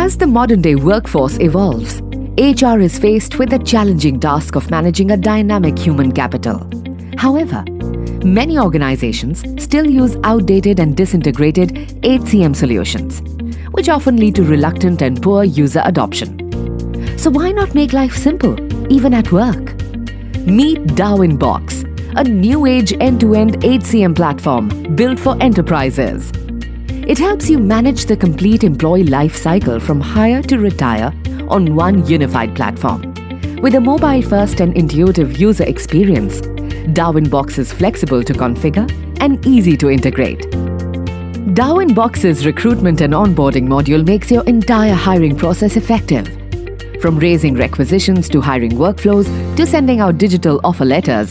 As the modern-day workforce evolves, HR is faced with the challenging task of managing a dynamic human capital. However, many organizations still use outdated and disintegrated HCM solutions, which often lead to reluctant and poor user adoption. So why not make life simple, even at work? Meet Darwin Box, a new-age end-to-end HCM platform built for enterprises. It helps you manage the complete employee life cycle from hire to retire on one unified platform. With a mobile-first and intuitive user experience, Darwin Box is flexible to configure and easy to integrate. Darwin Box's recruitment and onboarding module makes your entire hiring process effective. From raising requisitions to hiring workflows to sending out digital offer letters,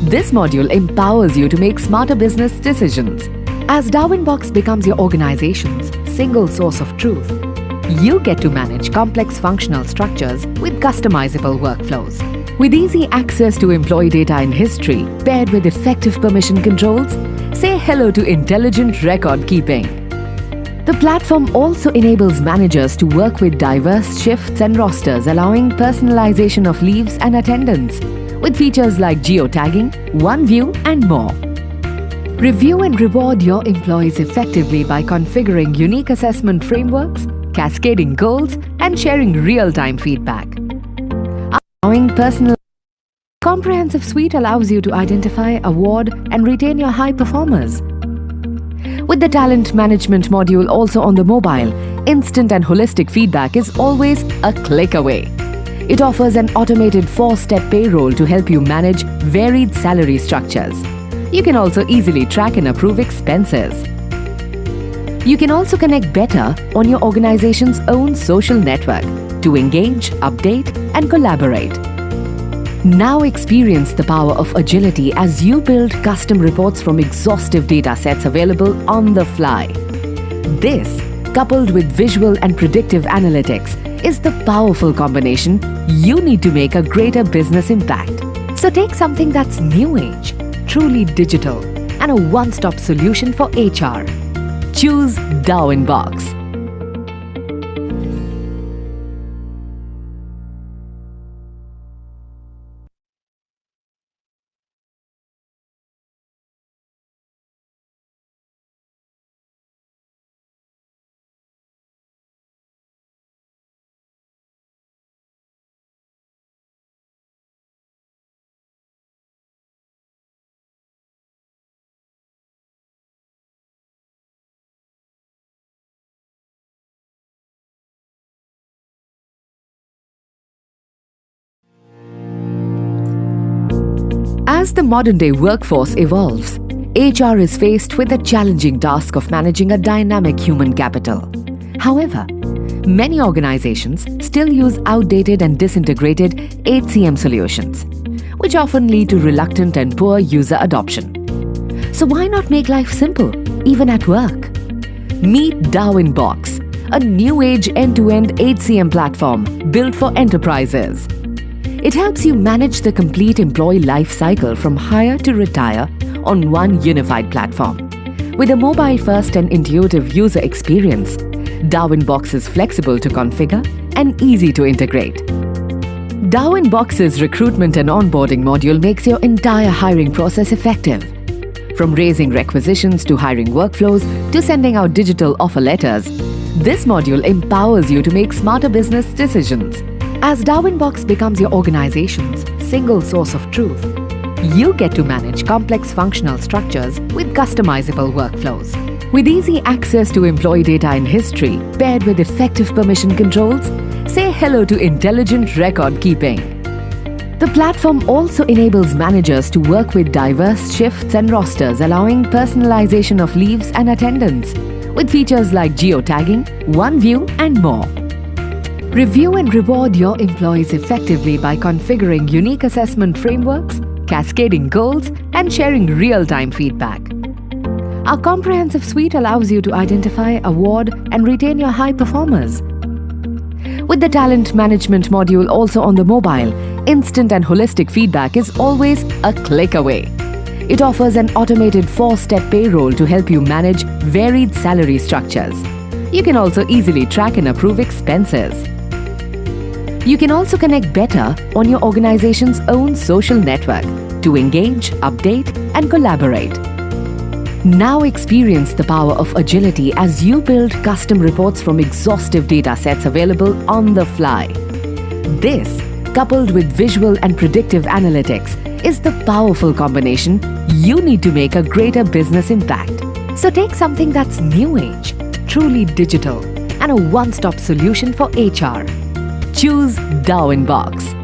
this module empowers you to make smarter business decisions. As Darwin Box becomes your organization's single source of truth, you get to manage complex functional structures with customizable workflows. With easy access to employee data in history paired with effective permission controls, say hello to intelligent record keeping. The platform also enables managers to work with diverse shifts and rosters, allowing personalization of leaves and attendance, with features like geotagging, OneView, and more. Review and reward your employees effectively by configuring unique assessment frameworks, cascading goals, and sharing real-time feedback. Allowing personal comprehensive suite allows you to identify, award, and retain your high performers. With the talent management module also on the mobile, instant and holistic feedback is always a click away. It offers an automated 4-step payroll to help you manage varied salary structures. You can also easily track and approve expenses. You can also connect better on your organization's own social network to engage, update, and collaborate. Now experience the power of agility as you build custom reports from exhaustive data sets available on the fly. This, coupled with visual and predictive analytics, is the powerful combination you need to make a greater business impact. So take something that's new age, truly digital, and a one-stop solution for HR. Choose Darwin Box. As the modern-day workforce evolves, HR is faced with the challenging task of managing a dynamic human capital. However, many organizations still use outdated and disintegrated HCM solutions, which often lead to reluctant and poor user adoption. So why not make life simple, even at work? Meet Darwin Box, a new-age end-to-end HCM platform built for enterprises. It helps you manage the complete employee life cycle from hire to retire on one unified platform. With a mobile-first and intuitive user experience, Darwin Box is flexible to configure and easy to integrate. Darwin Box's recruitment and onboarding module makes your entire hiring process effective. From raising requisitions to hiring workflows to sending out digital offer letters, this module empowers you to make smarter business decisions. As Darwin Box becomes your organization's single source of truth, you get to manage complex functional structures with customizable workflows. With easy access to employee data in history paired with effective permission controls, say hello to intelligent record keeping. The platform also enables managers to work with diverse shifts and rosters, allowing personalization of leaves and attendance, with features like geotagging, OneView, and more. Review and reward your employees effectively by configuring unique assessment frameworks, cascading goals, and sharing real-time feedback. Our comprehensive suite allows you to identify, award, and retain your high performers. With the talent management module also on the mobile, instant and holistic feedback is always a click away. It offers an automated 4-step payroll to help you manage varied salary structures. You can also easily track and approve expenses. You can also connect better on your organization's own social network to engage, update, and collaborate. Now experience the power of agility as you build custom reports from exhaustive data sets available on the fly. This, coupled with visual and predictive analytics, is the powerful combination you need to make a greater business impact. So take something that's new age, truly digital, and a one-stop solution for HR. Choose Darwinbox.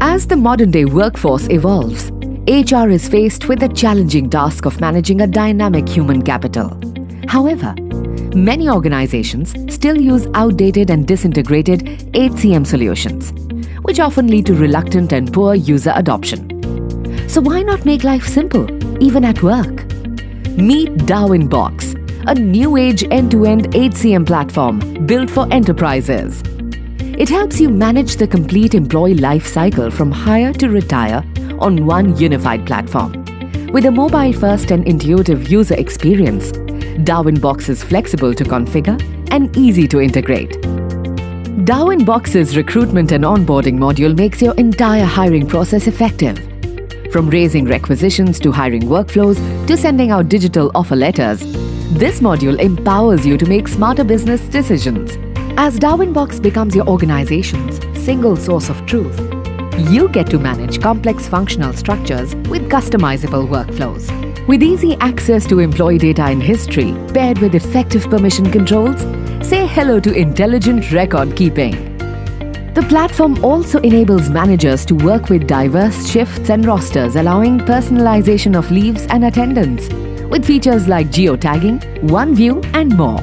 As the modern-day workforce evolves, HR is faced with the challenging task of managing a dynamic human capital. However, many organizations still use outdated and disintegrated HCM solutions, which often lead to reluctant and poor user adoption. So why not make life simple, even at work? Meet Darwinbox, a new-age end-to-end HCM platform built for enterprises. It helps you manage the complete employee life cycle from hire to retire on one unified platform. With a mobile-first and intuitive user experience, Darwinbox is flexible to configure and easy to integrate. Darwinbox's recruitment and onboarding module makes your entire hiring process effective. From raising requisitions to hiring workflows to sending out digital offer letters, this module empowers you to make smarter business decisions. As Darwinbox becomes your organization's single source of truth, you get to manage complex functional structures with customizable workflows. With easy access to employee data in history paired with effective permission controls, say hello to intelligent record keeping. The platform also enables managers to work with diverse shifts and rosters, allowing personalization of leaves and attendance, with features like geotagging, one view, and more.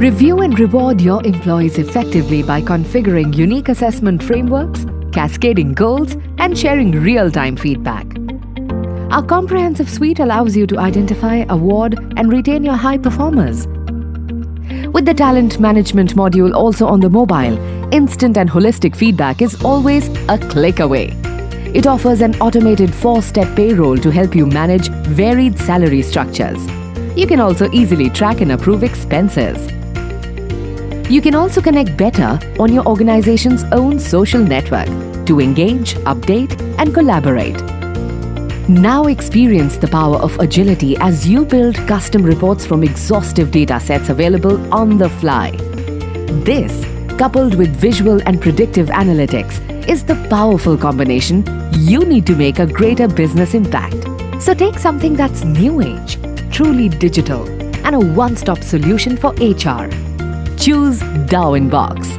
Review and reward your employees effectively by configuring unique assessment frameworks, cascading goals, and sharing real-time feedback. Our comprehensive suite allows you to identify, award, and retain your high performers. With the talent management module also on the mobile, instant and holistic feedback is always a click away. It offers an automated 4-step payroll to help you manage varied salary structures. You can also easily track and approve expenses. You can also connect better on your organization's own social network to engage, update, and collaborate. Now experience the power of agility as you build custom reports from exhaustive data sets available on the fly. This, coupled with visual and predictive analytics, is the powerful combination you need to make a greater business impact. So take something that's new age, truly digital, and a one-stop solution for HR. Choose Darwinbox.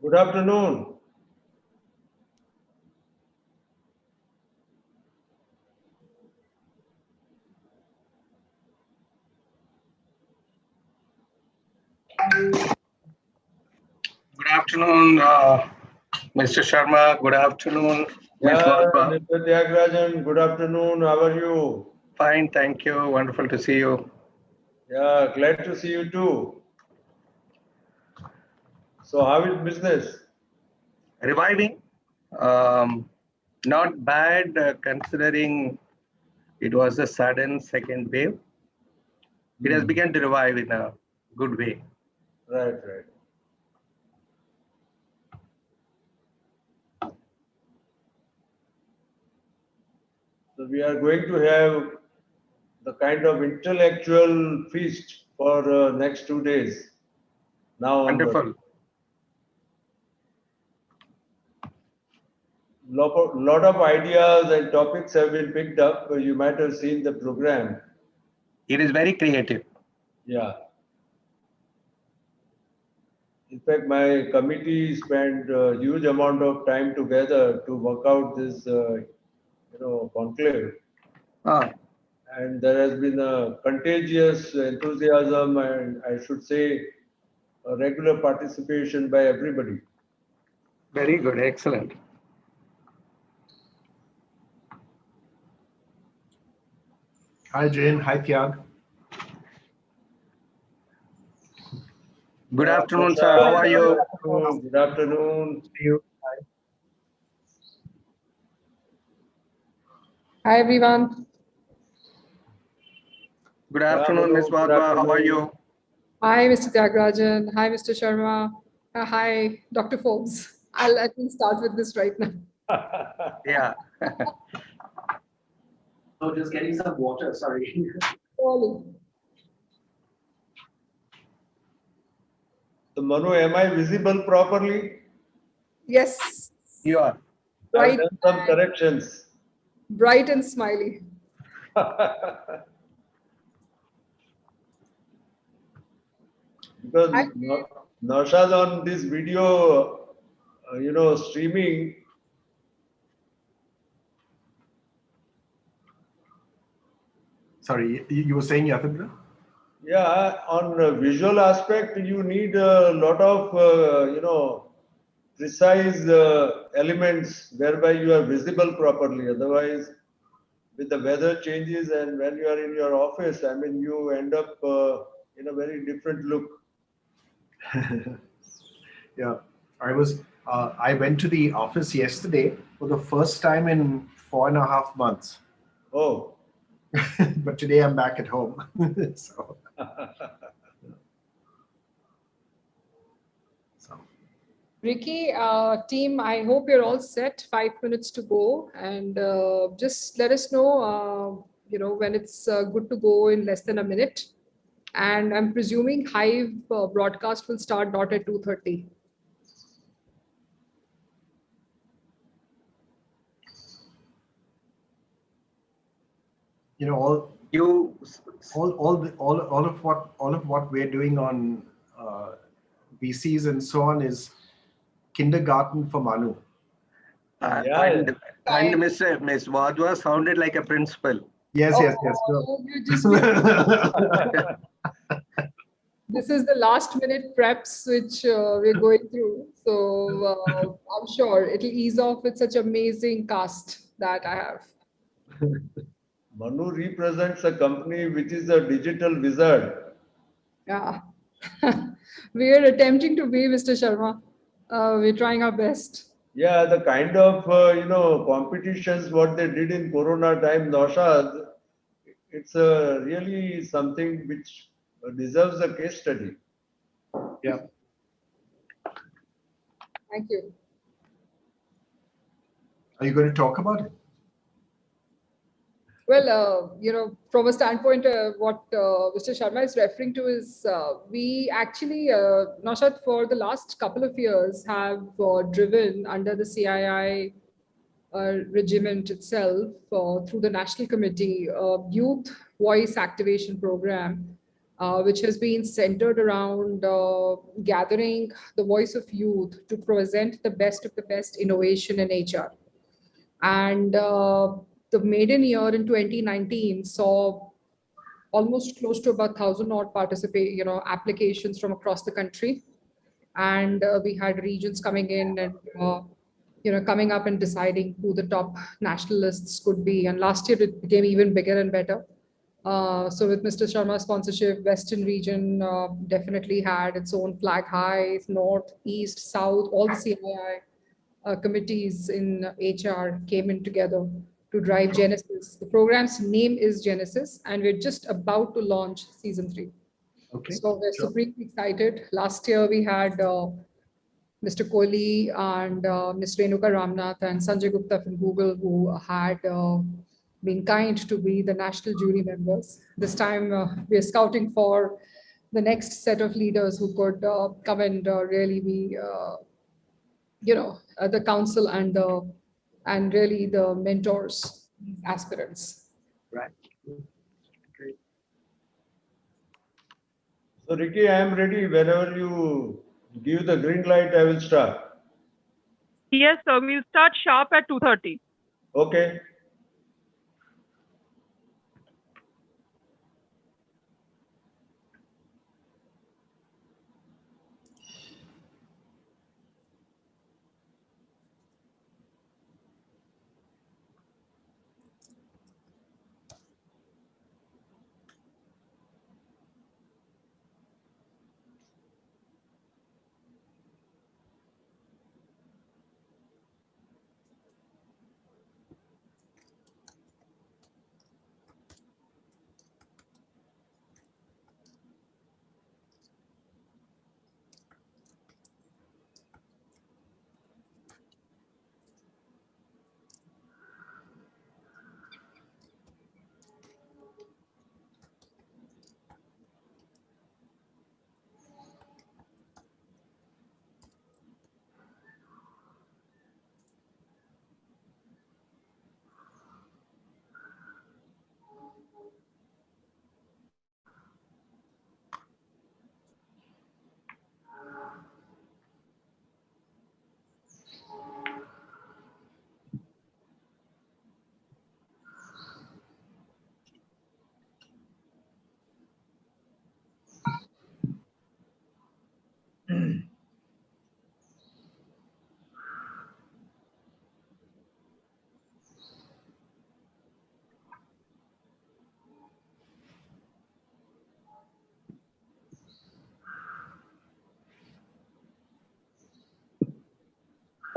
Good afternoon. Good afternoon, Mr. Sharma. Good afternoon, Ms. Yeah, Valpa. Mr. Tyagarajan, good afternoon. How are you? Fine, thank you. Wonderful to see you. Yeah, glad to see you too. So, how is business? Reviving, not bad considering it was a sudden second wave. It has begun to revive in a good way. Right, right. So, we are going to have the kind of intellectual feast for next 2 days. Now onward. Wonderful. Lot of ideas and topics have been picked up. You might have seen the program. It is very creative. Yeah. In fact, my committee spent a huge amount of time together to work out this, conclave. Ah, And there has been a contagious enthusiasm and I should say a regular participation by everybody. very good. Excellent. Hi, Jane. Hi, Tyag. Good afternoon, sir. How are you? Good afternoon. See you. Hi. Hi everyone. Good afternoon, Ms. Good Bhadwa. How are afternoon. you? Hi Mr. Tyagarajan. Hi Mr. Sharma. Hi Dr. Forbes. I'll at least start with this right now. Yeah. Oh, just getting some water. Sorry. Surely. So Manu, am I visible properly? Yes. You are. I've Bright, done some corrections. bright and smiley. Because Hi. Naushad on this video, streaming, Sorry, you were saying Yatindra? yeah, on visual aspect, you need a lot of, precise elements whereby you are visible properly. Otherwise, with the weather changes and when you are in your office, I mean, you end up in a very different look. Yeah, I went to the office yesterday for the first time in 4.5 months. Oh, But today I'm back at home. So, Ricky, team, I hope you're all set. 5 minutes to go, and just let us know, when it's good to go in less than a minute. And I'm presuming Hive broadcast will start not at 2:30. all You, of what we're doing on VCs and so on is kindergarten for Manu. yeah. and Ms. Bhadwa sounded like a principal. Yes, yes, yes. Oh, you just this is the last minute preps which we're going through. So I'm sure it'll ease off with such amazing cast that I have. Manu represents a company which is a digital wizard. Yeah. We are attempting to be, Mr. Sharma. We're trying our best. Yeah, the kind of competitions what they did in Corona time, Naushad, it's really something which deserves a case study. Yeah. Thank you. Are you going to talk about it? Well, from a standpoint, what Mr. Sharma is referring to is we actually, Naushad, for the last couple of years, have driven under the CII regiment itself through the National Committee Youth Voice Activation Program, which has been centered around gathering the voice of youth to present the best of the best innovation in HR. And the maiden year in 2019 saw almost close to about 1,000 odd applications from across the country. And we had regions coming in and, coming up and deciding who the top nationalists could be. And last year it became even bigger and better. So with Mr. Sharma's sponsorship, Western region definitely had its own flag high, North, East, South, all the CII committees in HR came in together to drive Genesis. The program's name is Genesis, and we're just about to launch season 3. Okay. So we're sure. supremely excited. Last year we had Mr. Kohli and Ms. Renuka Ramnath and Sanjay Gupta from Google, who had been kind to be the national jury members. This time we are scouting for the next set of leaders who could come and really be the council and really the mentors, aspirants. Right. Great. So Ricky, I am ready. Whenever you give the green light, I will start. Yes, sir. We'll start sharp at 2:30. Okay.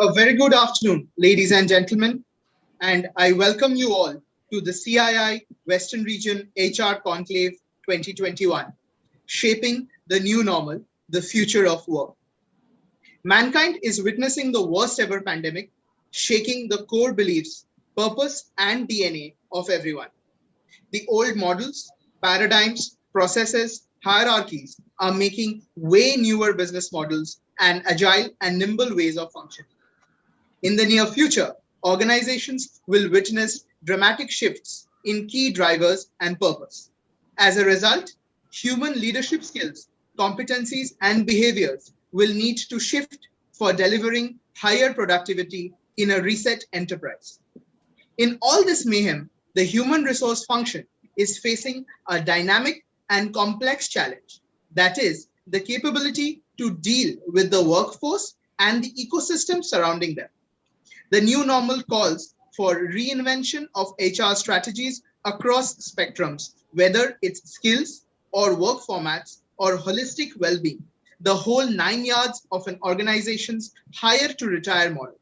A very good afternoon, ladies and gentlemen, and I welcome you all to the CII Western Region HR Conclave 2021, Shaping the New Normal, the Future of Work. Mankind is witnessing the worst ever pandemic, shaking the core beliefs, purpose, and DNA of everyone. The old models, paradigms, processes, hierarchies are making way newer business models and agile and nimble ways of functioning. In the near future, organizations will witness dramatic shifts in key drivers and purpose. As a result, human leadership skills, competencies, and behaviors will need to shift for delivering higher productivity in a reset enterprise. In all this mayhem, the human resource function is facing a dynamic and complex challenge. That is, the capability to deal with the workforce and the ecosystem surrounding them. The new normal calls for reinvention of HR strategies across spectrums, whether it's skills or work formats or holistic well-being, the whole 9 yards of an organization's hire to retire model.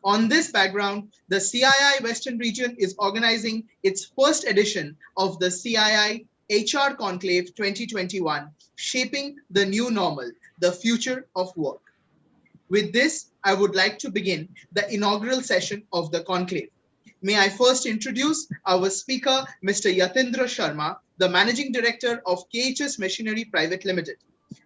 On this background, the CII Western Region is organizing its first edition of the CII HR Conclave 2021, Shaping the New Normal, the Future of Work. With this, I would like to begin the inaugural session of the conclave. May I first introduce our speaker, Mr. Yatindra Sharma, the Managing Director of KHS Machinery Private Limited,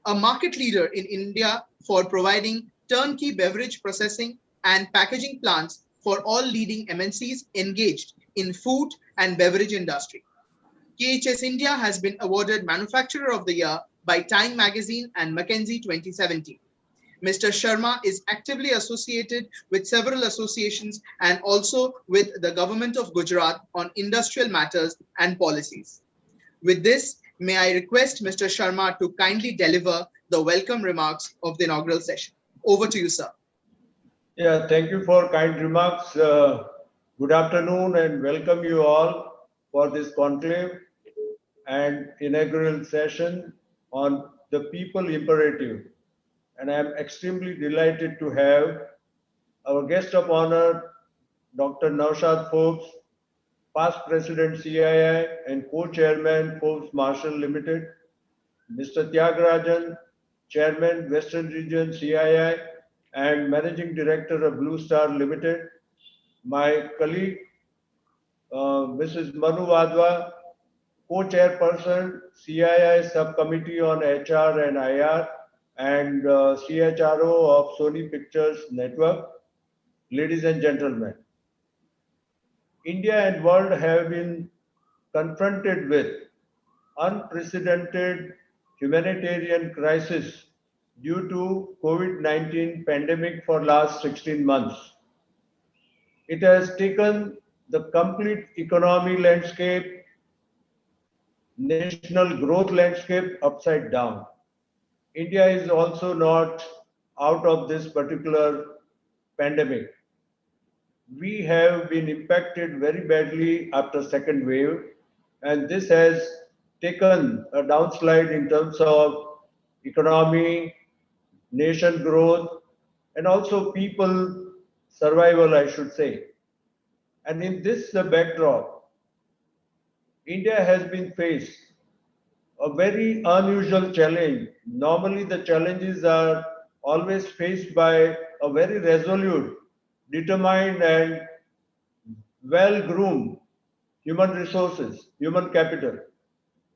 a market leader in India for providing turnkey beverage processing and packaging plants for all leading MNCs engaged in food and beverage industry. KHS India has been awarded Manufacturer of the Year by Time Magazine and McKinsey 2017. Mr. Sharma is actively associated with several associations and also with the government of Gujarat on industrial matters and policies. With this, may I request Mr. Sharma to kindly deliver the welcome remarks of the inaugural session. Over to you, sir. Yeah, thank you for kind remarks. Good afternoon and welcome you all for this conclave and inaugural session on the people imperative. And I'm extremely delighted to have our guest of honor, Dr. Naushad Forbes, past President CII and Co-Chairman Forbes Marshall Limited, Mr. Tyagarajan, Chairman Western Region CII and Managing Director of Blue Star Limited, my colleague, Mrs. Manu Wadhwa, Co-Chairperson CII Subcommittee on HR and IR, and CHRO of Sony Pictures Network. Ladies and gentlemen, India and world have been confronted with unprecedented humanitarian crisis due to COVID-19 pandemic for last 16 months. It has taken the complete economy landscape, national growth landscape upside down. India is also not out of this particular pandemic. We have been impacted very badly after second wave, and this has taken a downslide in terms of economy, nation growth, and also people survival, I should say. And in this backdrop, India has been faced a very unusual challenge. Normally, the challenges are always faced by a very resolute, determined, and well-groomed human resources, human capital.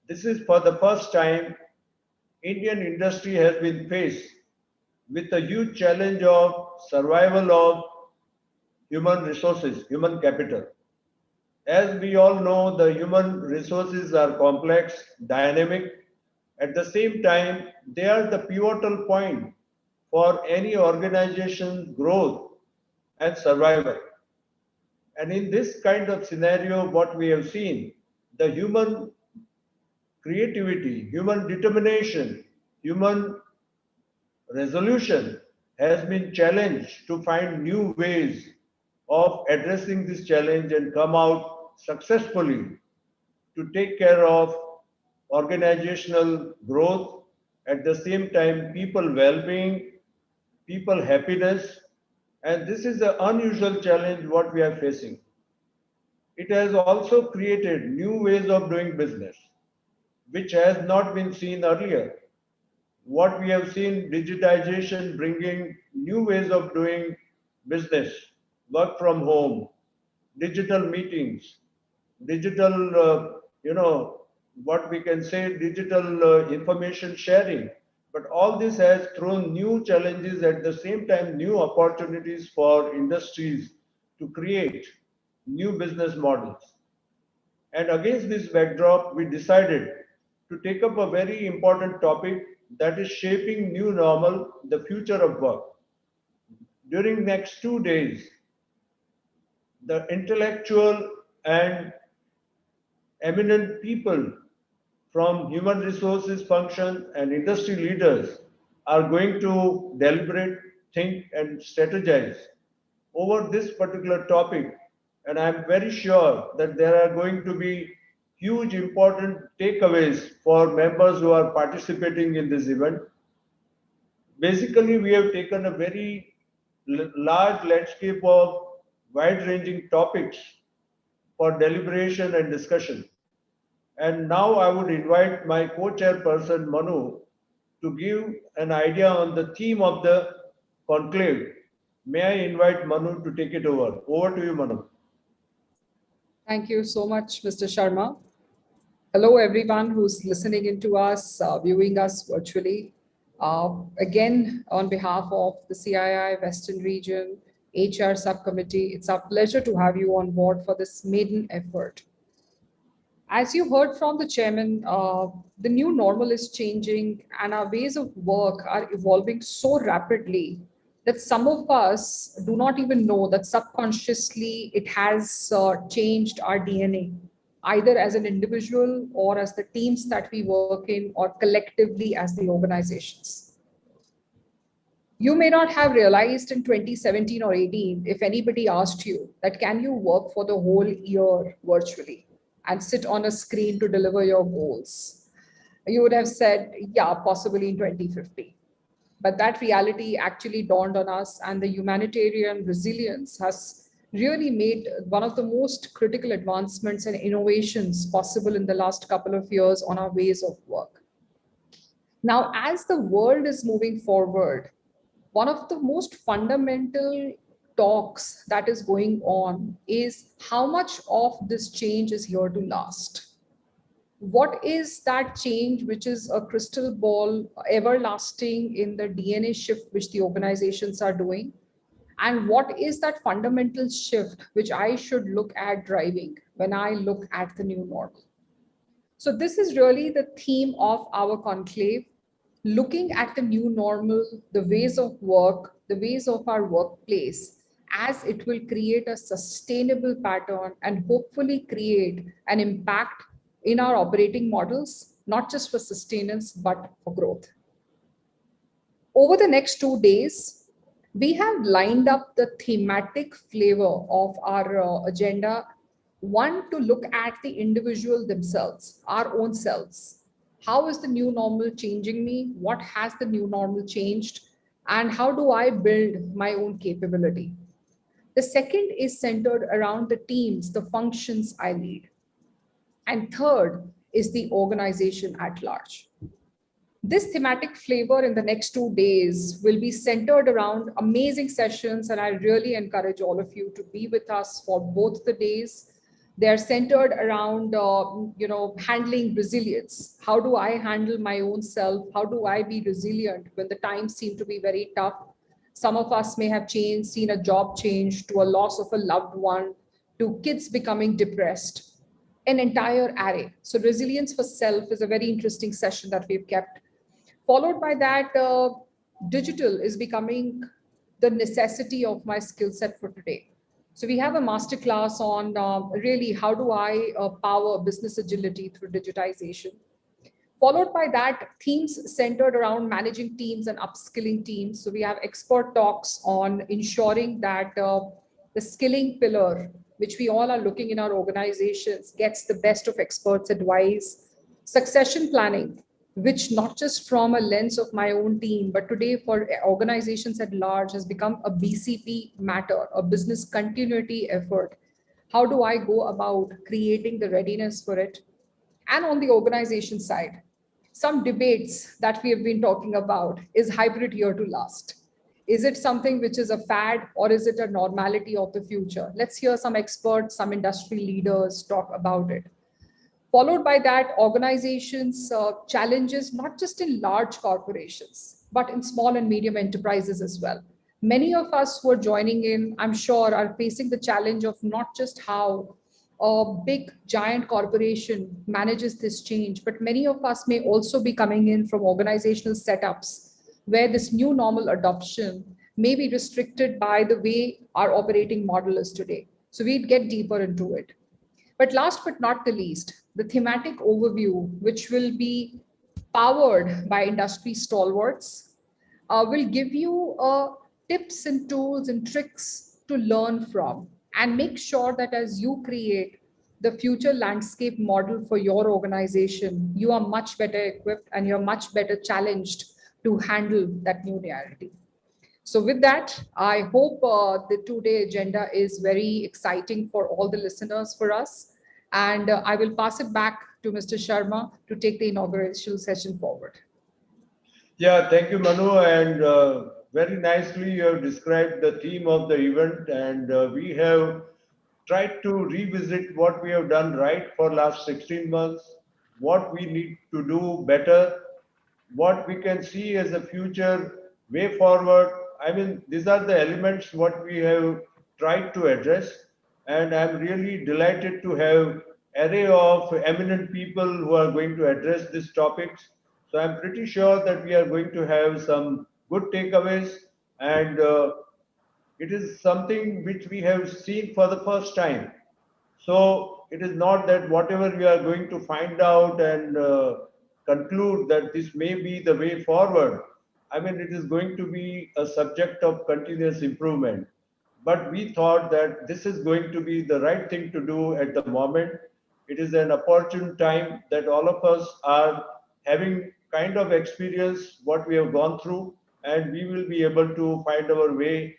This is for the first time Indian industry has been faced with a huge challenge of survival of human resources, human capital. As we all know, the human resources are complex, dynamic. At the same time, they are the pivotal point for any organization's growth and survival. And in this kind of scenario, what we have seen, the human creativity, human determination, human resolution has been challenged to find new ways of addressing this challenge and come out successfully to take care of organizational growth, at the same time people well-being, people happiness, And this is the unusual challenge what we are facing. It has also created new ways of doing business, which has not been seen earlier. What we have seen, digitization bringing new ways of doing business, work from home, digital meetings, digital, what we can say, digital information sharing. But all this has thrown new challenges, at the same time, new opportunities for industries to create new business models. And against this backdrop, we decided to take up a very important topic, that is shaping new normal, the future of work. During next 2 days, the intellectual and eminent people from human resources function and industry leaders are going to deliberate, think, and strategize over this particular topic. And I'm very sure that there are going to be huge important takeaways for members who are participating in this event. Basically, we have taken a very large landscape of wide ranging topics for deliberation and discussion. And now I would invite my co-chairperson Manu to give an idea on the theme of the conclave. May I invite Manu to take it over? Over to you, Manu. Thank you so much, Mr. Sharma. Hello, everyone who's listening in to us, viewing us virtually. Again, on behalf of the CII Western Region HR Subcommittee, it's our pleasure to have you on board for this maiden effort. As you heard from the chairman, the new normal is changing and our ways of work are evolving so rapidly that some of us do not even know that subconsciously it has changed our DNA, either as an individual or as the teams that we work in, or collectively as the organizations. You may not have realized in 2017 or 18, if anybody asked you that can you work for the whole year virtually and sit on a screen to deliver your goals, you would have said, yeah, possibly in 2050. But that reality actually dawned on us, and the humanitarian resilience has really made one of the most critical advancements and innovations possible in the last couple of years on our ways of work. Now, as the world is moving forward, one of the most fundamental talks that is going on is how much of this change is here to last. What is that change which is a crystal ball, everlasting in the DNA shift which the organizations are doing? And what is that fundamental shift which I should look at driving when I look at the new normal? So this is really the theme of our conclave, looking at the new normal, the ways of work, the ways of our workplace, as it will create a sustainable pattern and hopefully create an impact in our operating models, not just for sustenance, but for growth. Over the next 2 days, we have lined up the thematic flavor of our agenda. One, to look at the individual themselves, our own selves. How is the new normal changing me? What has the new normal changed? And how do I build my own capability? The second is centered around the teams, the functions I lead. And third is the organization at large. This thematic flavor in the next 2 days will be centered around amazing sessions, and I really encourage all of you to be with us for both the days. They're centered around, handling resilience. How do I handle my own self? How do I be resilient when the times seem to be very tough? Some of us may have seen a job change, to a loss of a loved one, to kids becoming depressed. An entire array. So resilience for self is a very interesting session that we've kept. Followed by that, digital is becoming the necessity of my skill set for today. So we have a masterclass on really how do I power business agility through digitization. Followed by that, themes centered around managing teams and upskilling teams. So we have expert talks on ensuring that the skilling pillar, which we all are looking in our organizations, gets the best of experts' advice. Succession planning, which not just from a lens of my own team, but today for organizations at large has become a BCP matter, a business continuity effort. How do I go about creating the readiness for it? And on the organization side, some debates that we have been talking about: is hybrid here to last? Is it something which is a fad, or is it a normality of the future? Let's hear some experts, some industry leaders talk about it. Followed by that, organizations challenges not just in large corporations, but in small and medium enterprises as well. Many of us who are joining in, I'm sure, are facing the challenge of not just how a big giant corporation manages this change, but many of us may also be coming in from organizational setups where this new normal adoption may be restricted by the way our operating model is today. So we'd get deeper into it. But last but not the least, the thematic overview, which will be powered by industry stalwarts, will give you tips and tools and tricks to learn from, and make sure that as you create the future landscape model for your organization, you are much better equipped and you're much better challenged to handle that new reality. So with that, I hope the two-day agenda is very exciting for all the listeners, for us. And I will pass it back to Mr. Sharma to take the inaugural session forward. Yeah, thank you, Manu. And very nicely you have described the theme of the event. And we have tried to revisit what we have done right for last 16 months, what we need to do better, what we can see as a future way forward. I mean, these are the elements what we have tried to address, and I'm really delighted to have array of eminent people who are going to address these topics. So I'm pretty sure that we are going to have some good takeaways, and it is something which we have seen for the first time. So it is not that whatever we are going to find out and conclude that this may be the way forward. I mean, it is going to be a subject of continuous improvement. But we thought that this is going to be the right thing to do at the moment. It is an opportune time that all of us are having kind of experience what we have gone through, and we will be able to find our way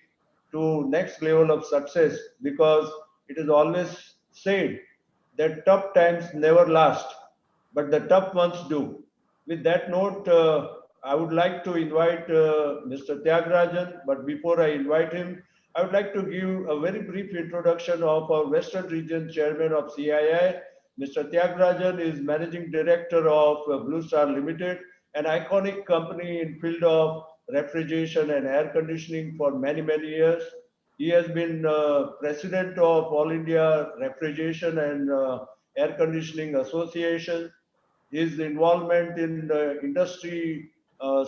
to next level of success, because it is always said that tough times never last, but the tough ones do. With that note, I would like to invite Mr. Tyagarajan, but before I invite him, I would like to give a very brief introduction of our Western Region Chairman of CII. Mr. Tyagarajan is Managing Director of Blue Star Limited, an iconic company in field of refrigeration and air conditioning for many, many years. He has been president of All India Refrigeration and Air Conditioning Association. His involvement in industry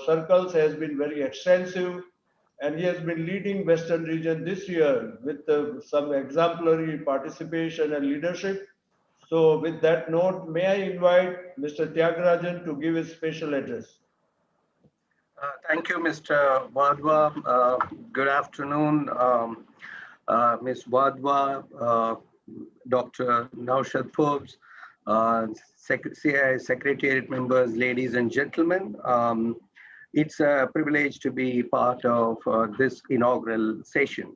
circles has been very extensive, and he has been leading Western Region this year with some exemplary participation and leadership. So with that note, may I invite Mr. Tyagarajan to give his special address. Thank you, Mr. Wadhwa. Good afternoon, Ms. Wadhwa, Dr. Naushad Forbes, CII Secretariat members, ladies and gentlemen. It's a privilege to be part of this inaugural session.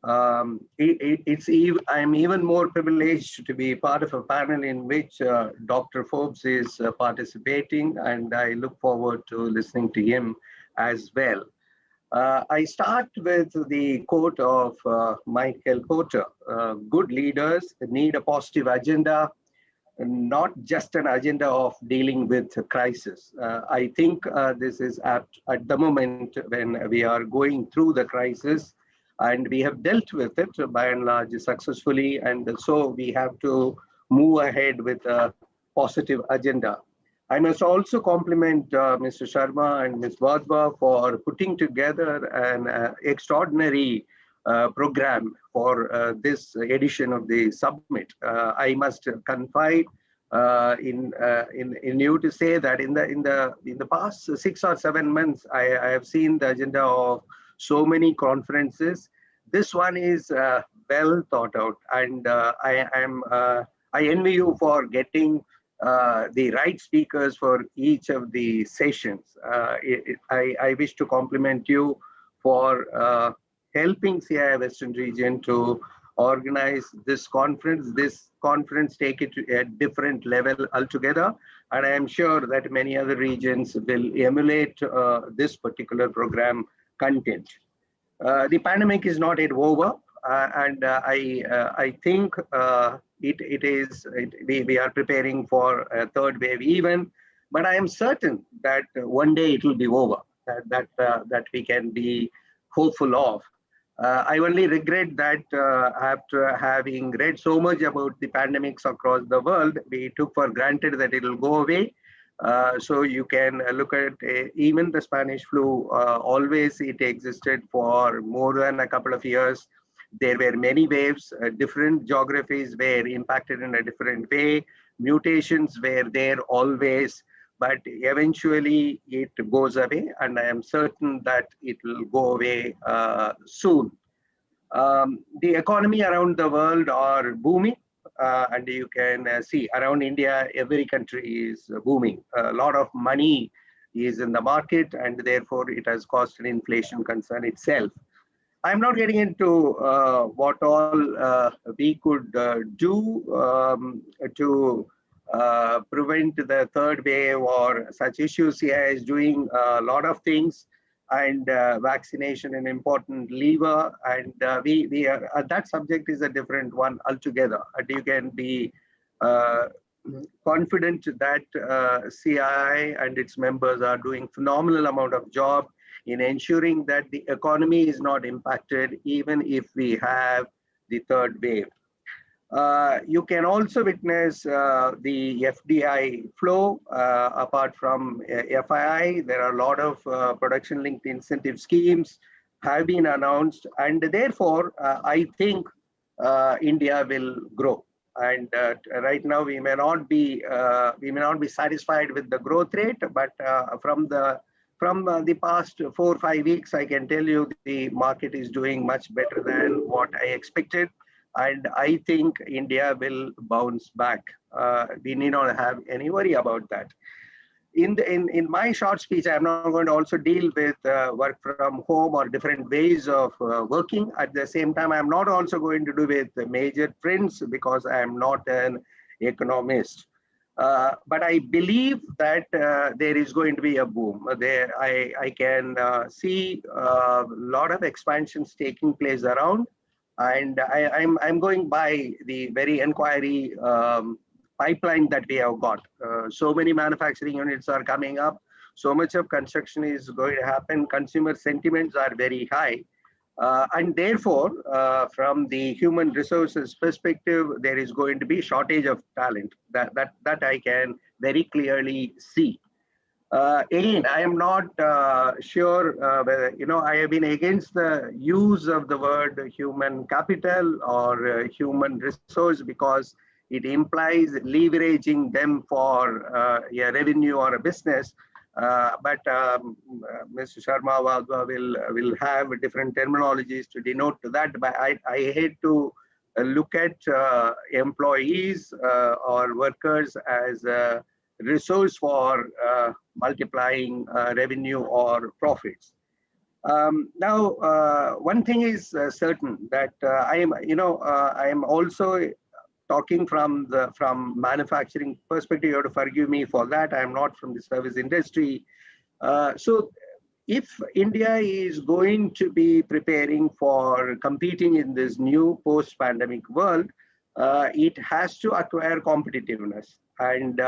I'm even more privileged to be part of a panel in which Dr. Forbes is participating, and I look forward to listening to him as well. I start with the quote of Michael Porter: good leaders need a positive agenda, not just an agenda of dealing with a crisis. I think this is at the moment when we are going through the crisis, and we have dealt with it by and large successfully, and so we have to move ahead with a positive agenda. I must also compliment Mr. Sharma and Ms. Wadhwa for putting together an extraordinary program for this edition of the summit. I must confide in you to say that in the past 6 or 7 months, I have seen the agenda of so many conferences. This one is well thought out, and I envy you for getting the right speakers for each of the sessions. I wish to compliment you for helping CII Western Region to organize this conference. This conference take it to a different level altogether, and I am sure that many other regions will emulate this particular program content. The pandemic is not yet over, and I think we are preparing for a third wave even, but I am certain that one day it will be over. That we can be hopeful of. I only regret that after having read so much about the pandemics across the world, we took for granted that it will go away. So you can look at even the Spanish flu, always it existed for more than a couple of years. There were many waves, different geographies were impacted in a different way. Mutations were there always, but eventually it goes away, and I am certain that it will go away soon. The economy around the world are booming. And you can see around India, every country is booming. A lot of money is in the market, and therefore it has caused an inflation concern itself. I'm not getting into what all we could do to prevent the third wave or such issues. CII is doing a lot of things, and vaccination an important lever, and we are, that subject is a different one altogether. And you can be confident that CII and its members are doing phenomenal amount of job in ensuring that the economy is not impacted even if we have the third wave. You can also witness the FDI flow. Apart from FII, there are a lot of production-linked incentive schemes have been announced, and therefore I think India will grow. And right now we may not be satisfied with the growth rate, but from the past 4 or 5 weeks, I can tell you the market is doing much better than what I expected. And I think India will bounce back. We need not have any worry about that. In my short speech, I'm not going to also deal with work from home or different ways of working. At the same time, I'm not also going to do with major trends because I'm not an economist. But I believe that there is going to be a boom. I can see a lot of expansions taking place around. And I'm going by the very inquiry pipeline that we have got. So many manufacturing units are coming up. So much of construction is going to happen. Consumer sentiments are very high. And therefore, from the human resources perspective, there is going to be shortage of talent. That I can very clearly see. Again, I am not sure whether, I have been against the use of the word human capital or human resource because it implies leveraging them for a revenue or a business. But Mr. Sharma will have different terminologies to denote to that. But I hate to look at employees or workers as a resource for multiplying revenue or profits. Now, one thing is certain that I am also talking from manufacturing perspective. You have to forgive me for that. I am not from the service industry. So if India is going to be preparing for competing in this new post-pandemic world, it has to acquire competitiveness. And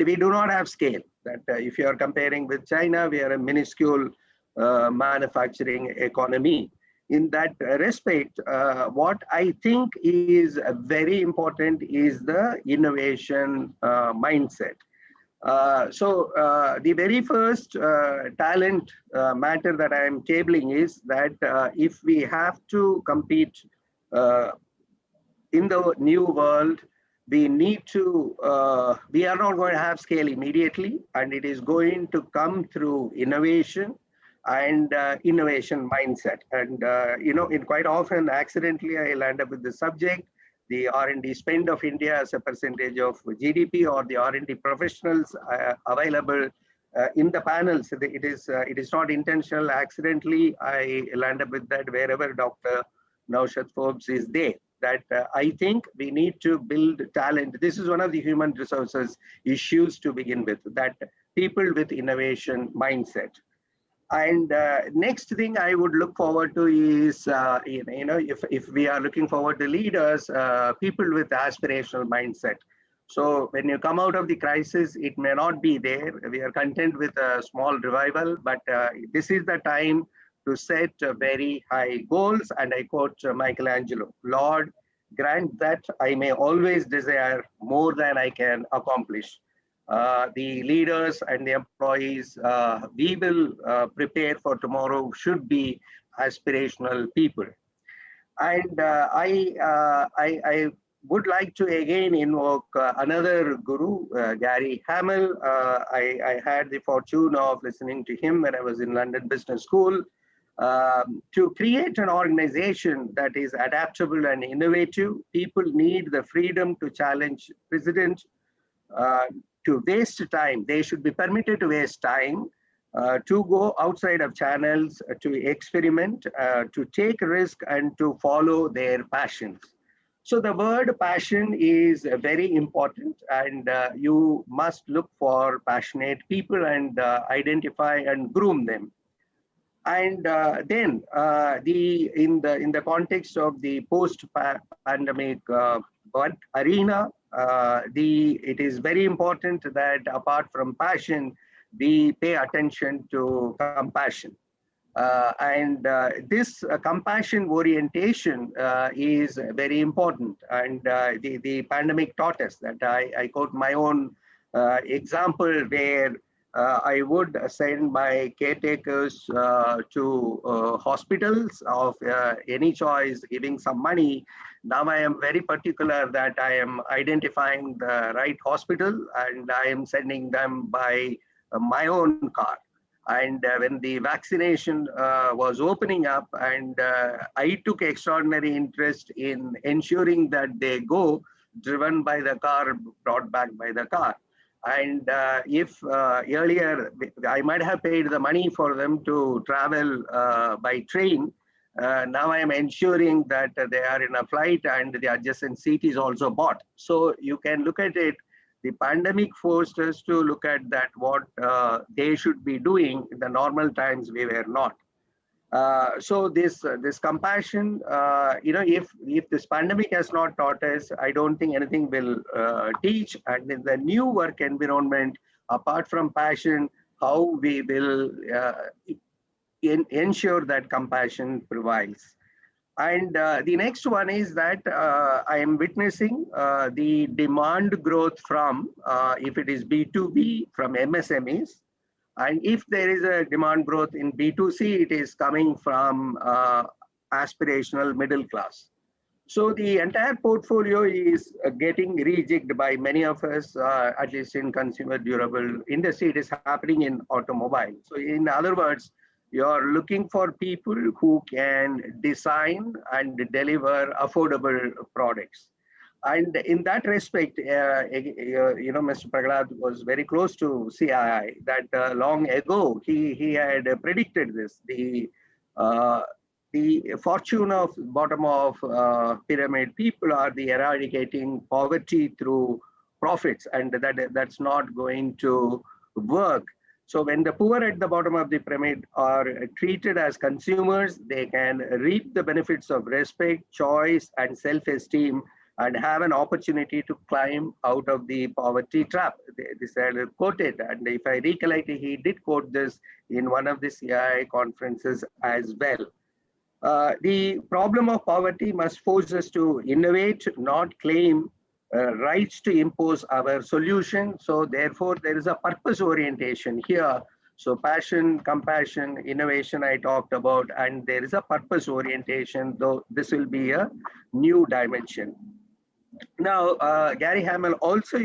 we do not have scale. That if you are comparing with China, we are a minuscule manufacturing economy. In that respect, what I think is very important is the innovation mindset. So the very first talent matter that I am tabling is that if we have to compete in the new world, we need to, we are not going to have scale immediately, and it is going to come through innovation and innovation mindset. And, in quite often, accidentally, I land up with the subject. the R&D spend of India as a percentage of GDP, or the R&D professionals available in the panels. It is not intentional. Accidentally, I land up with that wherever Dr. Naushad Forbes is there. That I think we need to build talent. This is one of the human resources issues to begin with, that people with innovation mindset. And next thing I would look forward to is, if we are looking forward to leaders, people with aspirational mindset. So when you come out of the crisis, it may not be there. We are content with a small revival, but this is the time to set very high goals. And I quote Michelangelo, Lord, grant that I may always desire more than I can accomplish. The leaders and the employees we will prepare for tomorrow should be aspirational people. And I would like to again invoke another guru, Gary Hamel. I had the fortune of listening to him when I was in London Business School. To create an organization that is adaptable and innovative, people need the freedom to challenge precedent, to waste time. They should be permitted to waste time, to go outside of channels, to experiment, to take risk, and to follow their passions. So the word passion is very important, and you must look for passionate people and identify and groom them. And then in the context of the post-pandemic arena, it is very important that apart from passion, we pay attention to compassion. This compassion orientation is very important. And the pandemic taught us that. I quote my own example where I would send my caretakers to hospitals of any choice, giving some money. Now I am very particular that I am identifying the right hospital, and I am sending them by my own car. And when the vaccination was opening up, and I took extraordinary interest in ensuring that they go driven by the car, brought back by the car. And if earlier I might have paid the money for them to travel by train, now I am ensuring that they are in a flight and the adjacent seat is also bought. So you can look at it. The pandemic forced us to look at that, what they should be doing. In the normal times, we were not. So this compassion, if this pandemic has not taught us, I don't think anything will teach. And in the new work environment, apart from passion, how we will ensure that compassion prevails. And the next one is that I am witnessing the demand growth from, if it is B2B, from MSMEs. And if there is a demand growth in B2C, it is coming from aspirational middle class. So the entire portfolio is getting rejigged by many of us, at least in consumer durable industry. It is happening in automobile. So in other words, you're looking for people who can design and deliver affordable products. And in that respect, Mr. Prahlad was very close to CII, that long ago, he had predicted this. The fortune of bottom of pyramid people are the eradicating poverty through profits, and that's not going to work. So when the poor at the bottom of the pyramid are treated as consumers, they can reap the benefits of respect, choice, and self-esteem, and have an opportunity to climb out of the poverty trap. This I quoted, and if I recollect, he did quote this in one of the CII conferences as well. The problem of poverty must force us to innovate, not claim rights to impose our solution. So therefore, there is a purpose orientation here. So passion, compassion, innovation I talked about, and there is a purpose orientation, though this will be a new dimension. Now, Gary Hamel also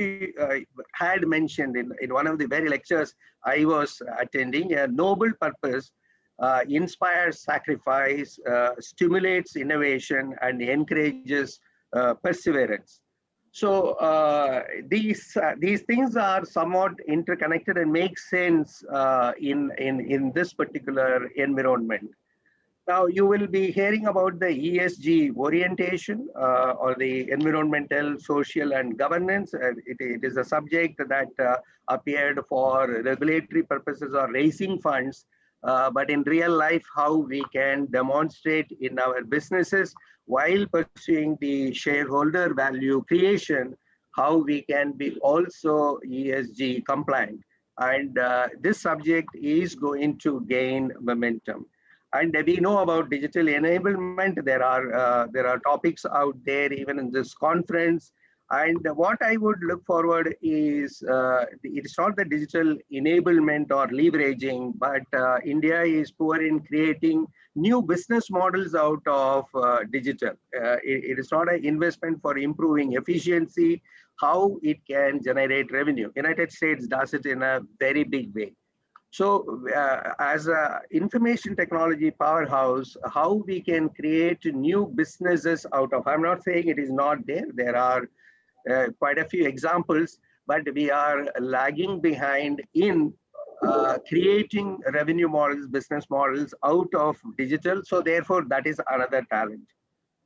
had mentioned in one of the very lectures I was attending, a noble purpose inspires sacrifice, stimulates innovation, and encourages perseverance. So these things are somewhat interconnected and make sense in this particular environment. Now you will be hearing about the ESG orientation or the environmental, social, and governance. It is a subject that appeared for regulatory purposes or raising funds, but in real life, how we can demonstrate in our businesses while pursuing the shareholder value creation, how we can be also ESG compliant. And this subject is going to gain momentum. And we know about digital enablement. There are topics out there even in this conference. And what I would look forward is it's not the digital enablement or leveraging, but India is poor in creating new business models out of digital. It is not an investment for improving efficiency, how it can generate revenue. United States does it in a very big way. So as an information technology powerhouse, how we can create new businesses out of, I'm not saying it is not there, there are quite a few examples, but we are lagging behind in creating revenue models, business models out of digital. So therefore, that is another talent.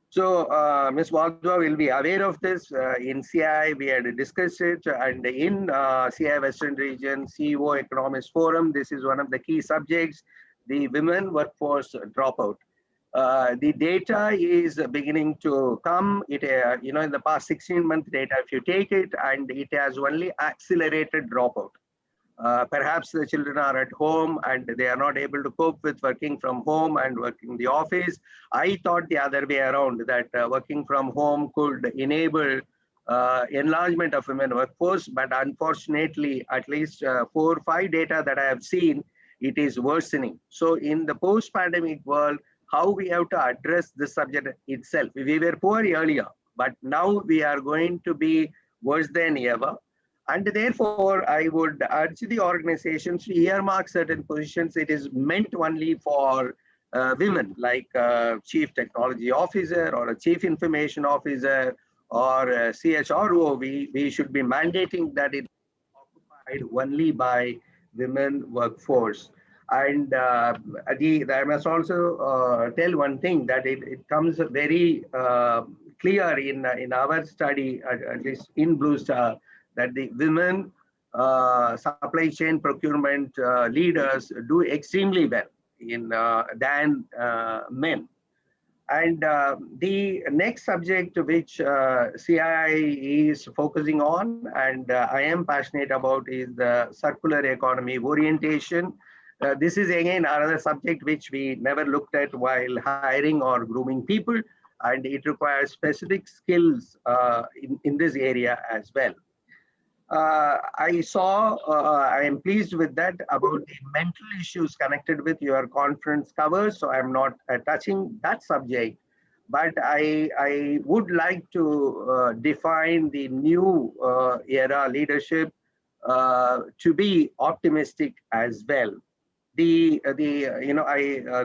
So Ms. Wadhwa will be aware of this. In CII, we had discussed it, and in CII Western Region CEO Economist Forum, this is one of the key subjects, the women workforce dropout. The data is beginning to come. It, in the past 16-month data, if you take it, and it has only accelerated dropout. Perhaps the children are at home and they are not able to cope with working from home and working in the office. I thought the other way around, that working from home could enable enlargement of women workforce, but unfortunately, at least 4 or 5 data that I have seen, it is worsening. So in the post-pandemic world, how we have to address this subject itself. We were poor earlier, but now we are going to be worse than ever. And therefore, I would urge the organizations to earmark certain positions. It is meant only for women, like chief technology officer or a chief information officer or a CHRO. We should be mandating that it is occupied only by women workforce. And I must also tell one thing, that it comes very clear in our study, at least in Blue Star, that the women supply chain procurement leaders do extremely well than men. And the next subject which CII is focusing on, and I am passionate about, is the circular economy orientation. This is again another subject which we never looked at while hiring or grooming people, and it requires specific skills in this area as well. I am pleased with that about the mental issues connected with your conference covers, so I'm not touching that subject, but I would like to define the new era leadership to be optimistic as well. I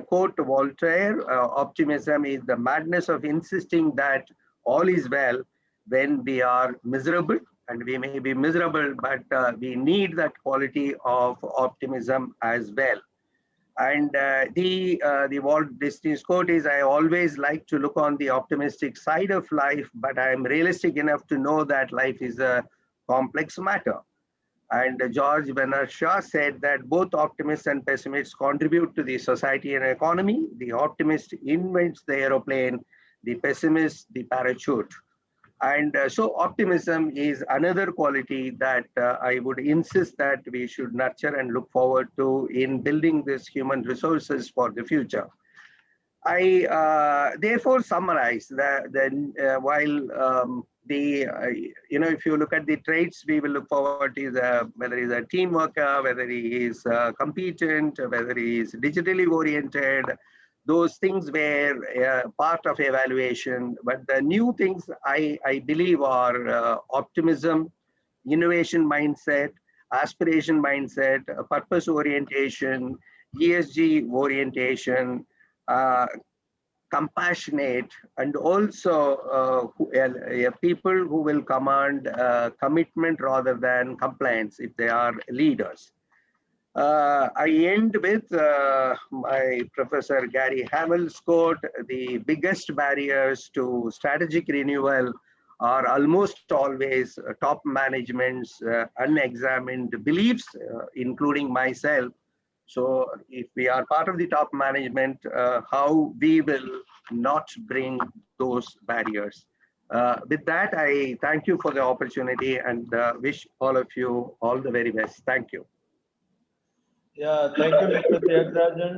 quote Voltaire, optimism is the madness of insisting that all is well when we are miserable. And we may be miserable, but we need that quality of optimism as well. And the Walt Disney's quote is, I always like to look on the optimistic side of life, but I am realistic enough to know that life is a complex matter. And George Bernard Shaw said that both optimists and pessimists contribute to the society and economy. The optimist invents the aeroplane, the pessimist the parachute. And so optimism is another quality that I would insist that we should nurture and look forward to in building this human resources for the future. I therefore summarize that if you look at the traits, we will look forward to whether he's a team worker, whether he is competent, whether he is digitally oriented. Those things were part of evaluation, but the new things I believe are optimism, innovation mindset, aspiration mindset, purpose orientation, ESG orientation, compassionate, and also people who will command commitment rather than compliance if they are leaders. I end with my Professor Gary Hamel's quote: the biggest barriers to strategic renewal are almost always top management's unexamined beliefs, including myself. So if we are part of the top management, how we will not bring those barriers. With that, I thank you for the opportunity and wish all of you all the very best. Thank you. Yeah, thank you, Mr. Tyagarajan,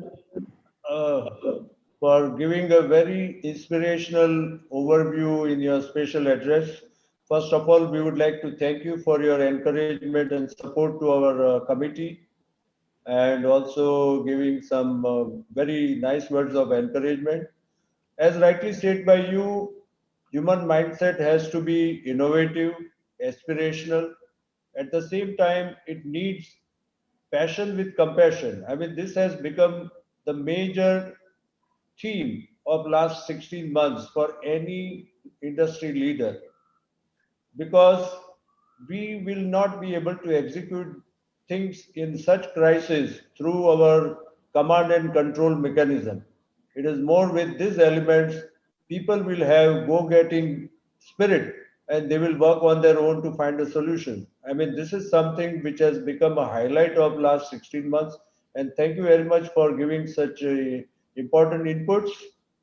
for giving a very inspirational overview in your special address. First of all, we would like to thank you for your encouragement and support to our committee, and also giving some very nice words of encouragement. As rightly stated by you, human mindset has to be innovative, aspirational. At the same time, it needs passion with compassion. I mean, this has become the major theme of last 16 months for any industry leader, because we will not be able to execute things in such crisis through our command and control mechanism. It is more with these elements, people will have go-getting spirit and they will work on their own to find a solution. I mean, this is something which has become a highlight of last 16 months. And thank you very much for giving such important inputs.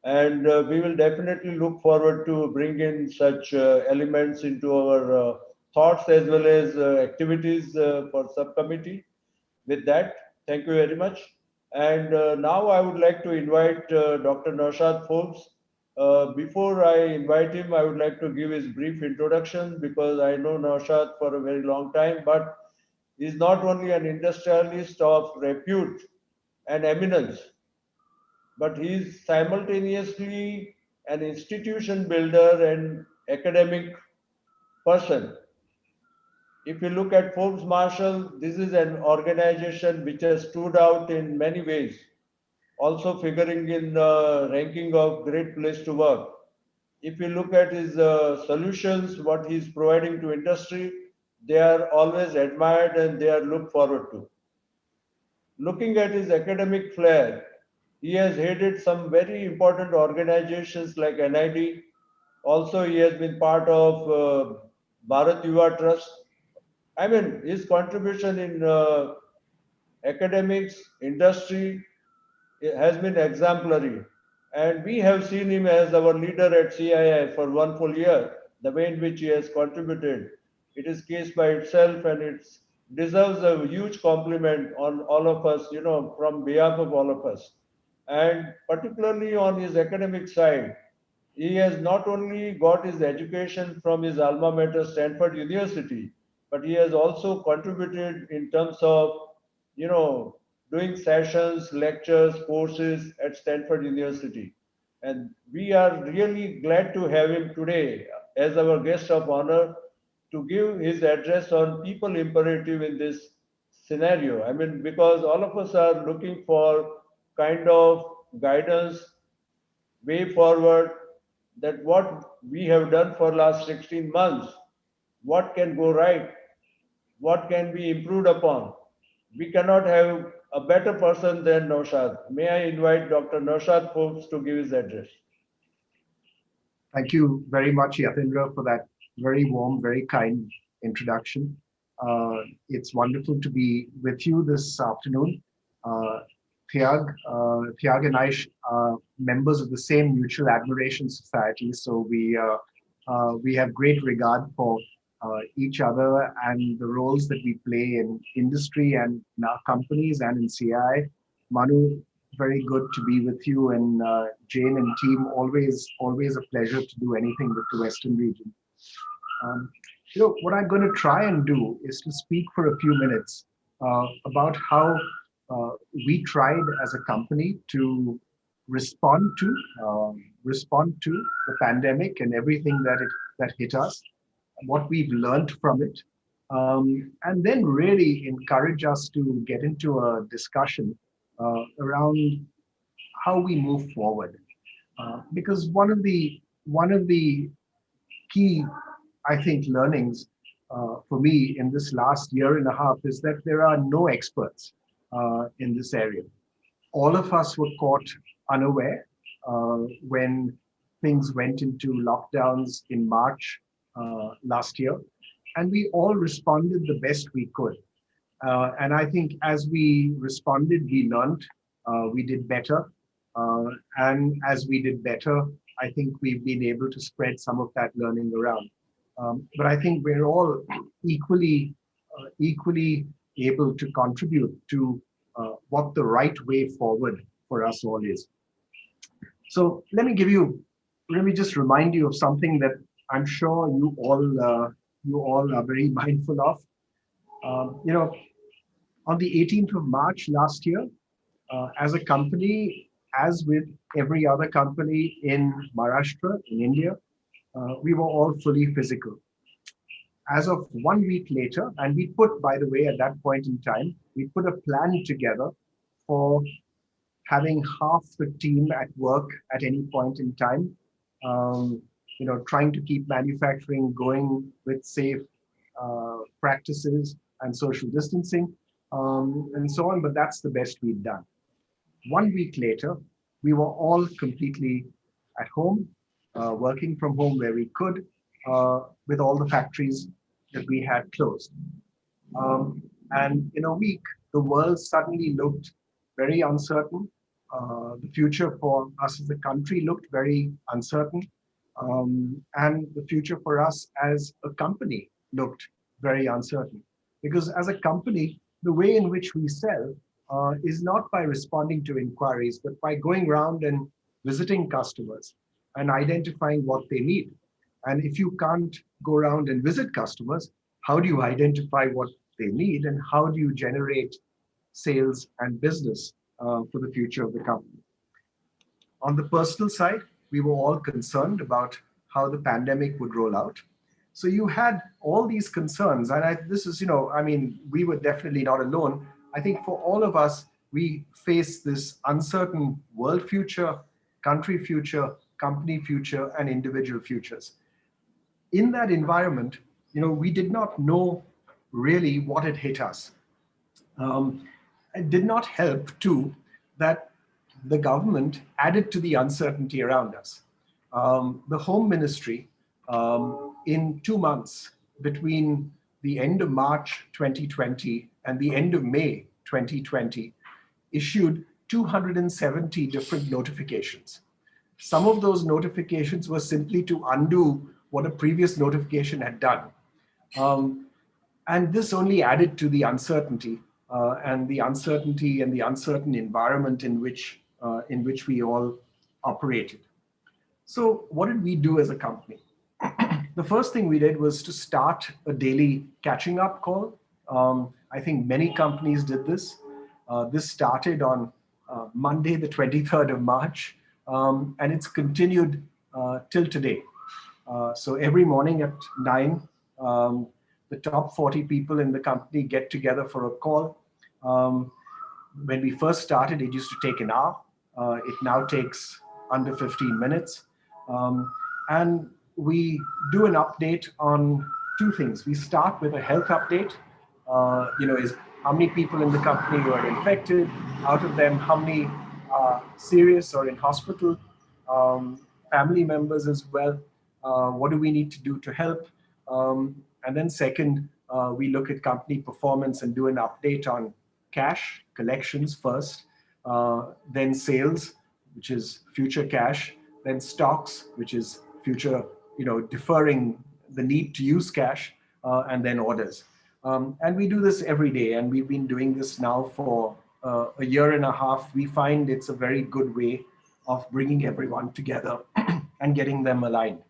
And we will definitely look forward to bring in such elements into our thoughts as well as activities for subcommittee. With that, thank you very much. And now I would like to invite Dr. Naushad Forbes. Before I invite him, I would like to give his brief introduction, because I know Naushad for a very long time, but he's not only an industrialist of repute and eminence, but he is simultaneously an institution builder and academic person. If you look at Forbes Marshall, this is an organization which has stood out in many ways, also figuring in the ranking of great place to work. If you look at his solutions, what he's providing to industry, they are always admired and they are looked forward to. Looking at his academic flair, he has headed some very important organizations like NID. Also, he has been part of Bharat Yuva Trust. I mean, his contribution in academics, industry, it has been exemplary. And we have seen him as our leader at CII for one full year, the way in which he has contributed. It is case by itself, and it deserves a huge compliment on all of us, from behalf of all of us. And particularly on his academic side, he has not only got his education from his alma mater, Stanford University, but he has also contributed in terms of, you know, doing sessions, lectures, courses at Stanford University. And we are really glad to have him today as our guest of honor to give his address on people imperative in this scenario. I mean, because all of us are looking for kind of guidance, way forward, that what we have done for last 16 months, what can go right, what can be improved upon. We cannot have a better person than Naushad. May I invite Dr. Naushad Forbes to give his address. Thank you very much, Yatindra, for that very warm, very kind introduction. It's wonderful to be with you this afternoon. Tyag and I are members of the same Mutual Admiration Society, so we have great regard for each other and the roles that we play in industry and in our companies and in CII. Manu, very good to be with you, and Jane and team, always a pleasure to do anything with the Western region. What I'm going to try and do is to speak for a few minutes about how we tried as a company to respond to the pandemic and everything that hit us, what we've learned from it, and then really encourage us to get into a discussion around how we move forward. Because one of the key, I think, learnings for me in this last year and a half is that there are no experts in this area. All of us were caught unaware when things went into lockdowns in March last year, and we all responded the best we could. And I think as we responded, we learned, we did better. And as we did better, I think we've been able to spread some of that learning around. But I think we're all equally able to contribute to what the right way forward for us all is. So let me just remind you of something that I'm sure you all are very mindful of. On the 18th of March last year, as a company, as with every other company in Maharashtra, in India, we were all fully physical. As of 1 week later, and we put, by the way, at that point in time, we put a plan together for having half the team at work at any point in time, trying to keep manufacturing going with safe practices and social distancing, and so on, but that's the best we've done. 1 week later, we were all completely at home, working from home where we could, with all the factories that we had closed. And in a week, the world suddenly looked very uncertain. The future for us as a country looked very uncertain. And the future for us as a company looked very uncertain. Because as a company, the way in which we sell is not by responding to inquiries, but by going around and visiting customers and identifying what they need. And if you can't go around and visit customers, how do you identify what they need and how do you generate sales and business for the future of the company? On the personal side, we were all concerned about how the pandemic would roll out. So you had all these concerns, and we were definitely not alone. I think for all of us, we face this uncertain world future, country future, company future, and individual futures. In that environment, we did not know really what had hit us. It did not help too that the government added to the uncertainty around us. The Home Ministry, in 2 months, between the end of March 2020 and the end of May 2020, issued 270 different notifications. Some of those notifications were simply to undo what a previous notification had done. And this only added to the uncertainty and the uncertain environment in which we all operated. So what did we do as a company? The first thing we did was to start a daily catching up call. I think many companies did this. This started on Monday, the 23rd of March, and it's continued till today. So every morning at 9, the top 40 people in the company get together for a call. When we first started, it used to take an hour. It now takes under 15 minutes. And we do an update on 2 things. We start with a health update, is how many people in the company who are infected, out of them, how many are serious or in hospital, family members as well. What do we need to do to help? And then second, we look at company performance and do an update on cash, collections first, then sales, which is future cash, then stocks, which is future, deferring the need to use cash, and then orders. And we do this every day, and we've been doing this now for a year and a half. We find it's a very good way of bringing everyone together and getting them aligned.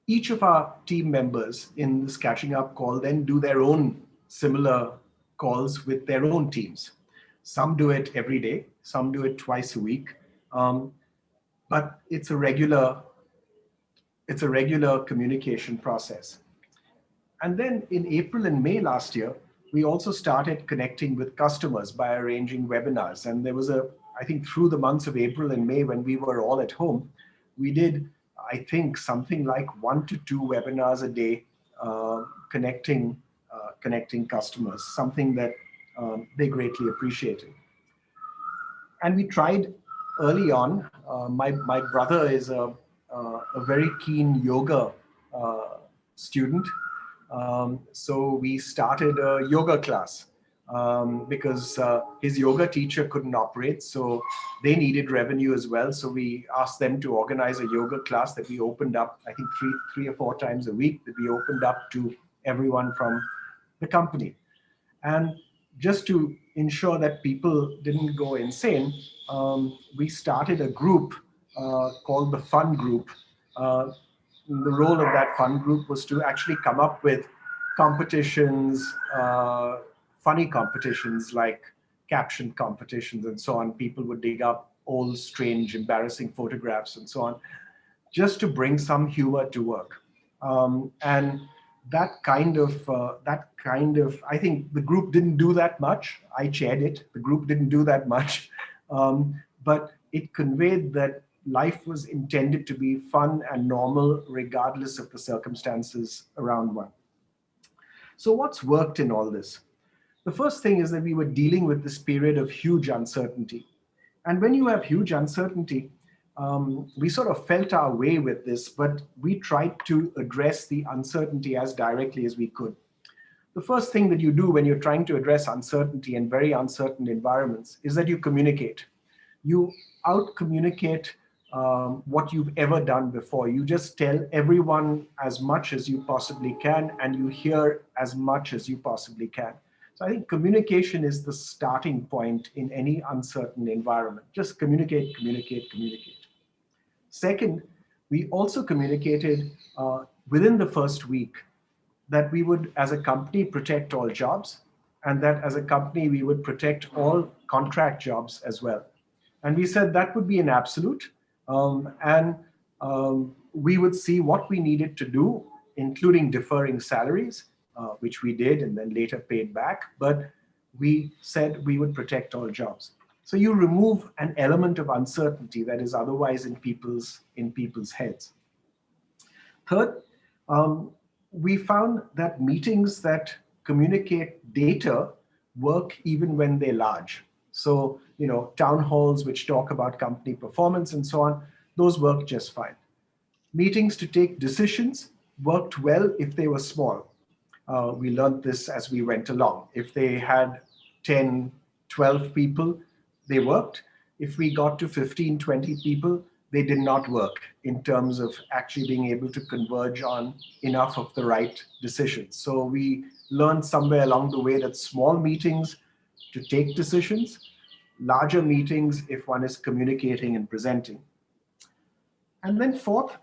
Each of our team members in this catching up call then do their own similar calls with their own teams. Some do it every day, some do it twice a week, but it's a regular communication process. And then in April and May last year, we also started connecting with customers by arranging webinars. And there was a I think through the months of April and May, when we were all at home, we did, I think, something like 1 to 2 webinars a day, connecting customers, something that they greatly appreciated. And we tried early on. My brother is a very keen yoga student. So we started a yoga class because his yoga teacher couldn't operate. So they needed revenue as well. So we asked them to organize a yoga class that we opened up, I think three or 4 times a week, that we opened up to everyone from the company. And just to ensure that people didn't go insane, we started a group called the Fun Group. The role of that fun group was to actually come up with competitions, funny competitions like caption competitions and so on. People would dig up old, strange, embarrassing photographs and so on, just to bring some humor to work. And that kind of, I think the group didn't do that much. I chaired it. The group didn't do that much, but it conveyed that life was intended to be fun and normal, regardless of the circumstances around one. So what's worked in all this? The first thing is that we were dealing with this period of huge uncertainty. And when you have huge uncertainty, we sort of felt our way with this, but we tried to address the uncertainty as directly as we could. The first thing that you do when you're trying to address uncertainty in very uncertain environments is that you communicate. You out-communicate what you've ever done before. You just tell everyone as much as you possibly can, and you hear as much as you possibly can. So I think communication is the starting point in any uncertain environment. Just communicate, communicate, communicate. Second, we also communicated within the first week that we would, as a company, protect all jobs, and that as a company, we would protect all contract jobs as well. And we said that would be an absolute, and we would see what we needed to do, including deferring salaries, which we did and then later paid back. But we said we would protect all jobs. So you remove an element of uncertainty that is otherwise in people's heads. Third, we found that meetings that communicate data work even when they're large. So, town halls which talk about company performance and so on, those work just fine. Meetings to take decisions worked well if they were small. We learned this as we went along. If they had 10, 12 people, they worked. If we got to 15, 20 people, they did not work in terms of actually being able to converge on enough of the right decisions. So we learned somewhere along the way that small meetings to take decisions, larger meetings if one is communicating and presenting. And then fourth,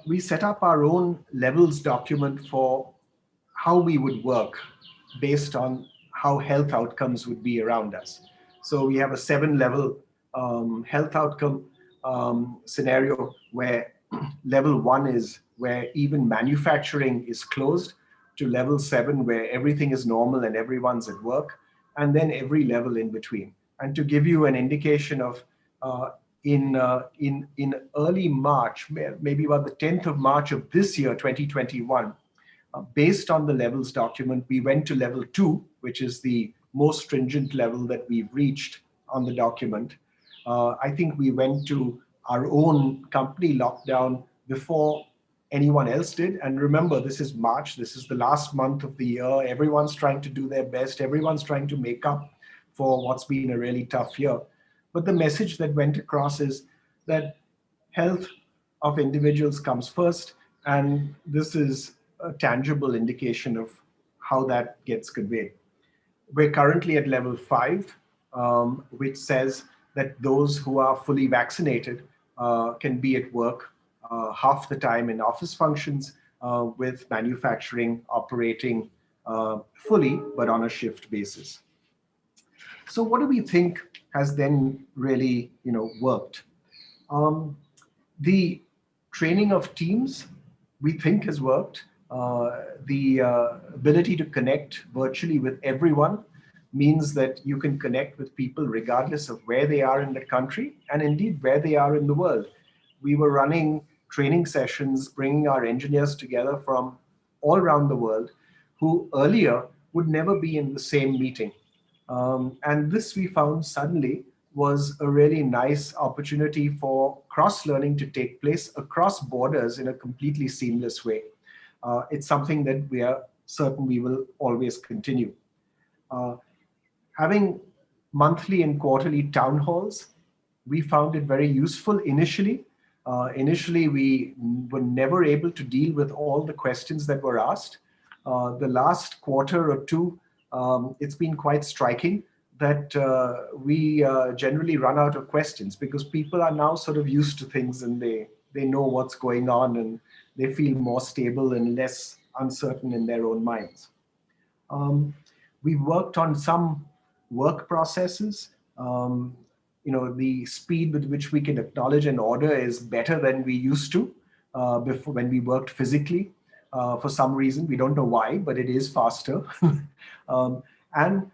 we set up our own levels document for how we would work based on how health outcomes would be around us. So we have a 7-level health outcome scenario where level 1 is where even manufacturing is closed, to level 7 where everything is normal and everyone's at work, and then every level in between. And to give you an indication of in early March, maybe about the 10th of March of this year, 2021, based on the levels document, we went to level 2, which is the most stringent level that we've reached on the document. I think we went to our own company lockdown before anyone else did. And remember, this is March. This is the last month of the year. Everyone's trying to do their best. Everyone's trying to make up for what's been a really tough year. But the message that went across is that health of individuals comes first. And this is a tangible indication of how that gets conveyed. We're currently at level 5, which says that those who are fully vaccinated can be at work half the time in office functions, with manufacturing operating fully, but on a shift basis. So what do we think has then really worked? The training of teams, we think, has worked. The ability to connect virtually with everyone means that you can connect with people regardless of where they are in the country and indeed where they are in the world. We were running training sessions, bringing our engineers together from all around the world who earlier would never be in the same meeting. And this we found suddenly was a really nice opportunity for cross-learning to take place across borders in a completely seamless way. It's something that we are certain we will always continue. Having monthly and quarterly town halls, we found it very useful initially. Initially, we were never able to deal with all the questions that were asked. The last quarter or two, it's been quite striking that we generally run out of questions because people are now sort of used to things and they know what's going on and they feel more stable and less uncertain in their own minds. We worked on some work processes. The speed with which we can acknowledge an order is better than we used to before when we worked physically. For some reason, we don't know why, but it is faster. And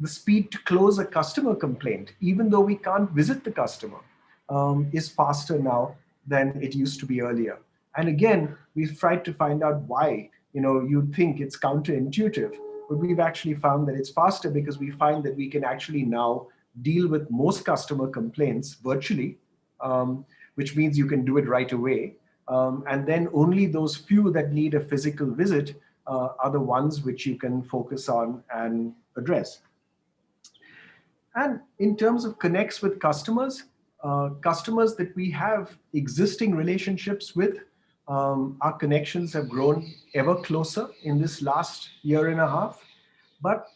the speed to close a customer complaint, even though we can't visit the customer, is faster now than it used to be earlier. And again, we've tried to find out why. You'd think it's counterintuitive, but we've actually found that it's faster because we find that we can actually now deal with most customer complaints virtually, which means you can do it right away. And then only those few that need a physical visit are the ones which you can focus on and address. And in terms of connects with customers, customers that we have existing relationships with, our connections have grown ever closer in this last year and a half. But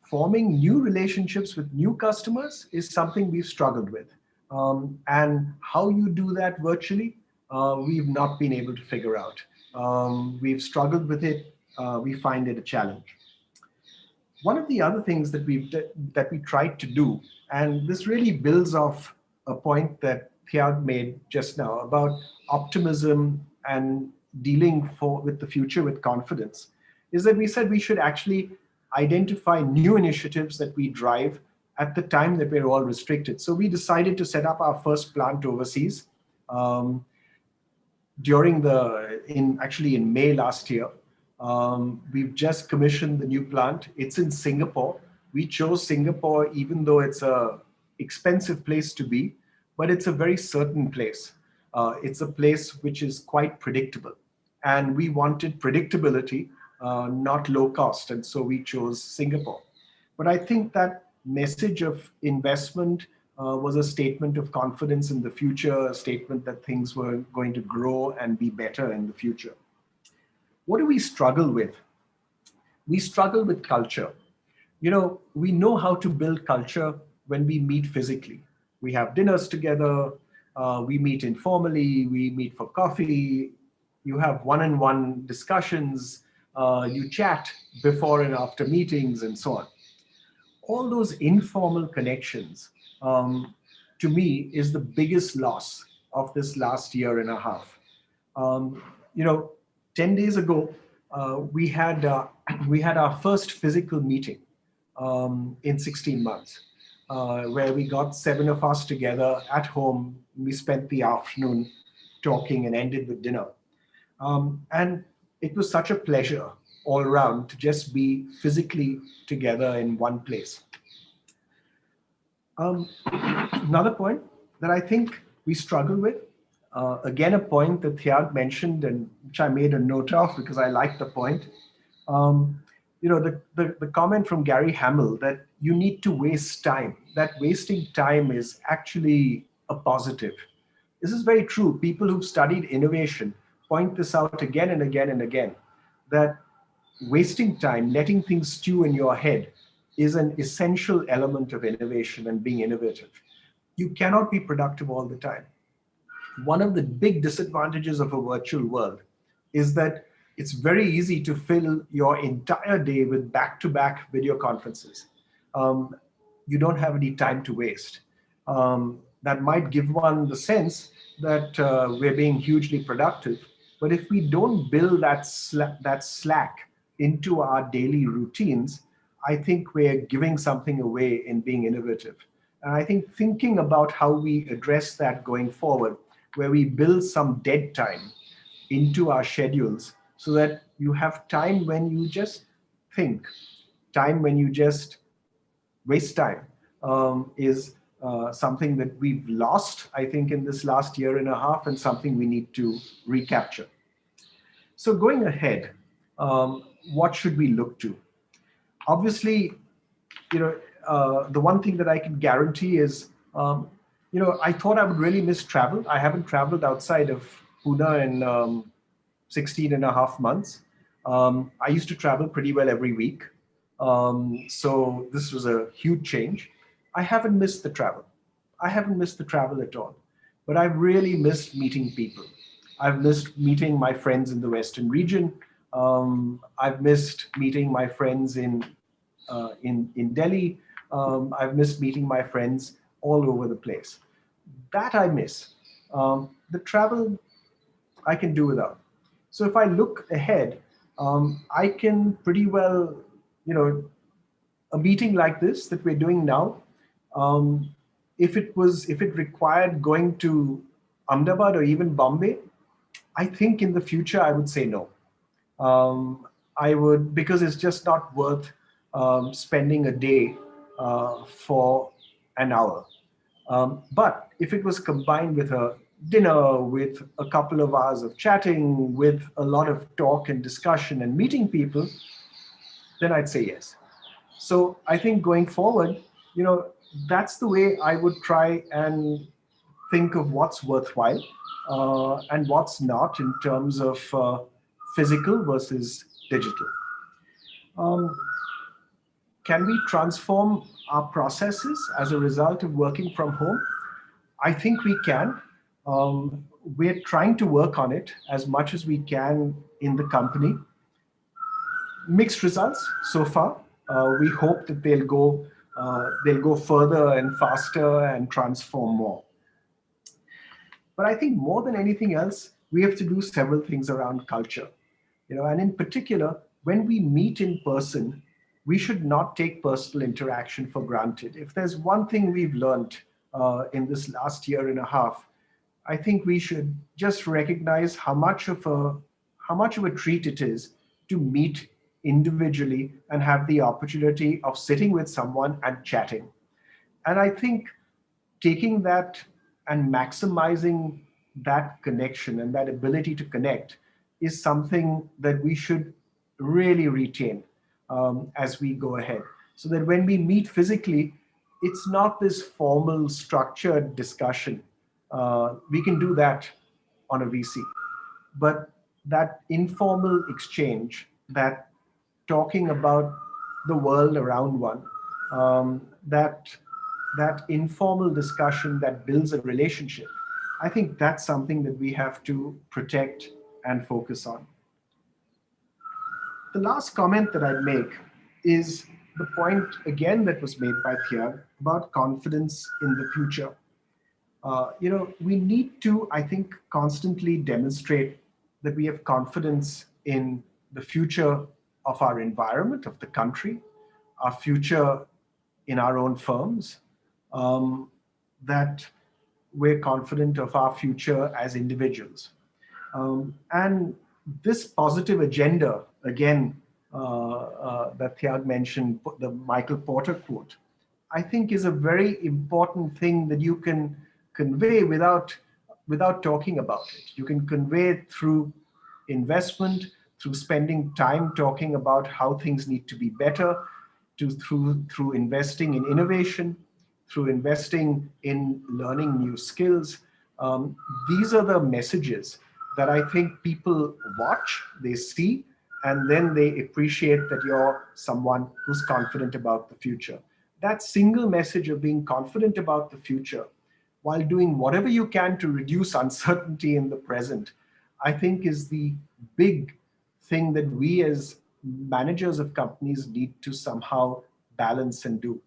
forming new relationships with new customers is something we've struggled with. And how you do that virtually, we've not been able to figure out. We've struggled with it. We find it a challenge. One of the other things that we tried to do, and this really builds off a point that Thiag made just now about optimism and dealing with the future with confidence, is that we said we should actually identify new initiatives that we drive at the time that we're all restricted. So we decided to set up our first plant overseas in May last year. We've just commissioned the new plant. It's in Singapore. We chose Singapore even though it's an expensive place to be, but it's a very certain place. It's a place which is quite predictable. And we wanted predictability, not low cost. And so we chose Singapore. But I think that message of investment was a statement of confidence in the future, a statement that things were going to grow and be better in the future. What do we struggle with? We struggle with culture. We know how to build culture when we meet physically. We have dinners together, we meet informally, we meet for coffee, you have one-on-one discussions, you chat before and after meetings and so on. All those informal connections, to me, is the biggest loss of this last year and a half. 10 days ago, we had our first physical meeting in 16 months, where we got 7 of us together at home. We spent the afternoon talking and ended with dinner. And it was such a pleasure all around to just be physically together in one place. Another point that I think we struggle with, again, a point that Thiag mentioned and which I made a note of because I like the point. The comment from Gary Hamel that you need to waste time, that wasting time is actually a positive. This is very true. People who've studied innovation point this out again and again and again, that wasting time, letting things stew in your head is an essential element of innovation and being innovative. You cannot be productive all the time. One of the big disadvantages of a virtual world is that it's very easy to fill your entire day with back-to-back video conferences. You don't have any time to waste. That might give one the sense that we're being hugely productive, but if we don't build that slack into our daily routines, I think we're giving something away in being innovative. And I think thinking about how we address that going forward, where we build some dead time into our schedules so that you have time when you just think, time when you just waste time, is something that we've lost, I think, in this last year and a half, and something we need to recapture. So going ahead, what should we look to? Obviously, the one thing that I can guarantee is, I thought I would really miss travel. I haven't traveled outside of Pune in 16 and a half months. I used to travel pretty well every week. So this was a huge change. I haven't missed the travel. I haven't missed the travel at all. But I've really missed meeting people. I've missed meeting my friends in the Western region. I've missed meeting my friends in Delhi. I've missed meeting my friends all over the place. That I miss. The travel I can do without. So if I look ahead, I can pretty well, a meeting like this that we're doing now, if it required going to Ahmedabad or even Bombay, I think in the future I would say no. I would, because it's just not worth spending a day for an hour. But if it was combined with a dinner, with a couple of hours of chatting, with a lot of talk and discussion and meeting people, then I'd say yes. So I think going forward, that's the way I would try and think of what's worthwhile and what's not in terms of physical versus digital. Can we transform our processes as a result of working from home? I think we can. We're trying to work on it as much as we can in the company. Mixed results so far. We hope that they'll go further and faster and transform more. But I think more than anything else, we have to do several things around culture. And in particular, when we meet in person, we should not take personal interaction for granted. If there's one thing we've learned in this last year and a half, I think we should just recognize how much of a treat it is to meet individually and have the opportunity of sitting with someone and chatting. And I think taking that and maximizing that connection and that ability to connect is something that we should really retain as we go ahead. So that when we meet physically, it's not this formal, structured discussion. We can do that on a VC. But that informal exchange, that talking about the world around one, that informal discussion that builds a relationship, I think that's something that we have to protect and focus on. The last comment that I'd make is the point again that was made by Thiag about confidence in the future. We need to, I think, constantly demonstrate that we have confidence in the future of our environment, of the country, our future in our own firms, that we're confident of our future as individuals. And this positive agenda, again, that Thiag mentioned, the Michael Porter quote, I think is a very important thing that you can convey without talking about it. You can convey it through investment, through spending time talking about how things need to be better, through investing in innovation, through investing in learning new skills. These are the messages that I think people watch, they see, and then they appreciate that you're someone who's confident about the future. That single message of being confident about the future while doing whatever you can to reduce uncertainty in the present, I think is the big thing that we as managers of companies need to somehow balance and do.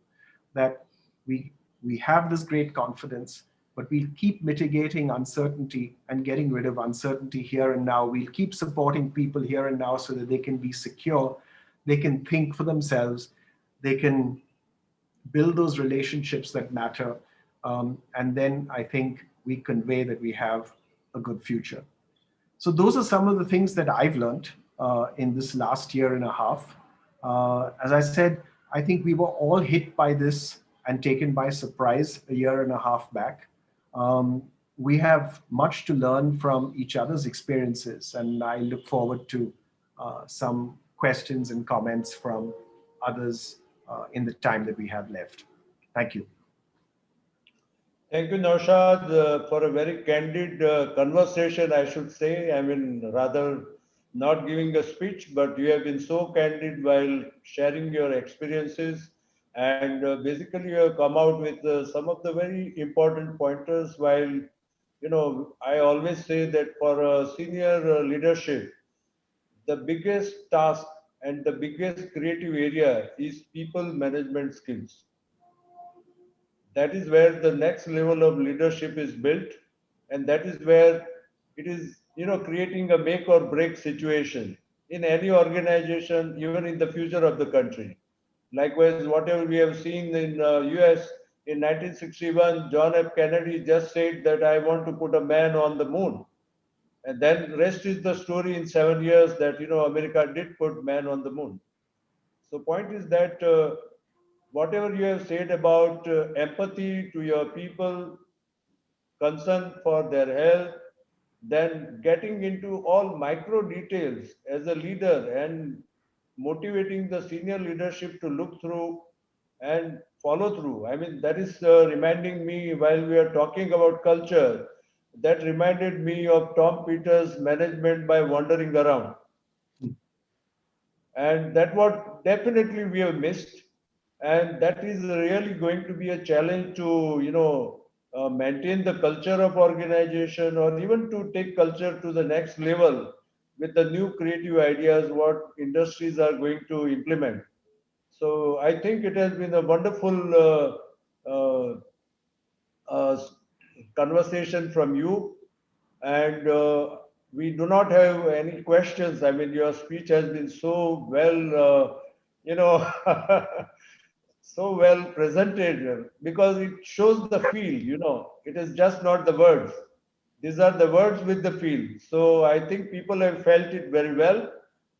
That we have this great confidence, but we'll keep mitigating uncertainty and getting rid of uncertainty here and now. We'll keep supporting people here and now so that they can be secure, they can think for themselves, they can build those relationships that matter. And then I think we convey that we have a good future. So those are some of the things that I've learned in this last year and a half. As I said, I think we were all hit by this and taken by surprise a year and a half back. We have much to learn from each other's experiences, and I look forward to some questions and comments from others in the time that we have left. Thank you. Thank you, Naushad, for a very candid conversation, I should say. I mean, rather not giving a speech, but you have been so candid while sharing your experiences. And basically, you have come out with some of the very important pointers. While, I always say that for senior leadership, the biggest task and the biggest creative area is people management skills. That is where the next level of leadership is built, and that is where it is creating a make or break situation in any organization, even in the future of the country. Likewise, whatever we have seen in US in 1961, John F. Kennedy just said that I want to put a man on the moon, and then rest is the story. In 7 years that America did put man on the moon. So point is that whatever you have said about empathy to your people, concern for their health, then getting into all micro details as a leader and motivating the senior leadership to look through and follow through. I mean, that is reminding me while we are talking about culture, that reminded me of Tom Peters' management by wandering around. And that what definitely we have missed, and that is really going to be a challenge to maintain the culture of organization, or even to take culture to the next level with the new creative ideas what industries are going to implement. So I think it has been a wonderful uh, uh, conversation from you, and we do not have any questions. I mean, your speech has been so well, you know, so well presented, because it shows the feel. It is just not the words. These are the words with the feel. So I think people have felt it very well.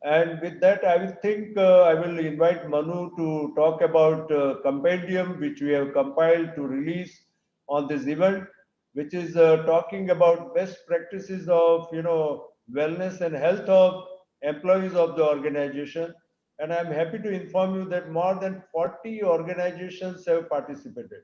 And with that, I will think I will invite Manu to talk about compendium which we have compiled to release on this event, which is talking about best practices of wellness and health of employees of the organization. And I'm happy to inform you that more than 40 organizations have participated.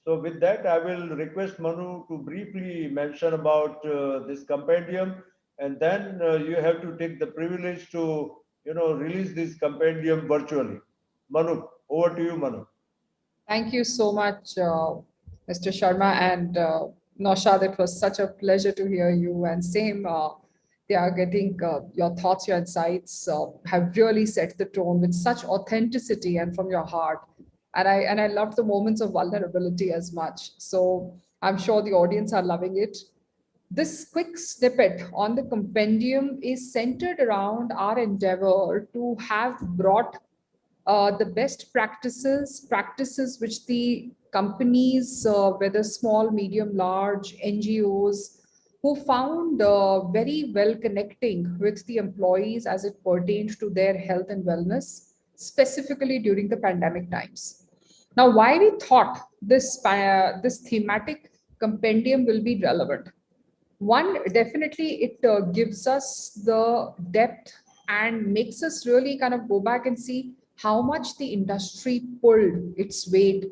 So with that, I will request Manu to briefly mention about this compendium, and then you have to take the privilege to release this compendium virtually. Manu, over to you, Manu. Thank you so much, Mr. Sharma and Naushad. It was such a pleasure to hear you. And same, they are getting your thoughts, your insights have really set the tone with such authenticity and from your heart. And I love the moments of vulnerability as much. So I'm sure the audience are loving it. This quick snippet on the compendium is centered around our endeavor to have brought the best practices which the companies, whether small, medium, large, NGOs, who found very well connecting with the employees as it pertained to their health and wellness, specifically during the pandemic times. Now, why we thought this thematic compendium will be relevant? One, definitely it gives us the depth and makes us really kind of go back and see how much the industry pulled its weight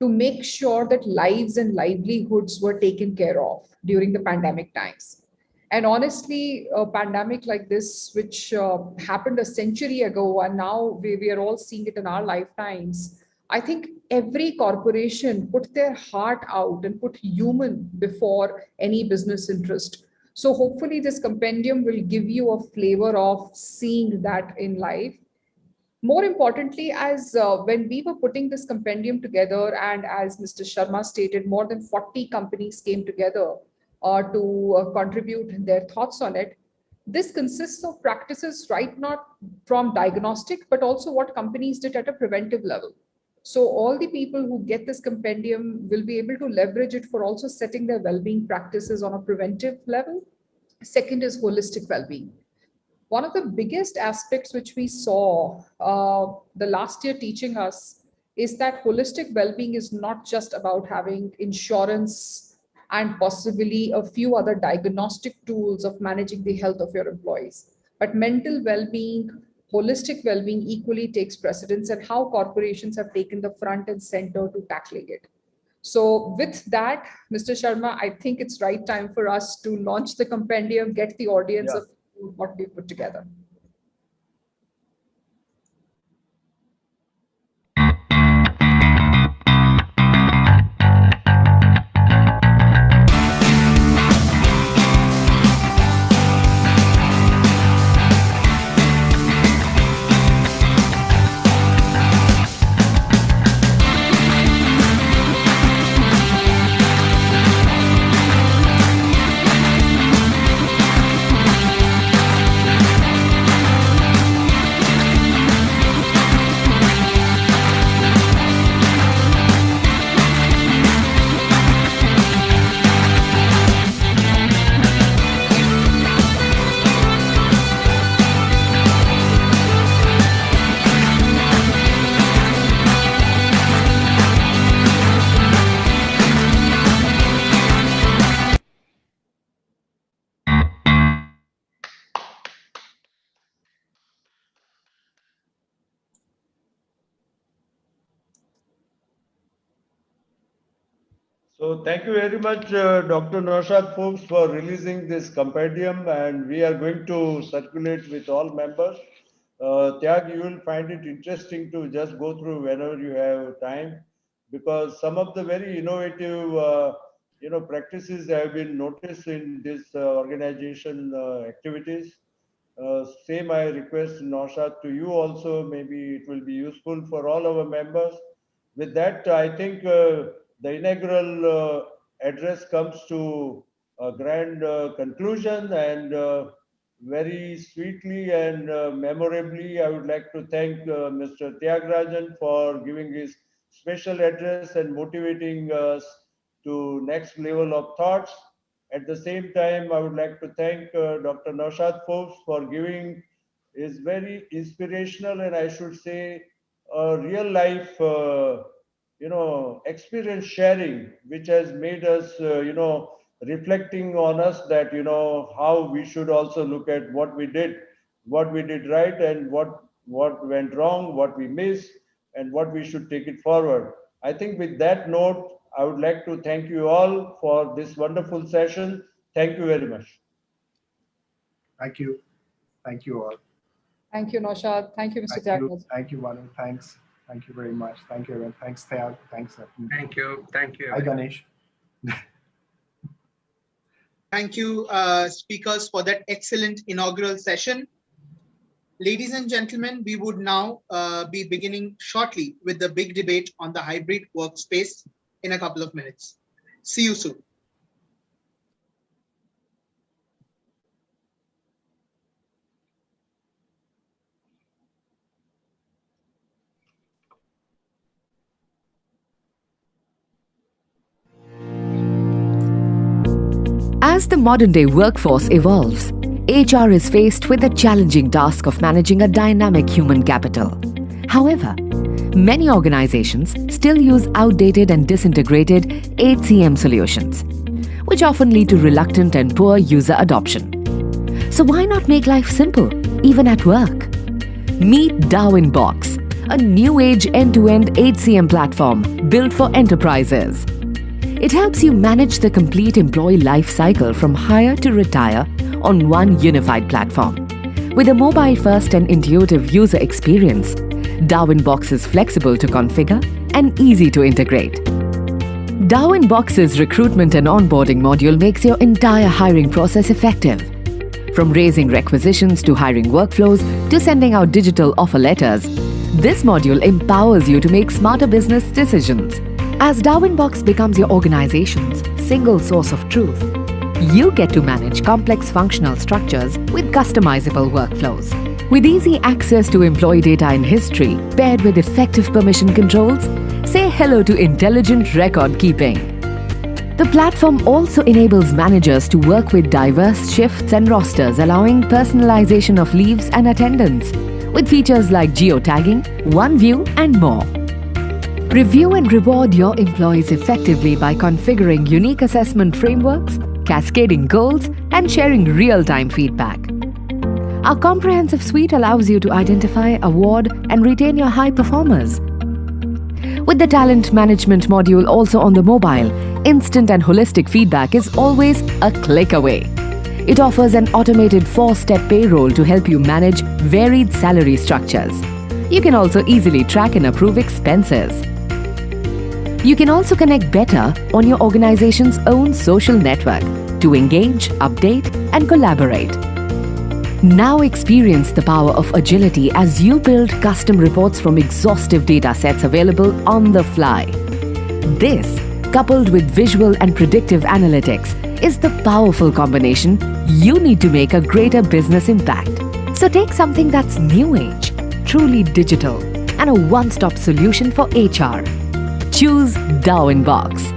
to make sure that lives and livelihoods were taken care of during the pandemic times. And honestly, a pandemic like this, which happened a century ago, and now we are all seeing it in our lifetimes, I think every corporation put their heart out and put human before any business interest. So hopefully this compendium will give you a flavor of seeing that in life. More importantly, as when we were putting this compendium together, and as Mr. Sharma stated, more than 40 companies came together to contribute their thoughts on it. This consists of practices right not from diagnostic, but also what companies did at a preventive level. So all the people who get this compendium will be able to leverage it for also setting their well-being practices on a preventive level. Second is holistic well-being. One of the biggest aspects which we saw the last year teaching us is that holistic well-being is not just about having insurance and possibly a few other diagnostic tools of managing the health of your employees. But mental well-being, holistic well-being equally takes precedence, and how corporations have taken the front and center to tackling it. So with that, Mr. Sharma, I think it's right time for us to launch the compendium, get the audience of what we put together. So thank you very much, Dr. Naushad Forbes, for releasing this compendium, and we are going to circulate with all members. Tyag, you will find it interesting to just go through whenever you have time, because some of the very innovative, practices have been noticed in this organization activities. Same I request Naushad to you also. Maybe it will be useful for all our members. With that, I think the inaugural address comes to a grand conclusion, and very sweetly and memorably, I would like to thank Mr. Tyagarajan for giving his special address and motivating us to next level of thoughts. At the same time, I would like to thank Dr. Naushad Forbes for giving his very inspirational, and I should say real life experience sharing, which has made us reflecting on us that how we should also look at what we did right, and what went wrong, what we missed, and what we should take it forward. I think with that note, I would like to thank you all for this wonderful session. Thank you very much. Thank you. Thank you all. Thank you, Naushad. Thank you, Mr. Tyagarajan. Thank you, Manu. Thanks. Thank you very much. Thank you, everyone. Thanks, Tyag. Thanks. Thank you. Thank you. Hi, Ganesh. Thank you, speakers, for that excellent inaugural session. Ladies and gentlemen, we would now be beginning shortly with the big debate on the hybrid workspace in a couple of minutes. See you soon. As the modern-day workforce evolves, HR is faced with the challenging task of managing a dynamic human capital. However, many organizations still use outdated and disintegrated HCM solutions, which often lead to reluctant and poor user adoption. So why not make life simple, even at work? Meet Darwin Box, a new-age end-to-end HCM platform built for enterprises. It helps you manage the complete employee life cycle from hire to retire on one unified platform. With a mobile-first and intuitive user experience, Darwin Box is flexible to configure and easy to integrate. Darwin Box's recruitment and onboarding module makes your entire hiring process effective. From raising requisitions to hiring workflows to sending out digital offer letters, this module empowers you to make smarter business decisions. As Darwin Box becomes your organization's single source of truth, you get to manage complex functional structures with customizable workflows. With easy access to employee data in history, paired with effective permission controls, say hello to intelligent record keeping. The platform also enables managers to work with diverse shifts and rosters, allowing personalization of leaves and attendance, with features like geotagging, one view, and more. Review and reward your employees effectively by configuring unique assessment frameworks, cascading goals, and sharing real-time feedback. Our comprehensive suite allows you to identify, award, and retain your high performers. With the talent management module also on the mobile, instant and holistic feedback is always a click away. It offers an automated 4-step payroll to help you manage varied salary structures. You can also easily track and approve expenses. You can also connect better on your organization's own social network to engage, update, and collaborate. Now experience the power of agility as you build custom reports from exhaustive data sets available on the fly. This, coupled with visual and predictive analytics, is the powerful combination you need to make a greater business impact. So take something that's new age, truly digital, and a one-stop solution for HR. Choose Darwinbox.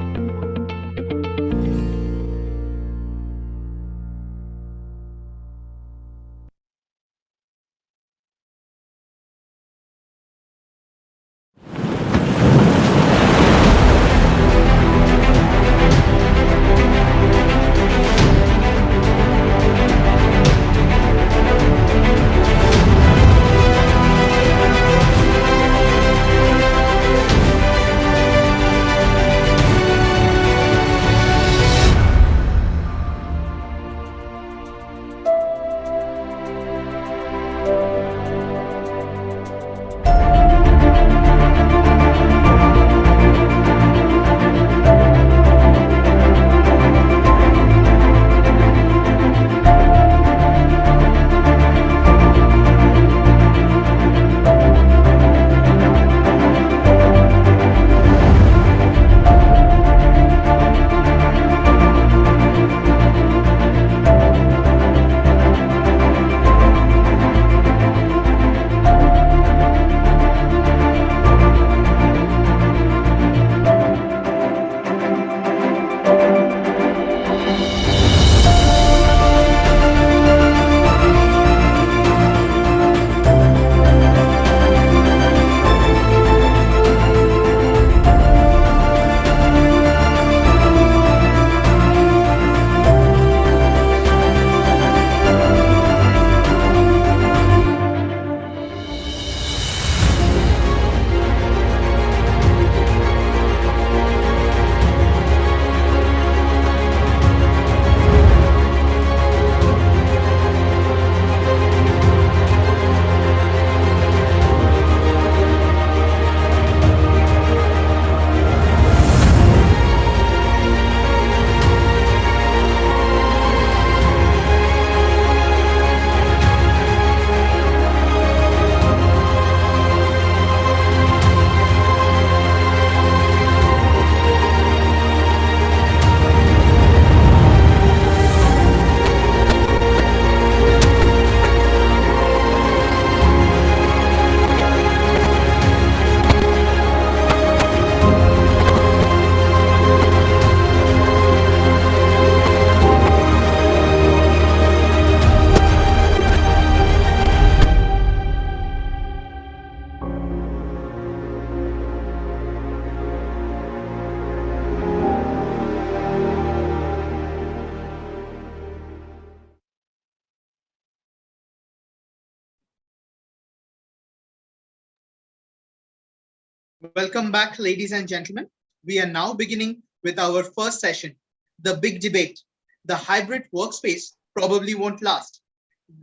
Welcome back, ladies and gentlemen. We are now beginning with our first session, the big debate. The hybrid workspace probably won't last.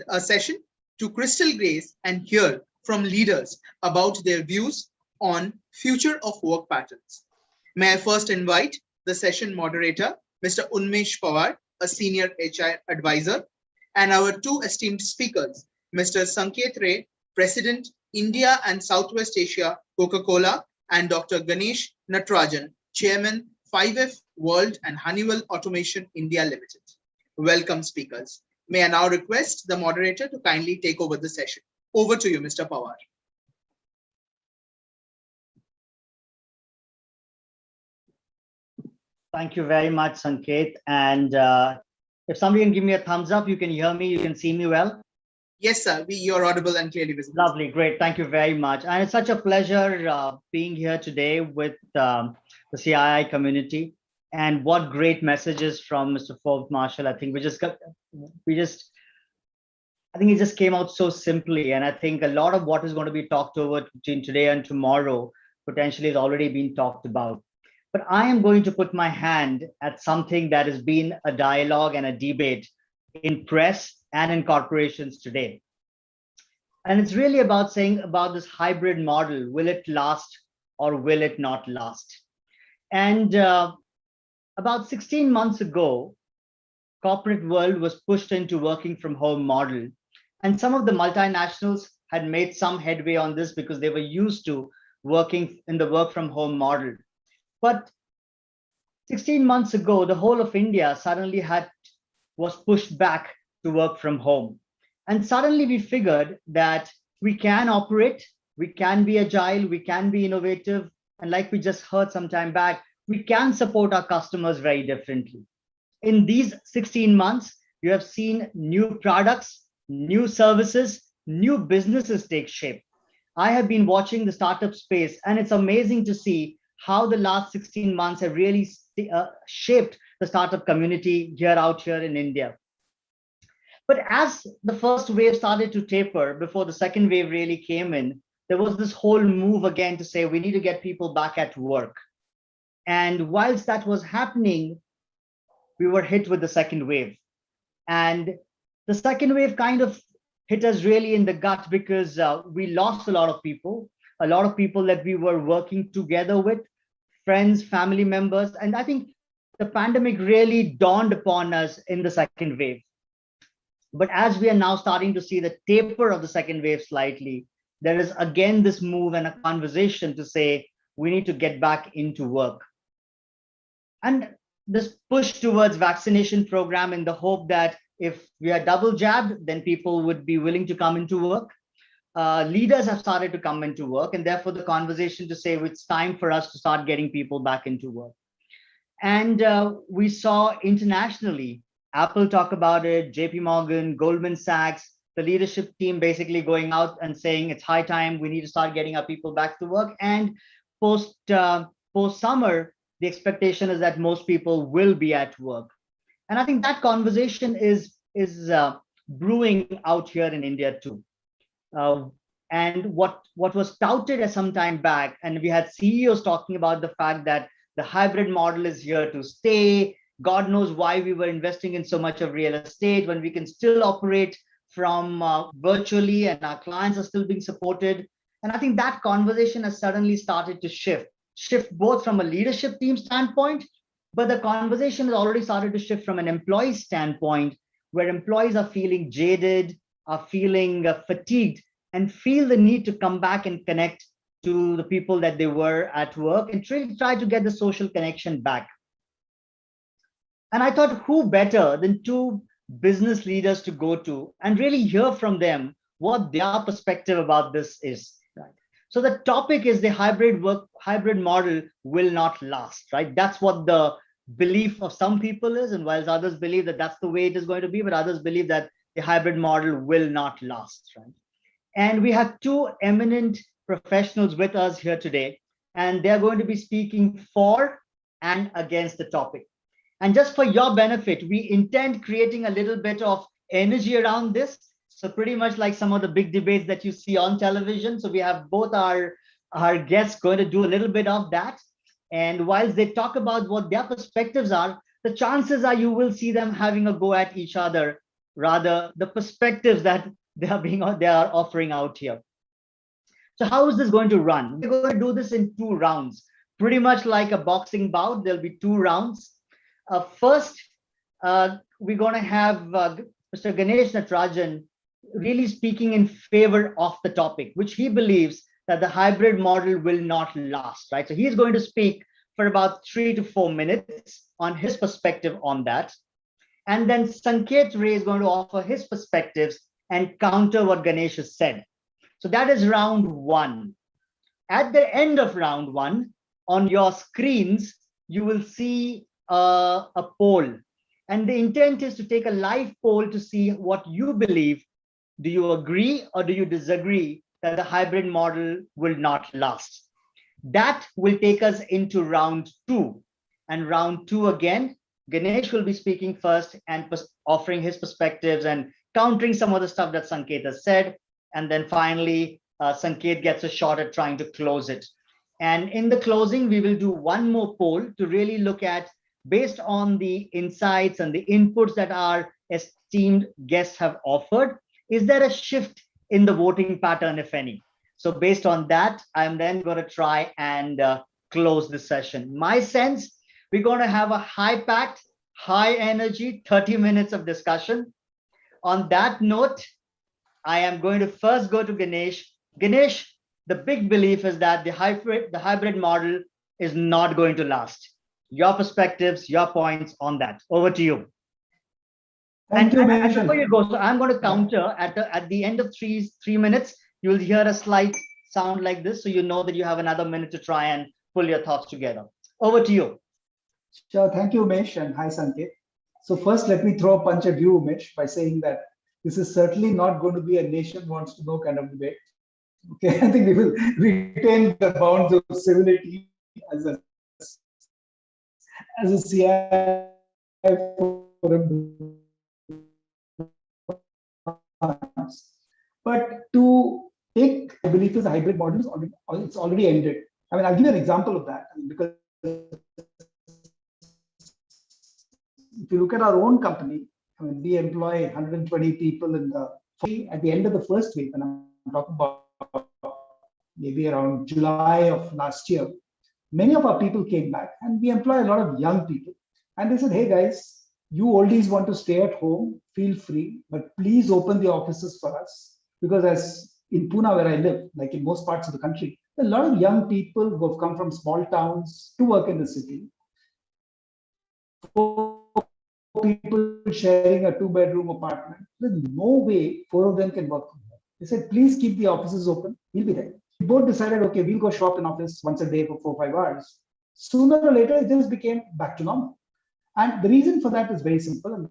A session to crystal gaze and hear from leaders about their views on future of work patterns. May I first invite the session moderator, Mr. Unmesh Pawar, a senior HR advisor, and our two esteemed speakers, Mr. Sanket Ray, President, India and Southwest Asia, Coca-Cola, and Dr. Ganesh Natarajan, Chairman, 5F World and Honeywell Automation India Limited. welcome speakers. May I now request the moderator to kindly take over the session. Over to you, Mr. Pawar. Thank you very much, Sanket. And if somebody can give me a thumbs up, you can hear me, you can see me well. Yes, sir. You're audible and clearly visible. Lovely, great. Thank you very much. And it's such a pleasure being here today with the CII community. And what great messages from Mr. Forbes Marshall. I think I think it just came out so simply. And I think a lot of what is going to be talked over between today and tomorrow potentially has already been talked about. But I am going to put my hand at something that has been a dialogue and a debate in press and in corporations today. And it's really about saying about this hybrid model, will it last or will it not last? And about 16 months ago, corporate world was pushed into working from home model. And some of the multinationals had made some headway on this because they were used to working in the work from home model. But 16 months ago, the whole of India suddenly was pushed back to work from home. And suddenly we figured that we can operate, we can be agile, we can be innovative. And like we just heard some time back, we can support our customers very differently. In these 16 months, you have seen new products, new services, new businesses take shape. I have been watching the startup space, and it's amazing to see how the last 16 months have really shaped the startup community out here in India. But as the first wave started to taper before the second wave really came in, there was this whole move again to say we need to get people back at work. And whilst that was happening, we were hit with the second wave. And the second wave kind of hit us really in the gut because we lost a lot of people that we were working together with, friends, family members. And I think the pandemic really dawned upon us in the second wave. But as we are now starting to see the taper of the second wave slightly, there is again this move and a conversation to say we need to get back into work. And this push towards vaccination program in the hope that if we are double jabbed, then people would be willing to come into work. Leaders have started to come into work, and therefore the conversation to say it's time for us to start getting people back into work. And we saw internationally, Apple talk about it, JP Morgan, Goldman Sachs, the leadership team basically going out and saying it's high time, we need to start getting our people back to work. And post summer, the expectation is that most people will be at work. And I think that conversation is brewing out here in India too. And what was touted as some time back, and we had CEOs talking about the fact that the hybrid model is here to stay. God knows why we were investing in so much of real estate when we can still operate from virtually and our clients are still being supported. And I think that conversation has suddenly started to shift both from a leadership team standpoint, but the conversation has already started to shift from an employee standpoint, where employees are feeling jaded, are feeling fatigued, and feel the need to come back and connect to the people that they were at work and try to get the social connection back. And I thought, who better than two business leaders to go to and really hear from them what their perspective about this is. Right? So the topic is the hybrid model will not last, right? That's what the belief of some people is, and whilst others believe that that's the way it is going to be, but others believe that the hybrid model will not last, right? And we have two eminent professionals with us here today, and they're going to be speaking for and against the topic. And just for your benefit, we intend creating a little bit of energy around this. So pretty much like some of the big debates that you see on television. So we have both our guests going to do a little bit of that. And whilst they talk about what their perspectives are, the chances are you will see them having a go at each other, rather the perspectives that they are offering out here. So how is this going to run? We're going to do this in 2 rounds, pretty much like a boxing bout. There'll be 2 rounds. First, we're going to have Mr. Ganesh Natarajan really speaking in favor of the topic, which he believes that the hybrid model will not last, right? So he's going to speak for about 3 to 4 minutes on his perspective on that. And then Sanket Ray is going to offer his perspectives and counter what Ganesh has said. So that is round one. At the end of round one, on your screens, you will see a poll. And the intent is to take a live poll to see what you believe. Do you agree or do you disagree that the hybrid model will not last? That will take us into round two. And round two again, Ganesh will be speaking first and offering his perspectives and countering some of the stuff that Sanket has said. And then finally, Sanket gets a shot at trying to close it. And in the closing, we will do one more poll to really look at, based on the insights and the inputs that our esteemed guests have offered, is there a shift in the voting pattern, if any? So based on that, I'm then going to try and close the session. My sense, we're going to have a high-packed, high-energy 30 minutes of discussion. On that note, I am going to first go to Ganesh. Ganesh, the big belief is that the hybrid model is not going to last. Your perspectives, your points on that. Over to you. Thank you, and before you go, so I'm going to counter at the end of three minutes. You'll hear a slight sound like this, so you know that you have another minute to try and pull your thoughts together. Over to you. Sure. Thank you, Umesh, and hi, Sanket. So first, let me throw a punch at you, Umesh, by saying that this is certainly not going to be a nation wants to know kind of debate. Okay, I think we will retain the bounds of civility as a CII forum. But to take, I believe, is a hybrid model, it's already ended. I mean, I'll give you an example of that. I mean, because if you look at our own company, I mean, we employ 120 people at the end of the first week, and I'm talking about maybe around July of last year. Many of our people came back, and we employ a lot of young people. And they said, hey guys, you oldies want to stay at home, feel free, but please open the offices for us. Because as in Pune, where I live, like in most parts of the country, there are a lot of young people who have come from small towns to work in the city. People sharing a 2-bedroom apartment. There's no way 4 of them can work from home. They said, please keep the offices open. We'll be there. We both decided, okay, we'll go shop in office once a day for 4 or 5 hours. Sooner or later, it just became back to normal. And the reason for that is very simple. And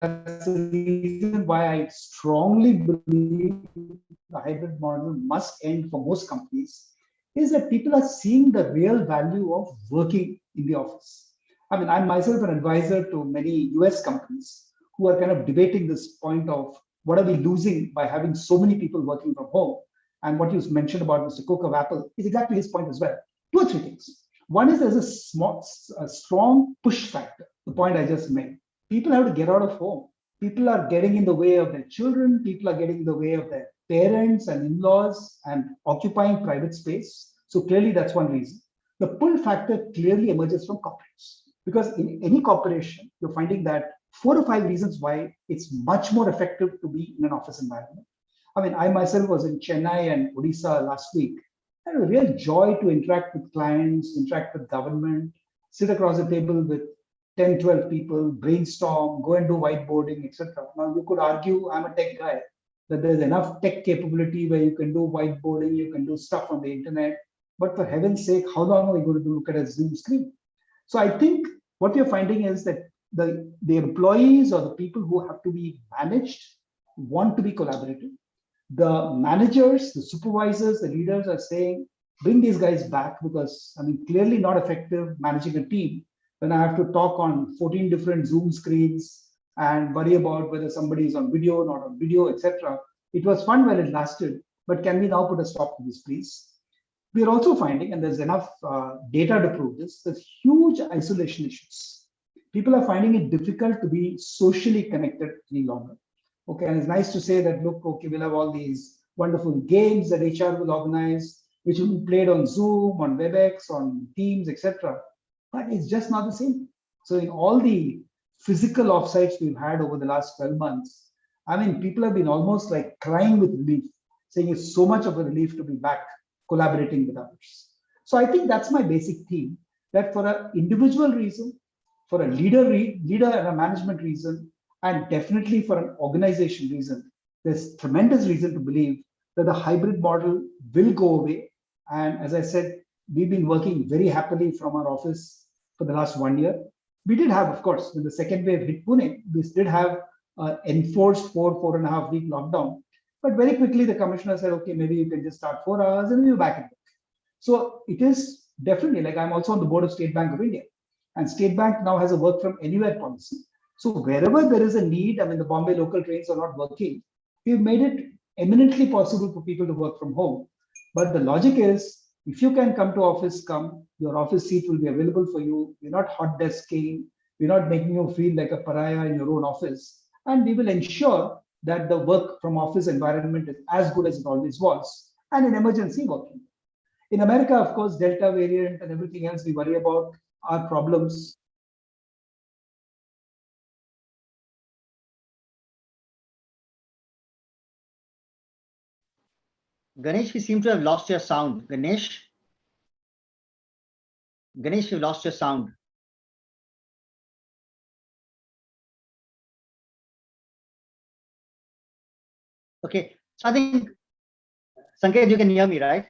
that's the reason why I strongly believe the hybrid model must end for most companies, is that people are seeing the real value of working in the office. I mean, I'm myself an advisor to many US companies who are kind of debating this point of what are we losing by having so many people working from home. And what you mentioned about Mr. Cook of Apple is exactly his point as well. 2 or 3 things. One is there's a strong push factor, the point I just made. People have to get out of home. People are getting in the way of their children. People are getting in the way of their parents and in-laws and occupying private space. So clearly that's one reason. The pull factor clearly emerges from corporates. Because in any corporation, you're finding that 4 or 5 reasons why it's much more effective to be in an office environment. I mean, I myself was in Chennai and Odisha last week. I had a real joy to interact with clients, interact with government, sit across a table with 10, 12 people, brainstorm, go and do whiteboarding, etc. Now, you could argue, I'm a tech guy, that there's enough tech capability where you can do whiteboarding, you can do stuff on the internet. But for heaven's sake, how long are we going to look at a Zoom screen? So I think what we're finding is that the employees or the people who have to be managed want to be collaborative. The managers, the supervisors, the leaders are saying, bring these guys back, because I mean, clearly not effective managing a team when I have to talk on 14 different Zoom screens and worry about whether somebody is on video, not on video, etc. It was fun while it lasted, but can we now put a stop to this, please? We're also finding, and there's enough data to prove this, there's huge isolation issues. People are finding it difficult to be socially connected any longer. Okay, and it's nice to say that, look, okay, we'll have all these wonderful games that HR will organize, which will be played on Zoom, on WebEx, on Teams, etc. But it's just not the same. So in all the physical offsites we've had over the last 12 months, I mean, people have been almost like crying with relief, saying it's so much of a relief to be back collaborating with others. So I think that's my basic theme, that for an individual reason, for a leader and a management reason, and definitely for an organization reason, there's tremendous reason to believe that the hybrid model will go away. And as I said, we've been working very happily from our office for the last 1 year. We did have, of course, when the second wave hit Pune, we did have enforced 4.5 week lockdown. But very quickly, the commissioner said, okay, maybe you can just start 4 hours and we're back at work. So it is definitely, like, I'm also on the board of State Bank of India, and State Bank now has a work from anywhere policy. So wherever there is a need, I mean, the Bombay local trains are not working, we've made it eminently possible for people to work from home. But the logic is, if you can come to office, come, your office seat will be available for you. We're not hot desking. We're not making you feel like a pariah in your own office. And we will ensure that the work from office environment is as good as it always was, and in emergency working. In America, of course, Delta variant and everything else we worry about are problems. Ganesh, we seem to have lost your sound. Ganesh, you've lost your sound. Okay, so I think, Sanket, you can hear me, right?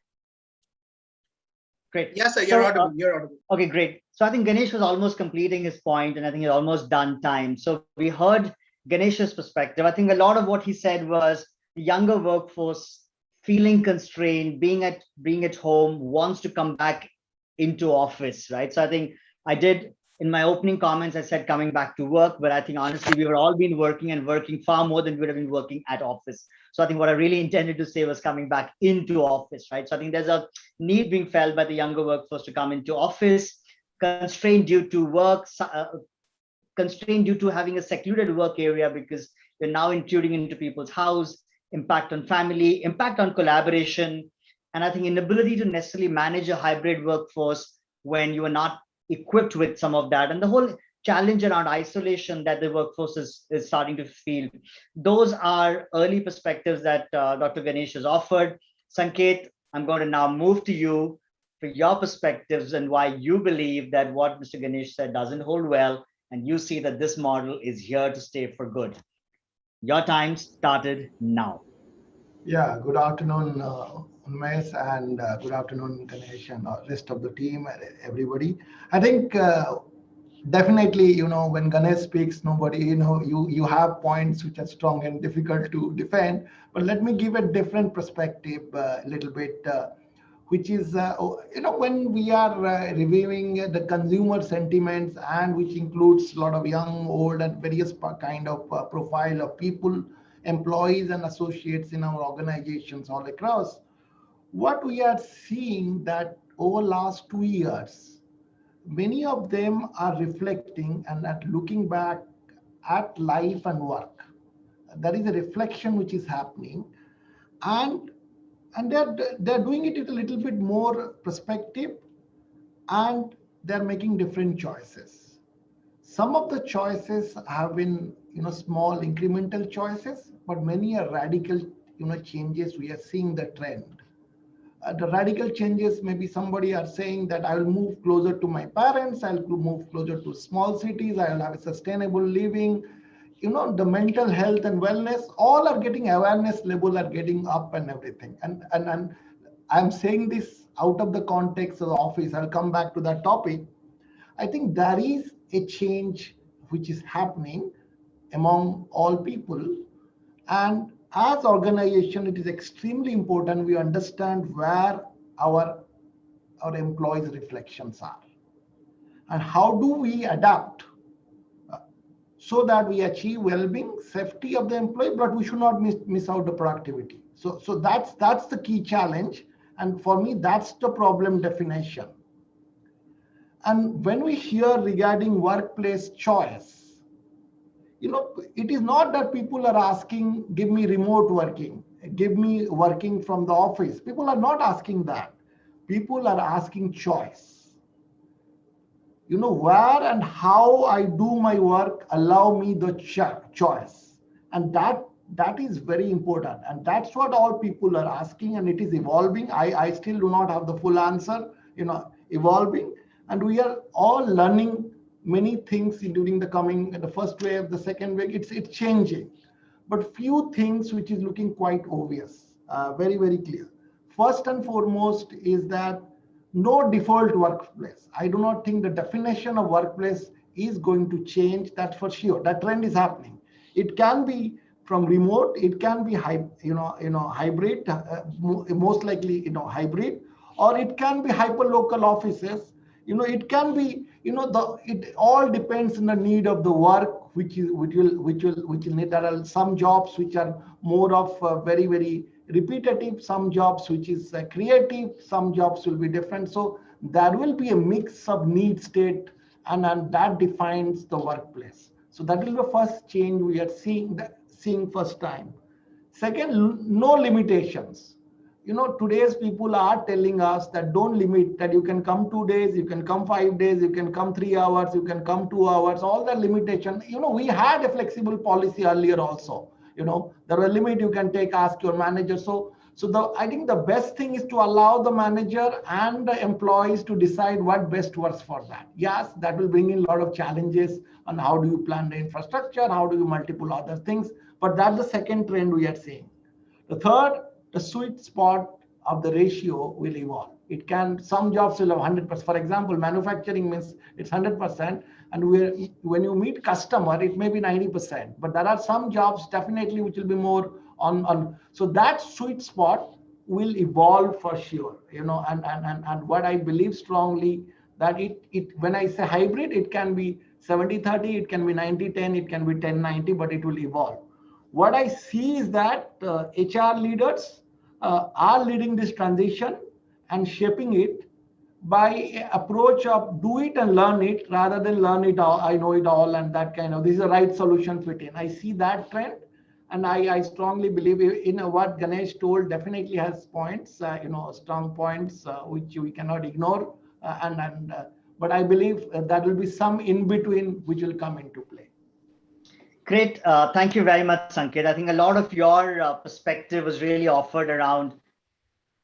Great. Yes, sir, you're audible. You're audible. Okay, great. So I think Ganesh was almost completing his point, and I think he's almost done time. So we heard Ganesh's perspective. I think a lot of what he said was the younger workforce feeling constrained, being at home, wants to come back into office, right? So I think I did, in my opening comments, I said coming back to work, but I think honestly, we were all been working and working far more than we would have been working at office. So I think what I really intended to say was coming back into office, right? So I think there's a need being felt by the younger workforce to come into office, constrained due to work, constrained due to having a secluded work area because you're now intruding into people's house, impact on family, impact on collaboration, and I think inability to necessarily manage a hybrid workforce when you are not equipped with some of that, and the whole challenge around isolation that the workforce is starting to feel. Those are early perspectives that Dr. Ganesh has offered. Sanket, I'm going to now move to you for your perspectives and why you believe that what Mr. Ganesh said doesn't hold well, and you see that this model is here to stay for good. Your time started now. Yeah, good afternoon, Unmesh, and good afternoon, Ganesh, and rest of the team, everybody. I think definitely, when Ganesh speaks, nobody, you have points which are strong and difficult to defend. But let me give a different perspective a little bit, which is, when we are reviewing the consumer sentiments, and which includes a lot of young, old, and various kind of profile of people, employees and associates in our organizations all across, what we are seeing that over last 2 years, many of them are reflecting and at looking back at life and work. There is a reflection which is happening, and they're doing it with a little bit more perspective, and they're making different choices. Some of the choices have been small incremental choices, but many are radical changes. We are seeing the trend. The radical changes, maybe somebody are saying that I will move closer to my parents, I'll move closer to small cities, I will have a sustainable living. The mental health and wellness, all are getting awareness level are getting up and everything. And I'm saying this out of the context of the office. I'll come back to that topic. I think there is a change which is happening among all people, and as organization, it is extremely important we understand where our employees' reflections are, and how do we adapt so that we achieve well-being, safety of the employee, but we should not miss out the productivity. So that's the key challenge, and for me, that's the problem definition. And when we hear regarding workplace choice, it is not that people are asking, give me remote working, give me working from the office. People are not asking that. People are asking choice. Where and how I do my work, allow me the choice. And that is very important. And that's what all people are asking, and it is evolving. I still do not have the full answer, evolving. And we are all learning many things during the first wave, the second wave, it's changing. But few things which is looking quite obvious, very, very clear. First and foremost is that no default workplace. I do not think the definition of workplace is going to change. That's for sure. That trend is happening. It can be from remote. It can be hybrid, most likely hybrid, or it can be hyper-local offices. It can be it all depends on the need of the work, which will need. There are some jobs which are more of very, very repetitive, some jobs which is creative, some jobs will be different. So there will be a mix of need state, and that defines the workplace. So that will be the first change we are seeing first time. Second, no limitations. Today's people are telling us that don't limit, that you can come 2 days, you can come 5 days, you can come 3 hours, you can come 2 hours, all that limitation. We had a flexible policy earlier also. There were limit you can take, ask your manager. So I think the best thing is to allow the manager and the employees to decide what best works for that. Yes, that will bring in a lot of challenges on how do you plan the infrastructure, how do you multiple other things, but that's the second trend we are seeing. The third, the sweet spot of the ratio will evolve. Some jobs will have 100%. For example, manufacturing means it's 100%, and when you meet customer, it may be 90%. But there are some jobs definitely which will be more on. So that sweet spot will evolve for sure. And what I believe strongly that when I say hybrid, it can be 70-30, it can be 90-10, it can be 10-90, but it will evolve. What I see is that HR leaders are leading this transition and shaping it by approach of do it and learn it rather than learn it all, I know it all, and that kind of, this is the right solution fit in. I see that trend, and I strongly believe in what Ganesh told definitely has points, strong points, which we cannot ignore. But I believe that will be some in between which will come into play. Great. Thank you very much, Sanket. I think a lot of your perspective was really offered around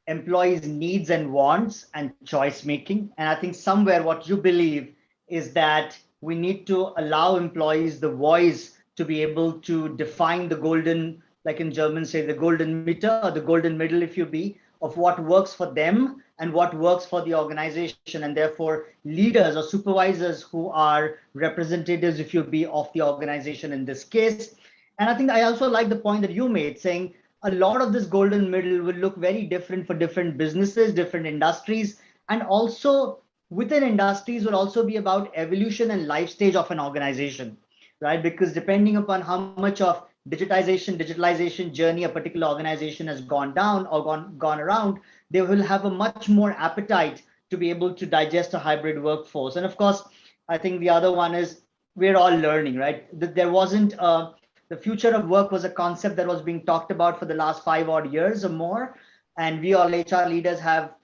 employees' needs and wants and choice making. And I think somewhere what you believe is that we need to allow employees the voice to be able to define the golden, like in German say, the golden meter or the golden middle, if you be, of what works for them and what works for the organization, and therefore leaders or supervisors who are representatives, if you be, of the organization in this case. And I think I also like the point that you made, saying a lot of this golden middle will look very different for different businesses, different industries, and also within industries will also be about evolution and life stage of an organization, right? Because depending upon how much of digitalization journey a particular organization has gone down or gone around, they will have a much more appetite to be able to digest a hybrid workforce. And of course, I think the other one is we're all learning, right? There wasn't the future of work was a concept that was being talked about for the last 5 odd years or more, and we all HR leaders have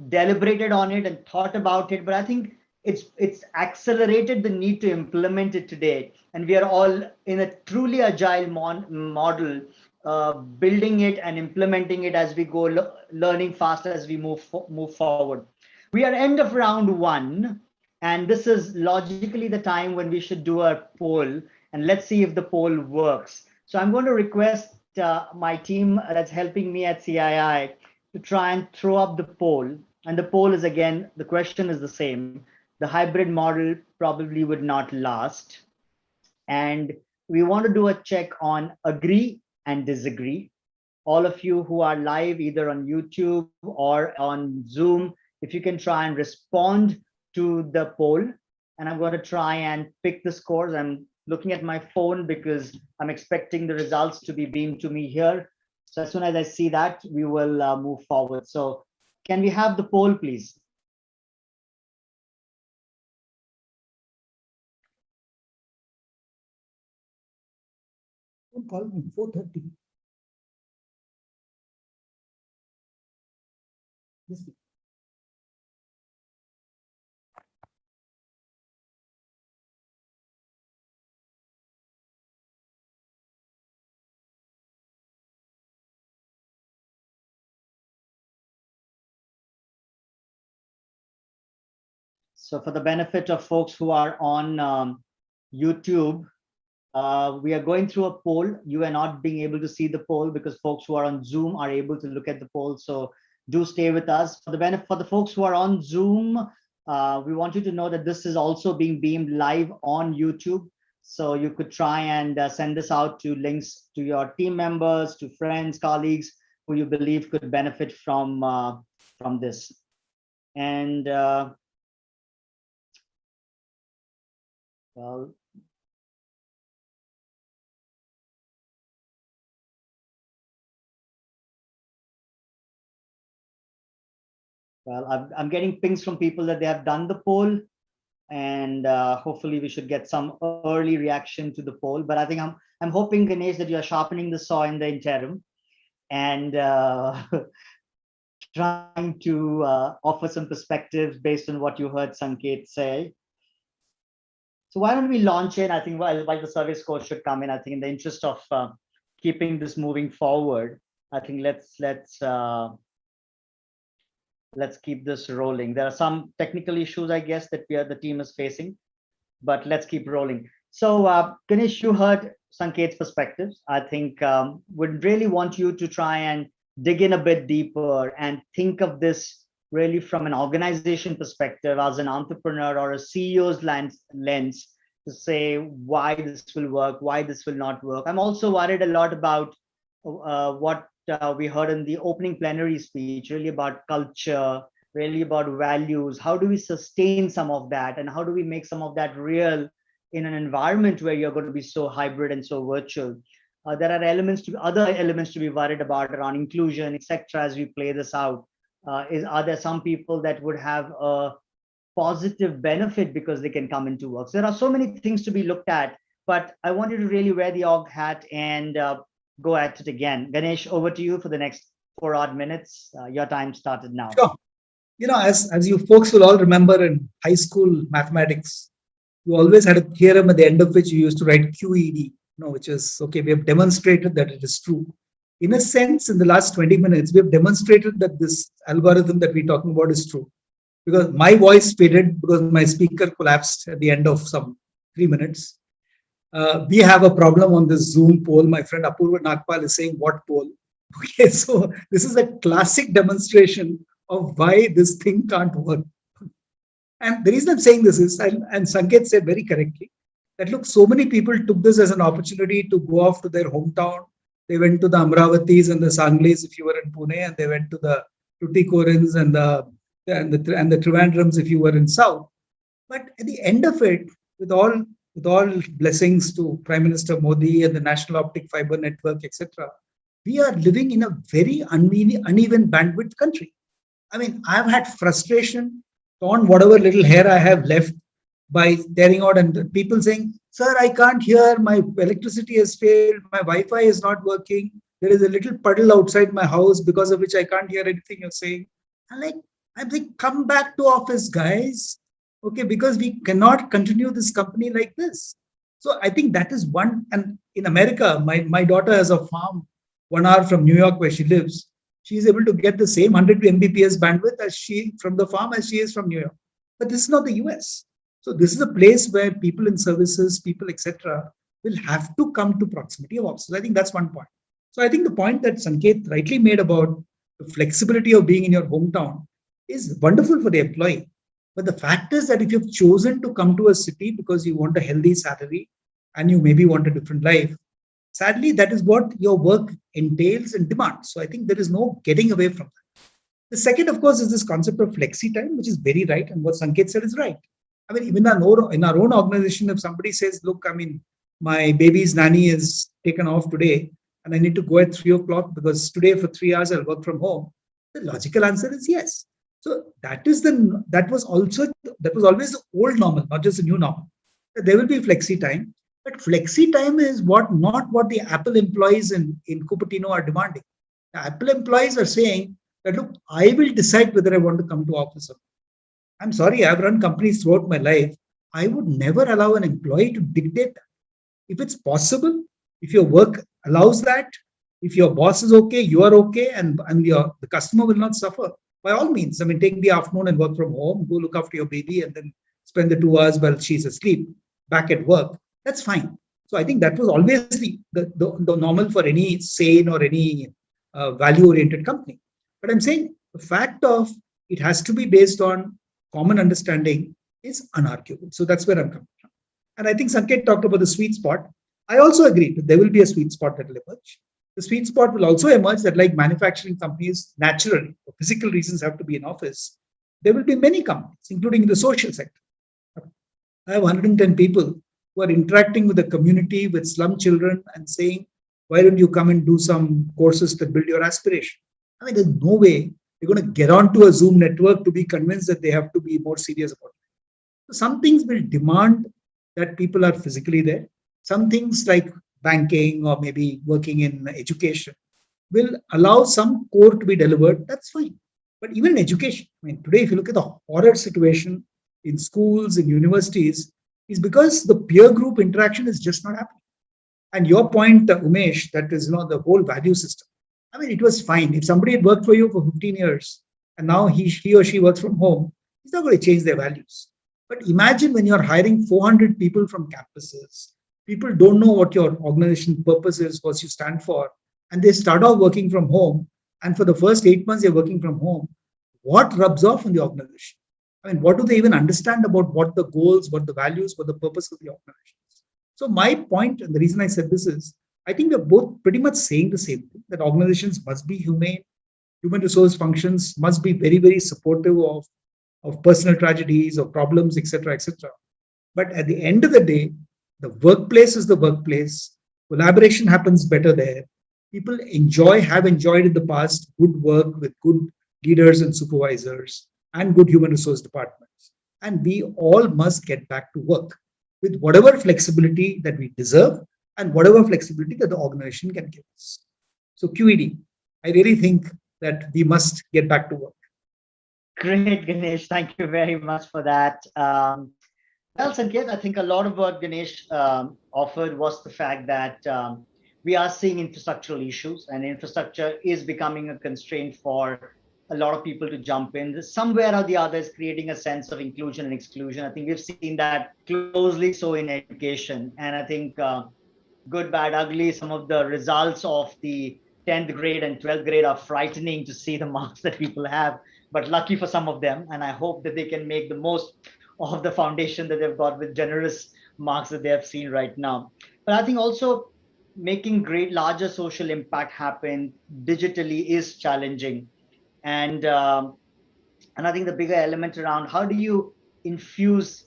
deliberated on it and thought about it, but I think it's accelerated the need to implement it today, and we are all in a truly agile model, building it and implementing it as we go, learning fast as we move forward. We are end of round 1, and this is logically the time when we should do a poll, and let's see if the poll works. So I'm going to request my team that's helping me at CII to try and throw up the poll. And the poll is, again, the question is the same. The hybrid model probably would not last. And we want to do a check on agree and disagree. All of you who are live, either on YouTube or on Zoom, if you can try and respond to the poll. And I'm going to try and pick the scores. I'm looking at my phone because I'm expecting the results to be beamed to me here. So as soon as I see that, we will move forward. So can we have the poll, please? Don't call me 4:30. Yes. So for the benefit of folks who are on YouTube, we are going through a poll. You are not being able to see the poll because folks who are on Zoom are able to look at the poll. So do stay with us. For the benefit for the folks who are on Zoom, we want you to know that this is also being beamed live on YouTube. So you could try and send this out to links to your team members, to friends, colleagues who you believe could benefit from this. And well, I'm getting pings from people that they have done the poll, and hopefully we should get some early reaction to the poll. But I think I'm hoping, Ganesh, that you are sharpening the saw in the interim and trying to offer some perspectives based on what you heard Sanket say. So why don't we launch it? I think while the survey score should come in, I think in the interest of keeping this moving forward, I think let's keep this rolling. There are some technical issues, I guess, that the team is facing, but let's keep rolling. So Ganesh, you heard Sanket's perspectives. I think would really want you to try and dig in a bit deeper and think of this really from an organization perspective, as an entrepreneur or a CEO's lens, to say why this will work, why this will not work. I'm also worried a lot about what we heard in the opening plenary speech, really about culture, really about values. How do we sustain some of that, and how do we make some of that real in an environment where you're going to be so hybrid and so virtual? There are other elements to be worried about around inclusion, etc. As we play this out, are there some people that would have a positive benefit because they can come into work? So there are so many things to be looked at, but I want you to really wear the org hat and go at it again. Ganesh, over to you for the next 4 odd minutes. Your time started now. Sure. As you folks will all remember in high school mathematics, you always had a theorem at the end of which you used to write QED, which is, okay, we have demonstrated that it is true. In a sense, in the last 20 minutes, we have demonstrated that this algorithm that we're talking about is true. Because my voice faded because my speaker collapsed at the end of some 3 minutes. We have a problem on this Zoom poll. My friend Apurva Nagpal is saying, what poll? Okay, so this is a classic demonstration of why this thing can't work. And the reason I'm saying this is, and Sanket said very correctly, that look, so many people took this as an opportunity to go off to their hometown. They went to the Amravatis and the Sanglis if you were in Pune, and they went to the Tuticorins and the Trivandrums if you were in South. But at the end of it, with all blessings to Prime Minister Modi and the National Optic Fiber Network, etc., we are living in a very uneven bandwidth country. I mean, I've had frustration on whatever little hair I have left by tearing out, and people saying, sir, I can't hear, my electricity has failed, my Wi-Fi is not working, there is a little puddle outside my house because of which I can't hear anything you're saying. I'm like, come back to office, guys. Okay, because we cannot continue this company like this. So I think that is one. And in America, my daughter has a farm 1 hour from New York where she lives. She is able to get the same 100 Mbps bandwidth as she from the farm as she is from New York. But this is not the US. So this is a place where people in services, people, etc., will have to come to proximity of offices. I think that's one point. So I think the point that Sanket rightly made about the flexibility of being in your hometown is wonderful for the employee. But the fact is that if you've chosen to come to a city because you want a healthy salary and you maybe want a different life, sadly, that is what your work entails and demands. So I think there is no getting away from that. The second, of course, is this concept of flexi time, which is very right. And what Sanket said is right. I mean, even in our own organization, if somebody says, look, I mean, my baby's nanny is taken off today and I need to go at 3 o'clock because today for 3 hours I'll work from home, the logical answer is yes. So that was always the old normal, not just the new normal. There will be flexi time, but flexi time is not what the Apple employees in Cupertino are demanding. The Apple employees are saying that, look, I will decide whether I want to come to office or not. I'm sorry, I've run companies throughout my life. I would never allow an employee to dictate that. If it's possible, if your work allows that, if your boss is okay, you are okay, and the customer will not suffer, by all means, I mean, take the afternoon and work from home, go look after your baby, and then spend the 2 hours while she's asleep back at work. That's fine. So I think that was always the normal for any sane or any value-oriented company. But I'm saying the fact of it has to be based on common understanding is unarguable. So that's where I'm coming from. And I think Sanket talked about the sweet spot. I also agree that there will be a sweet spot that will emerge. The sweet spot will also emerge that, like manufacturing companies naturally, for physical reasons, have to be in office. There will be many companies, including in the social sector. I have 110 people who are interacting with the community, with slum children, and saying, why don't you come and do some courses that build your aspiration? I mean, there's no way they're going to get onto a Zoom network to be convinced that they have to be more serious about it. So some things will demand that people are physically there. Some things like banking or maybe working in education will allow some core to be delivered. That's fine. But even in education, I mean, today, if you look at the horror situation in schools and universities, is because the peer group interaction is just not happening. And your point, Umesh, that is, the whole value system. I mean, it was fine. If somebody had worked for you for 15 years and now he or she works from home, it's not going to change their values. But imagine when you're hiring 400 people from campuses, people don't know what your organization purpose is, what you stand for, and they start off working from home. And for the first 8 months, they're working from home. What rubs off on the organization? I mean, what do they even understand about what the goals, what the values, what the purpose of the organization is? So my point, and the reason I said this is, I think we're both pretty much saying the same thing, that organizations must be humane, human resource functions must be very, very supportive of personal tragedies or problems, etc., etc. But at the end of the day, the workplace is the workplace. Collaboration happens better there. People have enjoyed in the past good work with good leaders and supervisors and good human resource departments. And we all must get back to work with whatever flexibility that we deserve and whatever flexibility that the organization can give us. So QED, I really think that we must get back to work. Great, Ganesh. Thank you very much for that. Well, Sanket, I think a lot of what Ganesh offered was the fact that we are seeing infrastructural issues, and infrastructure is becoming a constraint for a lot of people to jump in. Somewhere or the other is creating a sense of inclusion and exclusion. I think we've seen that closely so in education. And I think good, bad, ugly, some of the results of the 10th grade and 12th grade are frightening to see the marks that people have, but lucky for some of them. And I hope that they can make the most of the foundation that they've got with generous marks that they have seen right now. But I think also making great larger social impact happen digitally is challenging. And I think the bigger element around how do you infuse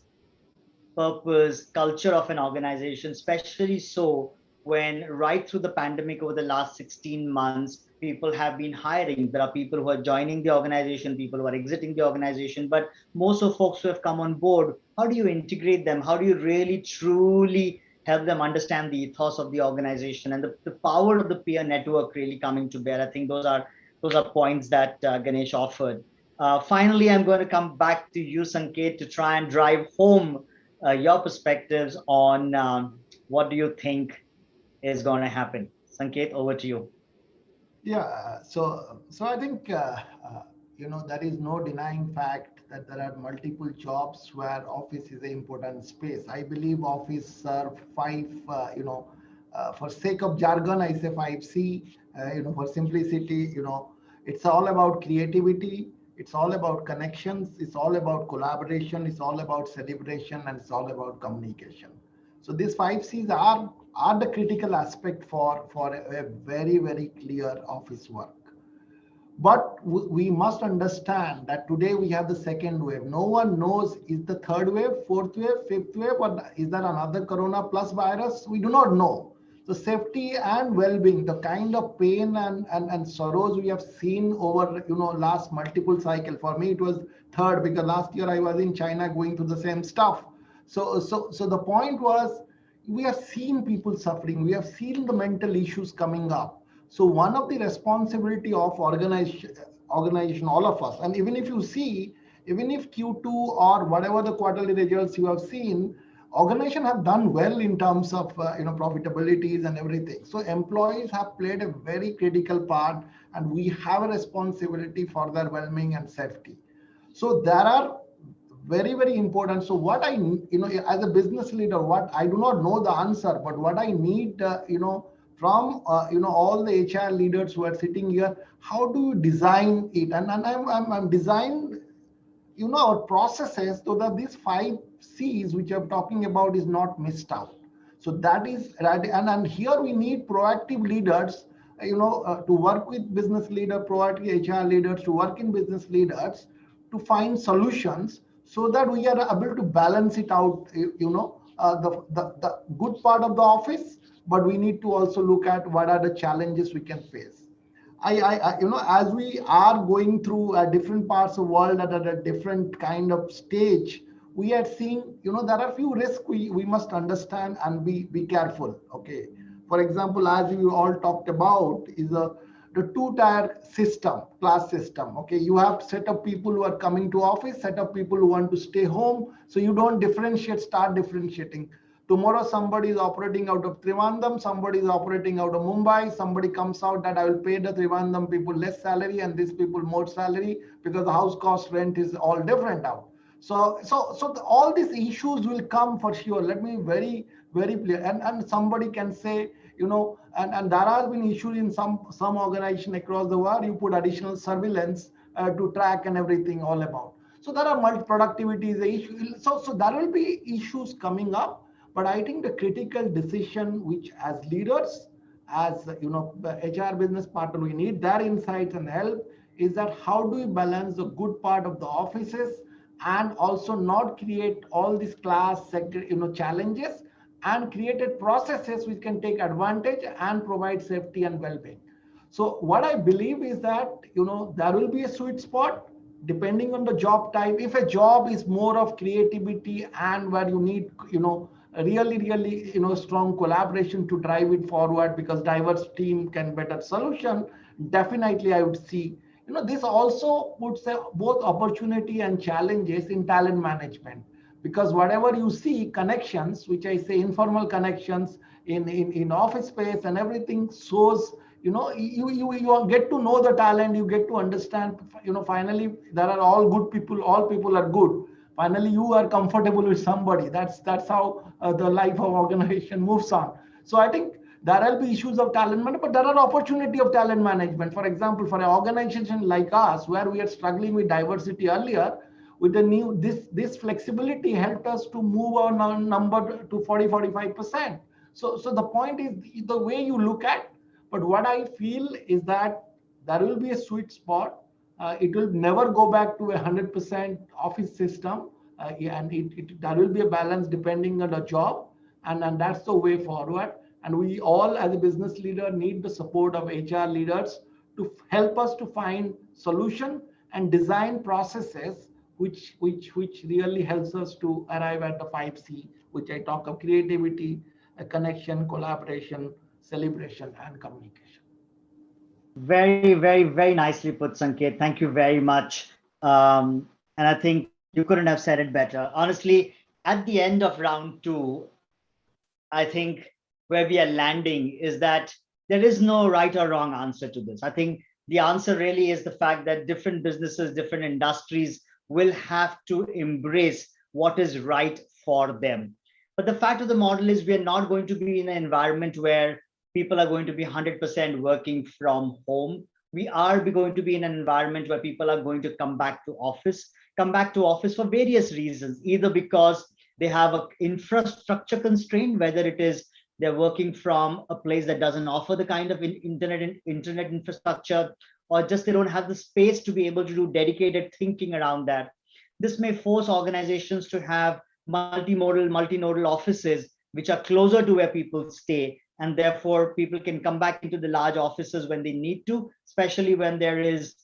purpose, culture of an organization, especially so when right through the pandemic over the last 16 months, people have been hiring. There are people who are joining the organization, people who are exiting the organization, but most of folks who have come on board, how do you integrate them? How do you really truly help them understand the ethos of the organization and the power of the peer network really coming to bear? I think those are points that Ganesh offered. Finally, I'm going to come back to you, Sanket, to try and drive home your perspectives on what do you think is going to happen. Sanket, over to you. Yeah, so I think there is no denying fact that there are multiple jobs where office is an important space. I believe office serve five, for sake of jargon, I say 5C. For simplicity, it's all about creativity. It's all about connections. It's all about collaboration. It's all about celebration, and it's all about communication. So these 5Cs are the critical aspect for a very, very clear office work. But we must understand that today we have the second wave. No one knows, is the third wave, fourth wave, fifth wave, or is there another corona plus virus? We do not know. So safety and well-being, the kind of pain and sorrows we have seen over last multiple cycle. For me, it was third, because last year I was in China going through the same stuff. So the point was, we have seen people suffering. We have seen the mental issues coming up. So one of the responsibility of organization, all of us, and even if you see, even if Q2 or whatever the quarterly results you have seen, organization have done well in terms of profitabilities and everything. So employees have played a very critical part, and we have a responsibility for their well-being and safety. So there are very, very important. So what I, as a business leader, what I do not know the answer, but what I need, from all the HR leaders who are sitting here, how do you design it? And I'm design, our processes so that these 5 C's which I'm talking about is not missed out. So that is, and here we need proactive leaders, to work with business leader, proactive HR leaders, to work in business leaders, to find solutions so that we are able to balance it out, the good part of the office, but we need to also look at what are the challenges we can face. As we are going through different parts of the world at a different kind of stage, we are seeing, there are a few risks we must understand and be careful. Okay. For example, as you all talked about, is the 2-tier system, class system. Okay. You have set of people who are coming to office, set of people who want to stay home. So you don't start differentiating. Tomorrow, somebody is operating out of Trivandrum, somebody is operating out of Mumbai, somebody comes out that I will pay the Trivandrum people less salary and these people more salary because the house cost rent is all different out. So all these issues will come for sure. Let me very, very clear. And somebody can say, and there has been issues in some organization across the world, you put additional surveillance to track and everything all about. So there are productivity is the issue. So there will be issues coming up. But I think the critical decision, which as leaders, as HR business partner, we need their insights and help, is that how do we balance the good part of the offices and also not create all these class sector, challenges, and created processes which can take advantage and provide safety and well-being. So what I believe is that, there will be a sweet spot depending on the job type. If a job is more of creativity and where you need, really strong collaboration to drive it forward because diverse team can better solution, definitely I would see, this also puts both opportunity and challenges in talent management, because whatever you see connections, which I say informal connections in office space and everything shows, you get to know the talent, you get to understand, finally there are all good people, all people are good. Finally, you are comfortable with somebody. That's how the life of organization moves on. So I think there will be issues of talent management, but there are opportunity of talent management. For example, for an organization like us, where we are struggling with diversity earlier, with the new this flexibility helped us to move our number to 40-45%. So the point is the way you look at. But what I feel is that there will be a sweet spot. It will never go back to 100% office system, and there will be a balance depending on the job, and that's the way forward. And we all, as a business leader, need the support of HR leaders to help us to find solution and design processes which really helps us to arrive at the 5C, which I talk of: creativity, connection, collaboration, celebration, and communication. Very, very, very nicely put, Sanket. Thank you very much. And I think you couldn't have said it better. Honestly, at the end of round 2, I think where we are landing is that there is no right or wrong answer to this. I think the answer really is the fact that different businesses, different industries will have to embrace what is right for them. But the fact of the model is we are not going to be in an environment where people are going to be 100% working from home. We are going to be in an environment where people are going to come back to office for various reasons, either because they have an infrastructure constraint, whether it is they're working from a place that doesn't offer the kind of internet infrastructure, or just they don't have the space to be able to do dedicated thinking around that. This may force organizations to have multinodal offices which are closer to where people stay, and therefore people can come back into the large offices when they need to, especially when there is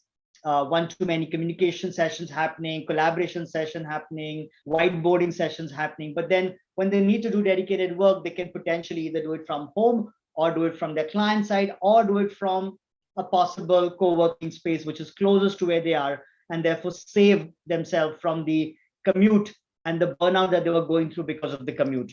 one-to-many communication sessions happening, collaboration session happening, whiteboarding sessions happening. But then when they need to do dedicated work, they can potentially either do it from home or do it from their client side or do it from a possible co-working space which is closest to where they are, and therefore save themselves from the commute and the burnout that they were going through because of the commute.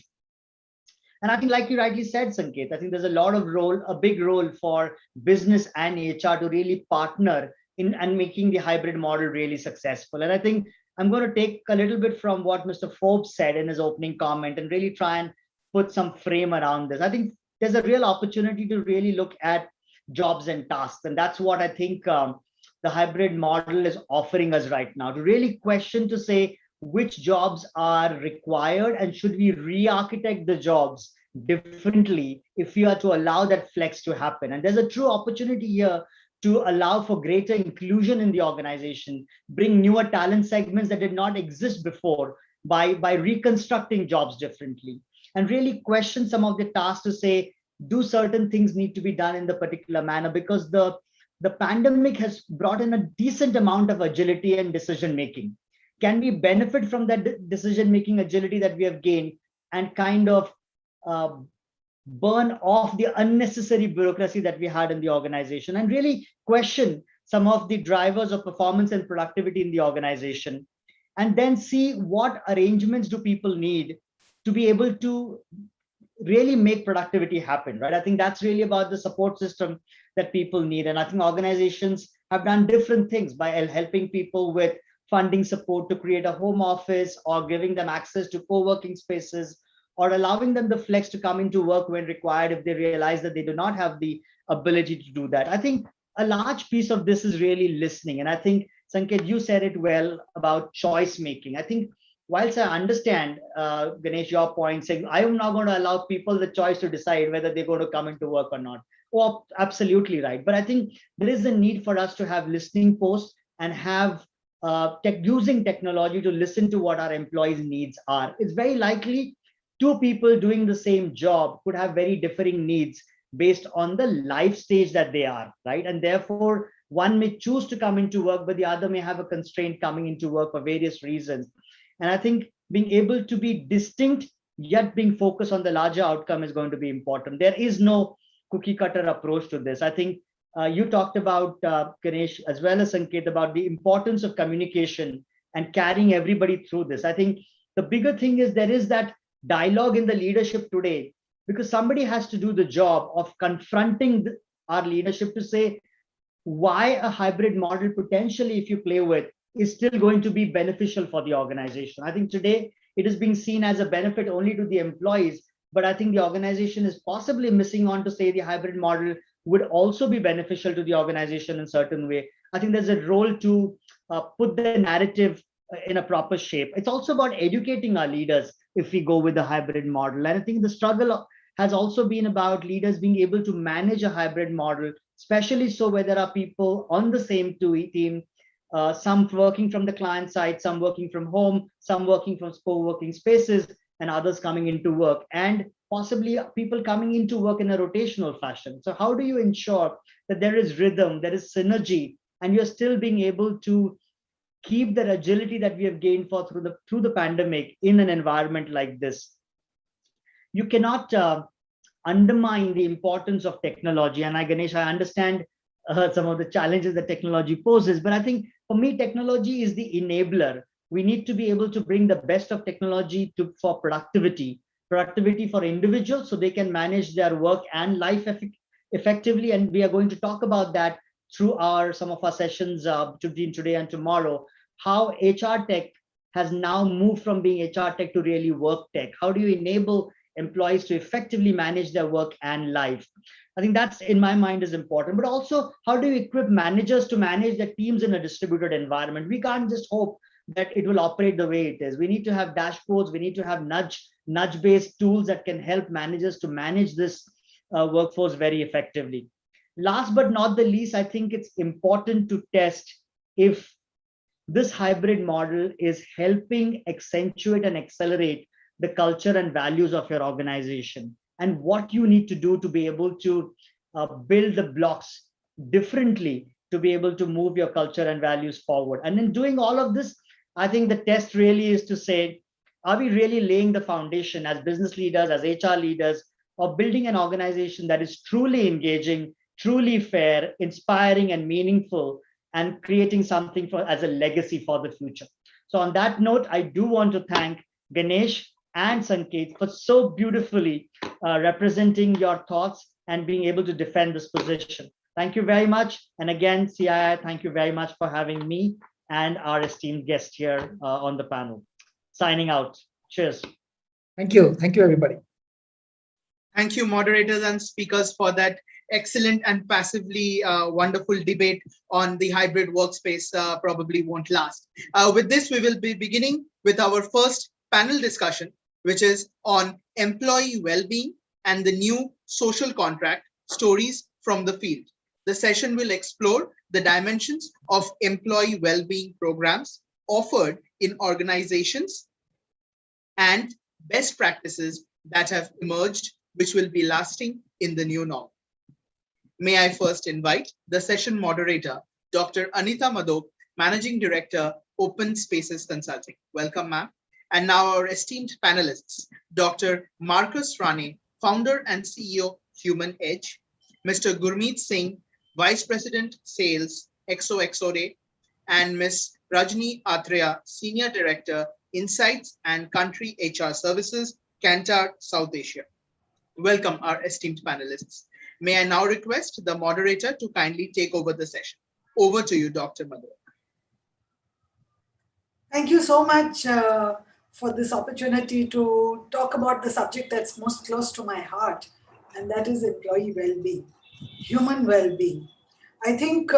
And I think, like you rightly said, Sanket, I think there's a big role for business and HR to really partner in and making the hybrid model really successful. And I think I'm going to take a little bit from what Mr. Forbes said in his opening comment and really try and put some frame around this. I think there's a real opportunity to really look at jobs and tasks. And that's what I think the hybrid model is offering us right now, to really question, to say, which jobs are required and should we re-architect the jobs differently if we are to allow that flex to happen. And there's a true opportunity here to allow for greater inclusion in the organization, bring newer talent segments that did not exist before by reconstructing jobs differently, and really question some of the tasks to say, do certain things need to be done in the particular manner? Because the pandemic has brought in a decent amount of agility and decision making. Can we benefit from that decision-making agility that we have gained and kind of burn off the unnecessary bureaucracy that we had in the organization, and really question some of the drivers of performance and productivity in the organization, and then see what arrangements do people need to be able to really make productivity happen, right? I think that's really about the support system that people need. And I think organizations have done different things by helping people with funding support to create a home office, or giving them access to co-working spaces, or allowing them the flex to come into work when required if they realize that they do not have the ability to do that. I think a large piece of this is really listening. And I think, Sanket, you said it well about choice making. I think whilst I understand, Ganesh, your point saying, I am not going to allow people the choice to decide whether they're going to come into work or not. Oh, absolutely right. But I think there is a need for us to have listening posts and have using technology to listen to what our employees' needs are. It's very likely two people doing the same job could have very differing needs based on the life stage that they are, right? And therefore, one may choose to come into work, but the other may have a constraint coming into work for various reasons. And I think being able to be distinct, yet being focused on the larger outcome is going to be important. There is no cookie cutter approach to this. I think you talked about, Ganesh, as well as Sanket, about the importance of communication and carrying everybody through this. I think the bigger thing is there is that dialogue in the leadership today, because somebody has to do the job of confronting our leadership to say why a hybrid model potentially, if you play with, is still going to be beneficial for the organization. I think today it is being seen as a benefit only to the employees, but I think the organization is possibly missing on to say the hybrid model would also be beneficial to the organization in a certain way. I think there's a role to put the narrative in a proper shape. It's also about educating our leaders if we go with the hybrid model. And I think the struggle has also been about leaders being able to manage a hybrid model, especially so where there are people on the same team, some working from the client side, some working from home, some working from co-working spaces, and others coming into work, and possibly people coming into work in a rotational fashion. So how do you ensure that there is rhythm, there is synergy, and you're still being able to keep that agility that we have gained through the pandemic in an environment like this? You cannot undermine the importance of technology. And Ganesh, I understand some of the challenges that technology poses, but I think for me, technology is the enabler. We need to be able to bring the best of technology for productivity for individuals so they can manage their work and life effectively. And we are going to talk about that through some of our sessions today and tomorrow, how HR tech has now moved from being HR tech to really work tech. How do you enable employees to effectively manage their work and life? I think that's, in my mind, is important. But also, how do you equip managers to manage their teams in a distributed environment? We can't just hope that it will operate the way it is. We need to have dashboards. We need to have nudge-based tools that can help managers to manage this workforce very effectively. Last but not the least, I think it's important to test if this hybrid model is helping accentuate and accelerate the culture and values of your organization, and what you need to do to be able to build the blocks differently to be able to move your culture and values forward. And in doing all of this, I think the test really is to say, are we really laying the foundation as business leaders, as HR leaders, of building an organization that is truly engaging, truly fair, inspiring, and meaningful, and creating something as a legacy for the future? So on that note, I do want to thank Ganesh and Sanket for so beautifully representing your thoughts and being able to defend this position. Thank you very much. And again, CII, thank you very much for having me and our esteemed guest here on the panel. Signing out. Cheers. Thank you. Thank you, everybody. Thank you, moderators and speakers, for that excellent and passively wonderful debate on the hybrid workspace. Probably won't last. With this, we will be beginning with our first panel discussion, which is on employee well-being and the new social contract, stories from the field. The session will explore the dimensions of employee well-being programs offered in organizations and best practices that have emerged, which will be lasting in the new norm. May I first invite the session moderator, Dr. Anita Madhok, Managing Director, Open Spaces Consulting. Welcome, ma'am. And now our esteemed panelists, Dr. Marcus Rane, Founder and CEO, Human Edge, Mr. Gurmeet Singh, Vice President, Sales, XOXO, and Ms. Rajni Atreya, Senior Director, Insights and Country HR Services, Kantar, South Asia. Welcome, our esteemed panelists. May I now request the moderator to kindly take over the session. Over to you, Dr. Madhok. Thank you so much for this opportunity to talk about the subject that's most close to my heart, and that is employee well-being, human well-being. I think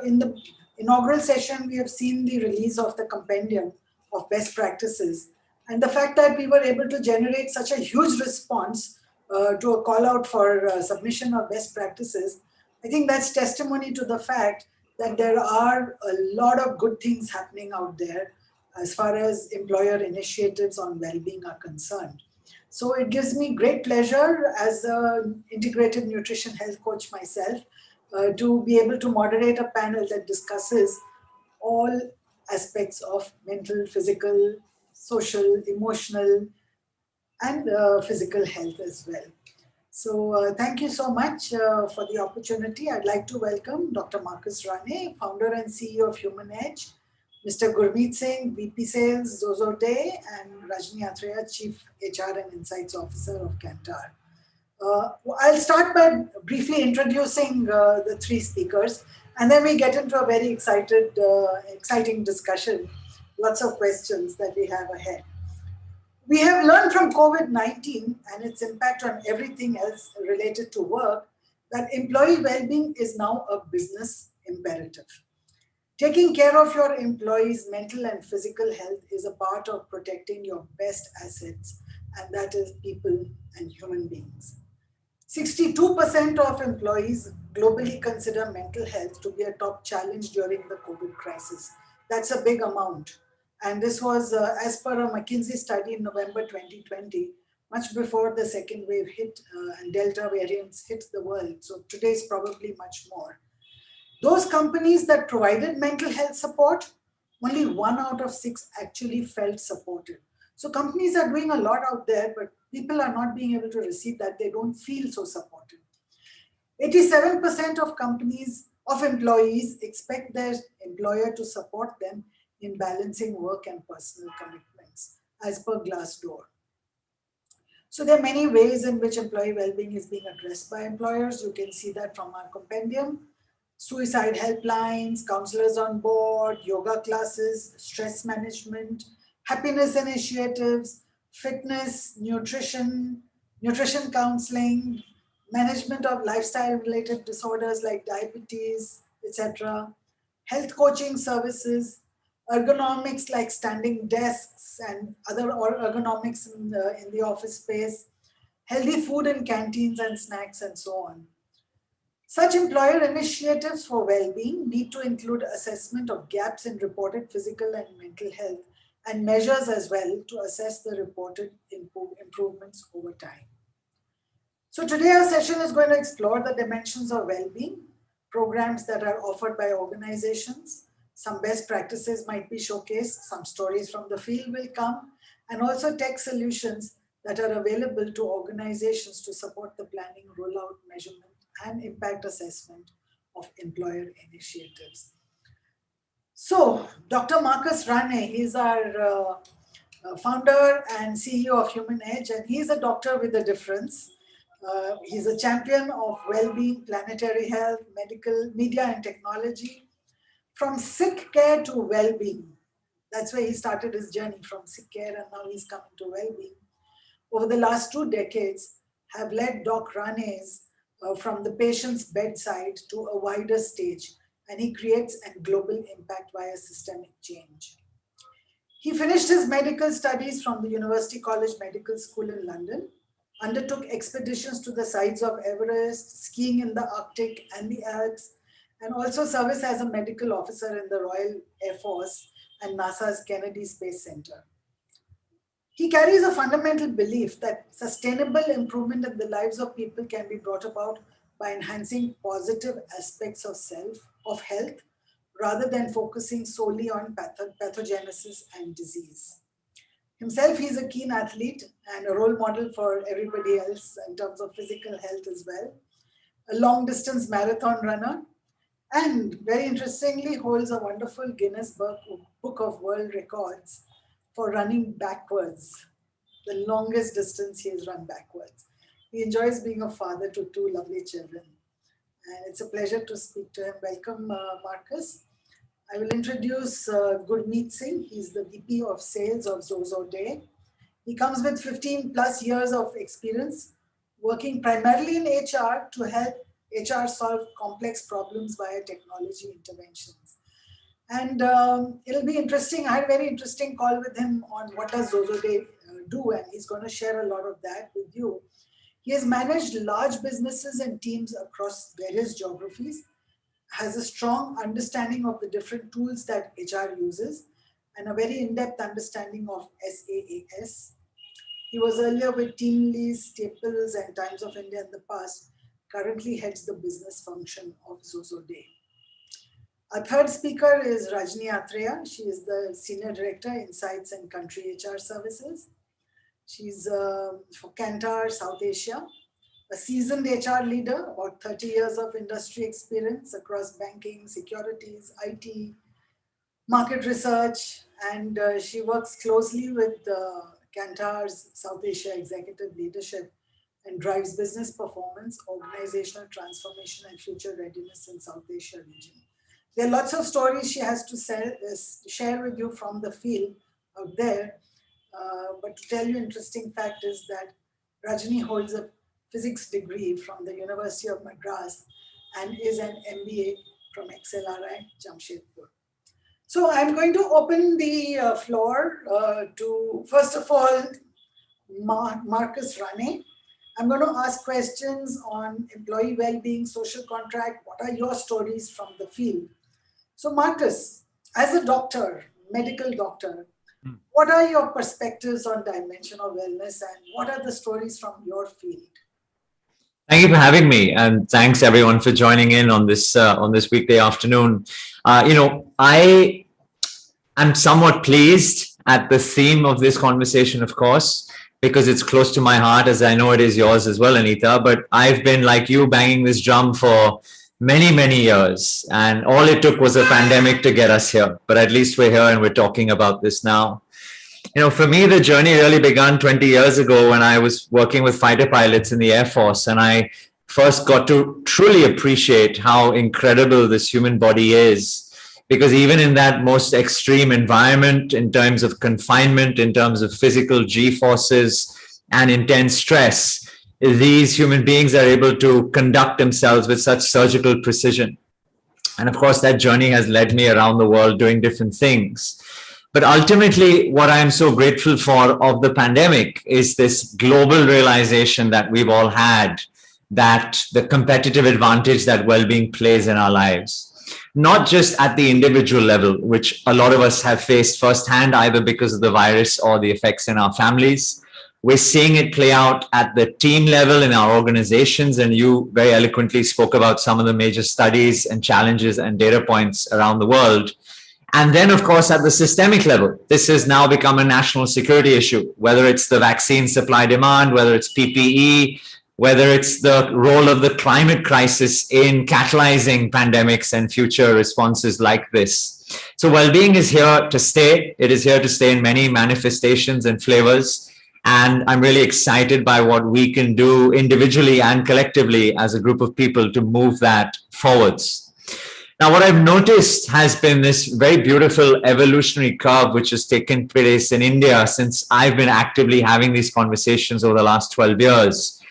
in the inaugural session, we have seen the release of the compendium of best practices, and the fact that we were able to generate such a huge response to a call out for submission of best practices. I think that's testimony to the fact that there are a lot of good things happening out there as far as employer initiatives on well-being are concerned. So it gives me great pleasure as an integrative nutrition health coach myself to be able to moderate a panel that discusses all aspects of mental, physical, social, emotional, and physical health as well. So thank you so much for the opportunity. I'd like to welcome Dr. Marcus Rane, Founder and CEO of Human Edge, Mr. Gurmeet Singh, VP Sales, Zozo Day, and Rajni Atreya, Chief HR and Insights Officer of Kantar. I'll start by briefly introducing the three speakers, and then we get into a very exciting discussion, lots of questions that we have ahead. We have learned from COVID-19 and its impact on everything else related to work that employee well-being is now a business imperative. Taking care of your employees' mental and physical health is a part of protecting your best assets, and that is people and human beings. 62% of employees globally consider mental health to be a top challenge during the COVID crisis. That's a big amount. And this was as per a McKinsey study in November 2020, much before the second wave hit and Delta variants hit the world. So today is probably much more. Those companies that provided mental health support, only 1 out of 6 actually felt supported. So companies are doing a lot out there, but people are not being able to receive that. They don't feel so supported. 87% of employees expect their employer to support them in balancing work and personal commitments, as per Glassdoor. So there are many ways in which employee well-being is being addressed by employers. You can see that from our compendium. Suicide helplines, counselors on board, yoga classes, stress management, happiness initiatives, fitness, nutrition counseling, management of lifestyle-related disorders like diabetes, etc., health coaching services, ergonomics like standing desks and other ergonomics in the office space, healthy food in canteens and snacks, and so on. Such employer initiatives for well-being need to include assessment of gaps in reported physical and mental health and measures as well to assess the reported improvements over time. So today our session is going to explore the dimensions of well-being, programs that are offered by organizations. Some best practices might be showcased, some stories from the field will come, and also tech solutions that are available to organizations to support the planning, rollout, measurement, and impact assessment of employer initiatives. So, Dr. Marcus Rane, he's our founder and CEO of Human Edge, and he's a doctor with a difference. He's a champion of well-being, planetary health, medical, media and technology, from sick care to well-being. That's where he started his journey, from sick care, and now he's coming to well-being. Over the last 2 decades, have led Doc Rane's from the patient's bedside to a wider stage, and he creates a global impact via systemic change. He finished his medical studies from the University College Medical School in London, undertook expeditions to the sides of Everest, skiing in the Arctic and the Alps, and also service as a medical officer in the Royal Air Force and NASA's Kennedy Space Center. He carries a fundamental belief that sustainable improvement in the lives of people can be brought about by enhancing positive aspects of health, rather than focusing solely on pathogenesis and disease. Himself, he's a keen athlete and a role model for everybody else in terms of physical health as well. A long distance marathon runner, and very interestingly holds a wonderful Guinness Book of World Records for running backwards, the longest distance he has run backwards. He enjoys being a father to 2 lovely children. And it's a pleasure to speak to him. Welcome, Marcus. I will introduce Gurmeet Singh. He's the VP of Sales of Zozo Day. He comes with 15 plus years of experience working primarily in HR to help HR solve complex problems via technology interventions. And it'll be interesting. I had a very interesting call with him on what does Zozo Day do, and he's going to share a lot of that with you. He has managed large businesses and teams across various geographies, has a strong understanding of the different tools that HR uses, and a very in-depth understanding of SaaS. He was earlier with Teamlease, Staples, and Times of India in the past, currently heads the business function of Zozo Day. Our third speaker is Rajni Atreya. She is the Senior Director, Insights and Country HR Services. She's for Kantar, South Asia, a seasoned HR leader, about 30 years of industry experience across banking, securities, IT, market research, and she works closely with Kantar's South Asia executive leadership and drives business performance, organizational transformation, and future readiness in South Asia region. There are lots of stories she has to share with you from the field out there. But to tell you interesting fact is that Rajni holds a physics degree from the University of Madras and is an MBA from XLRI, Jamshedpur. So I'm going to open the floor to, first of all, Marcus Rane. I'm going to ask questions on employee well-being, social contract. What are your stories from the field? So Marcus, as a doctor, medical doctor, what are your perspectives on dimension of wellness, and what are the stories from your field? Thank you for having me, and thanks everyone for joining in on this weekday afternoon. I am somewhat pleased at the theme of this conversation, of course, because it's close to my heart, as I know it is yours as well, Anita. But I've been, like you, banging this drum for many, many years, and all it took was a pandemic to get us here. But at least we're here and we're talking about this now. For me, the journey really began 20 years ago when I was working with fighter pilots in the Air Force, and I first got to truly appreciate how incredible this human body is. Because even in that most extreme environment, in terms of confinement, in terms of physical G-forces and intense stress, these human beings are able to conduct themselves with such surgical precision. And of course, that journey has led me around the world doing different things. But ultimately, what I'm so grateful for of the pandemic is this global realization that we've all had, that the competitive advantage that well-being plays in our lives, not just at the individual level, which a lot of us have faced firsthand, either because of the virus or the effects in our families. We're seeing it play out at the team level in our organizations, and you very eloquently spoke about some of the major studies and challenges and data points around the world. And then, of course, at the systemic level, this has now become a national security issue, whether it's the vaccine supply demand, whether it's PPE, whether it's the role of the climate crisis in catalyzing pandemics and future responses like this. So well-being is here to stay. It is here to stay in many manifestations and flavors. And I'm really excited by what we can do individually and collectively as a group of people to move that forwards. Now, what I've noticed has been this very beautiful evolutionary curve which has taken place in India since I've been actively having these conversations over the last 12 years.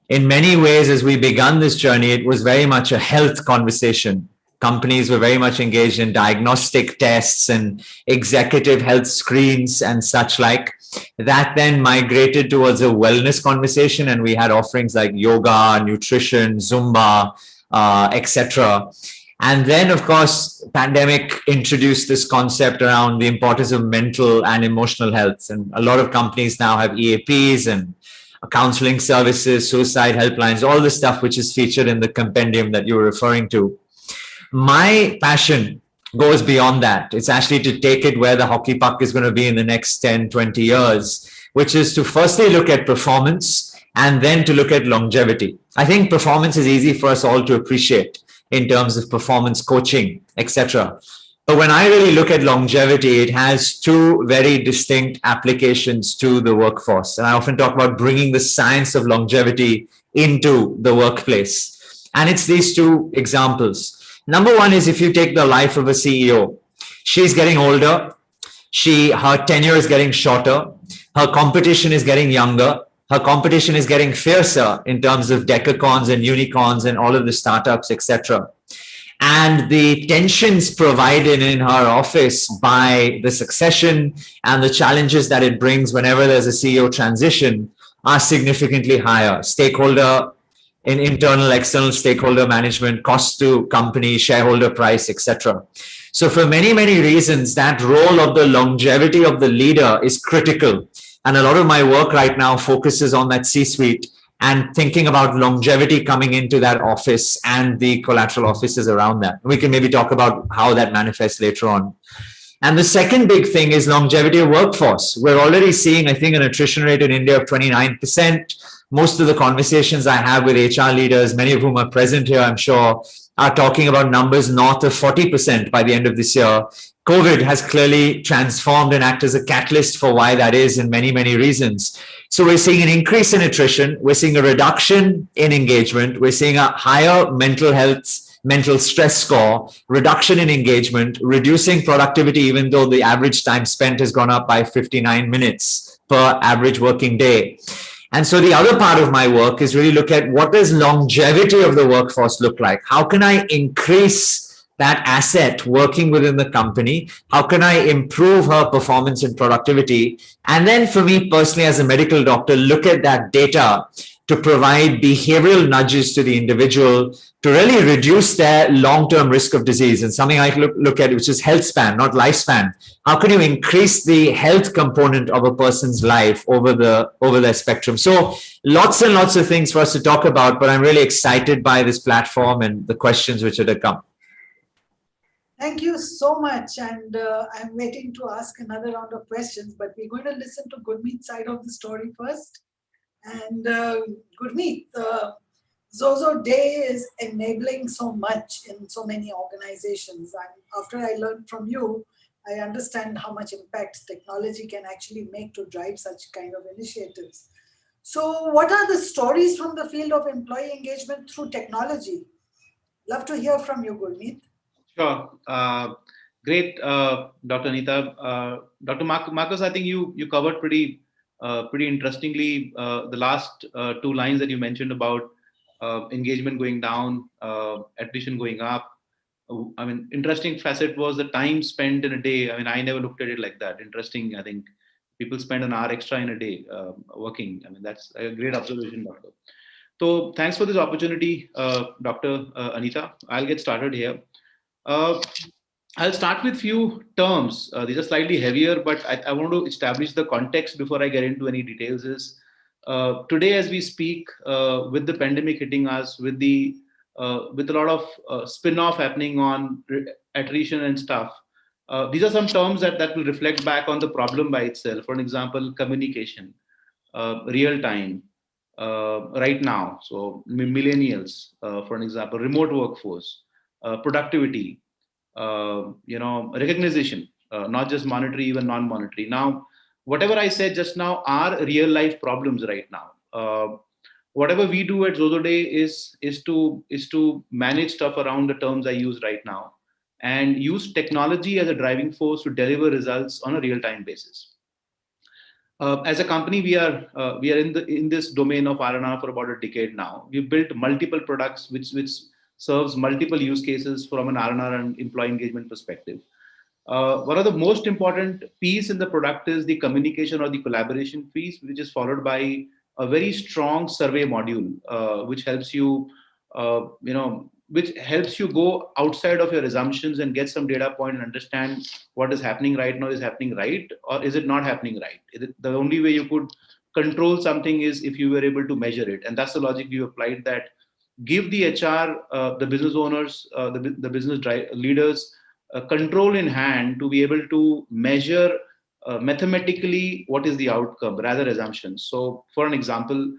In many ways, as we began this journey, it was very much a health conversation. Companies were very much engaged in diagnostic tests and executive health screens and such like. That then migrated towards a wellness conversation, and we had offerings like yoga, nutrition, Zumba, etc. And then, of course, pandemic introduced this concept around the importance of mental and emotional health. And a lot of companies now have EAPs and counseling services, suicide helplines, all the stuff which is featured in the compendium that you were referring to. My passion goes beyond that. It's actually to take it where the hockey puck is going to be in the next 10, 20 years, which is to firstly look at performance and then to look at longevity. I think performance is easy for us all to appreciate in terms of performance coaching, etc. But when I really look at longevity, it has two very distinct applications to the workforce. And I often talk about bringing the science of longevity into the workplace. And it's these two examples. Number one is if you take the life of a CEO, she's getting older, her tenure is getting shorter, her competition is getting younger, her competition is getting fiercer in terms of decacons and unicorns and all of the startups, etc. And the tensions provided in her office by the succession and the challenges that it brings whenever there's a CEO transition are significantly higher. Stakeholder in internal, external stakeholder management, cost to company, shareholder price, etc. So for many, many reasons, that role of the longevity of the leader is critical. And a lot of my work right now focuses on that C-suite and thinking about longevity coming into that office and the collateral offices around that. We can maybe talk about how that manifests later on. And the second big thing is longevity of workforce. We're already seeing, I think, an attrition rate in India of 29%. Most of the conversations I have with HR leaders, many of whom are present here, I'm sure, are talking about numbers north of 40% by the end of this year. COVID has clearly transformed and acted as a catalyst for why that is in many, many reasons. So we're seeing an increase in attrition. We're seeing a reduction in engagement. We're seeing a higher mental health, mental stress score, reduction in engagement, reducing productivity, even though the average time spent has gone up by 59 minutes per average working day. And so the other part of my work is really look at what does longevity of the workforce look like? How can I increase that asset working within the company? How can I improve her performance and productivity? And then for me personally as a medical doctor, look at that data to provide behavioral nudges to the individual to really reduce their long-term risk of disease. And something I look at, which is health span, not lifespan. How can you increase the health component of a person's life over their spectrum? So lots and lots of things for us to talk about, but I'm really excited by this platform and the questions which are to come. Thank you so much. And I'm waiting to ask another round of questions, but we're going to listen to Gurmeet's side of the story first. And Gurmeet, Zozo Day is enabling so much in so many organizations. And after I learned from you, I understand how much impact technology can actually make to drive such kind of initiatives. So what are the stories from the field of employee engagement through technology? Love to hear from you, Gurmeet. Sure. Great, Dr. Anita. Dr. Marcus, I think you covered pretty interestingly the last two lines that you mentioned about engagement going down, attrition going up. I mean, interesting facet was the time spent in a day. I mean, I never looked at it like that. Interesting. I think people spend an hour extra in a day working. I mean, that's a great observation, Doctor. So thanks for this opportunity, Dr. Anita. I'll get started here. I'll start with few terms. These are slightly heavier, but I want to establish the context before I get into any details. Today, as we speak, with the pandemic hitting us, with a lot of spin-off happening on attrition and stuff, these are some terms that will reflect back on the problem by itself. For example, communication, real time, right now. So millennials, for an example, remote workforce, productivity. recognition, not just monetary, even non-monetary. Now, whatever I said just now are real life problems right now. Whatever we do at Zozoday is to manage stuff around the terms I use right now, and use technology as a driving force to deliver results on a real-time basis. As a company, we are in this domain of R&R for about a decade now. We've built multiple products which serves multiple use cases from an R&R and employee engagement perspective. One of the most important piece in the product is the communication or the collaboration piece, which is followed by a very strong survey module, which helps you, which helps you go outside of your assumptions and get some data point and understand what is happening right now is happening right, or is it not happening right? The only way you could control something is if you were able to measure it. And that's the logic we applied, that give the HR, the business owners, the business leaders, control in hand to be able to measure mathematically what is the outcome rather assumptions. So for an example,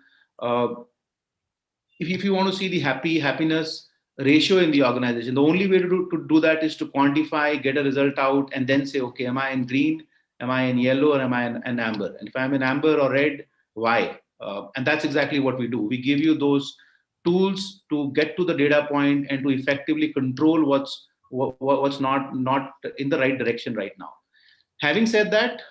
if you want to see the happiness ratio in the organization, the only way to do that is to quantify, get a result out, and then say, okay, am I in green, am I in yellow, or am I in amber? And if I'm in amber or red, why? And that's exactly what we do. We give you those tools to get to the data point and to effectively control what's not in the right direction right now. Having said that,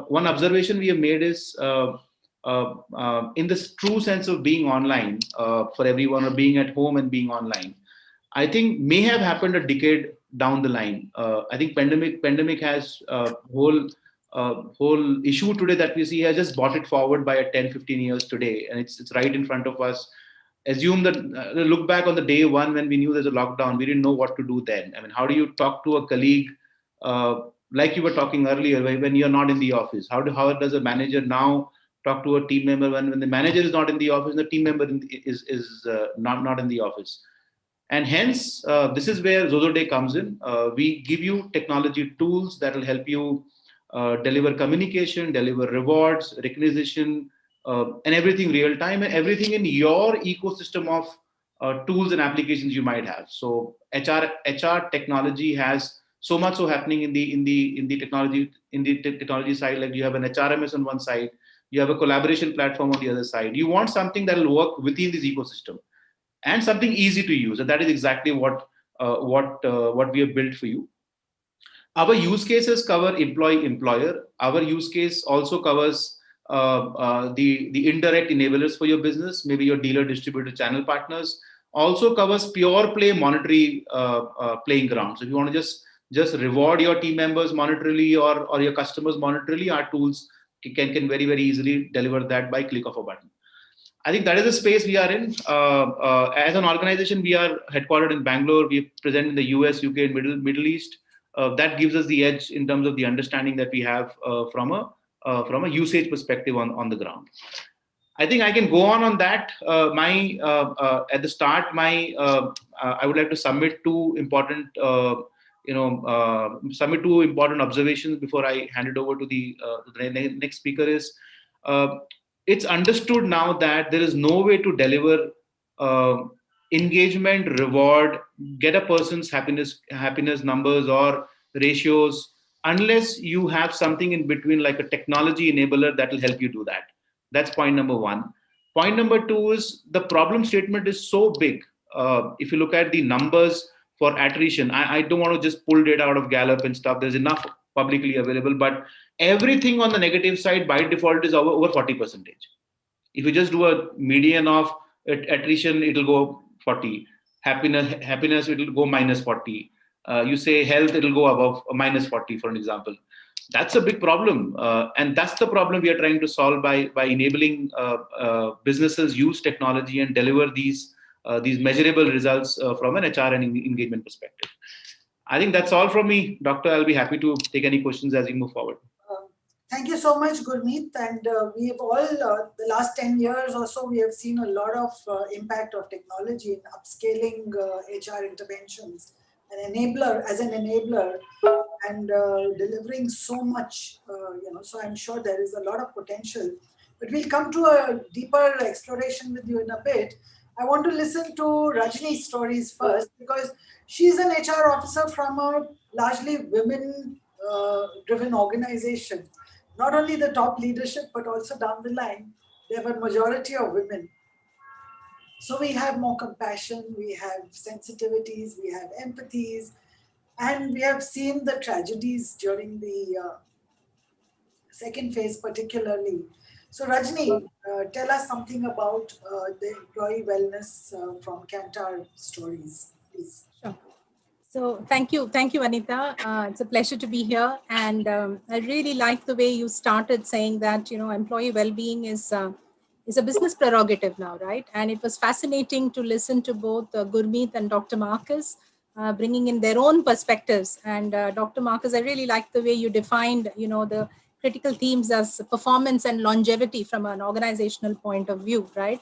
one observation we have made is in this true sense of being online for everyone, or being at home and being online, I think may have happened a decade down the line. I think pandemic has whole issue today that we see has just brought it forward by 10-15 years today, and it's right in front of us. Assume that look back on the day one when we knew there's a lockdown, we didn't know what to do then. I mean, how do you talk to a colleague like you were talking earlier when you're not in the office? How does a manager now talk to a team member when the manager is not in the office and the team member is not in the office? And hence, this is where Zozoday comes in. We give you technology tools that will help you deliver communication, deliver rewards, recognition, and everything real time, and everything in your ecosystem of tools and applications you might have. So HR technology has so much so happening in the technology side. Like you have an HRMS on one side, you have a collaboration platform on the other side. You want something that will work within this ecosystem and something easy to use, and that is exactly what we have built for you. Our use cases cover employer. Our use case also covers the indirect enablers for your business, maybe your dealer, distributor, channel partners. Also covers pure play monetary playing ground. So if you want to just reward your team members monetarily or your customers monetarily, our tools can very, very easily deliver that by click of a button. I think that is the space we are in. As an organization, we are headquartered in Bangalore. We present in the US, UK, and Middle East. That gives us the edge in terms of the understanding that we have from a usage perspective on the ground. I think I can go on that. At the start, I would like to submit two important observations before I hand it over to the next speaker. Is it's understood now that there is no way to deliver engagement, reward, get a person's happiness numbers or ratios unless you have something in between, like a technology enabler that will help you do that. That's point number one. Point number two is the problem statement is so big. If you look at the numbers for attrition, I don't want to just pull data out of Gallup and stuff. There's enough publicly available, but everything on the negative side by default is over 40%. If you just do a median of attrition, it'll go 40. Happiness, it'll go minus 40. You say health, it'll go above minus 40, for an example. That's a big problem. And that's the problem we are trying to solve by enabling businesses use technology and deliver these measurable results from an HR and engagement perspective. I think that's all from me. Doctor, I'll be happy to take any questions as we move forward. Thank you so much, Gurmeet. And we have all, the last 10 years or so, we have seen a lot of impact of technology in upscaling HR interventions, an enabler and delivering so much, so I'm sure there is a lot of potential. But we'll come to a deeper exploration with you in a bit. I want to listen to Rajni's stories first because she's an HR officer from a largely women-driven organization. Not only the top leadership, but also down the line, there were majority of women. So we have more compassion, we have sensitivities, we have empathies, and we have seen the tragedies during the second phase particularly. So Rajni, tell us something about the employee wellness from Kantar stories, please. Sure. So thank you, Anita. It's a pleasure to be here, and I really like the way you started saying that employee well-being is a business prerogative now, right? And it was fascinating to listen to both Gurmeet and Dr. Marcus bringing in their own perspectives. And Dr. Marcus, I really like the way you defined, the critical themes as performance and longevity from an organizational point of view, right?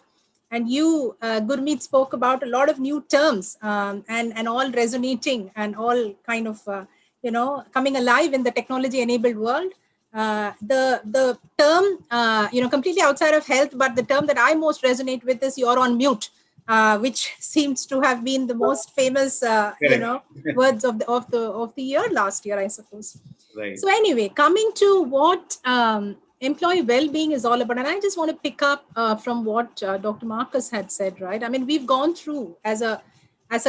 And you, Gurmeet, spoke about a lot of new terms and all resonating and all kind of, coming alive in the technology-enabled world. The term, completely outside of health, but the term that I most resonate with is "you're on mute," which seems to have been the most famous, words of the year last year, I suppose. Right. So anyway, coming to what employee well-being is all about, and I just want to pick up from what Dr. Marcus had said, right? I mean, we've gone through as a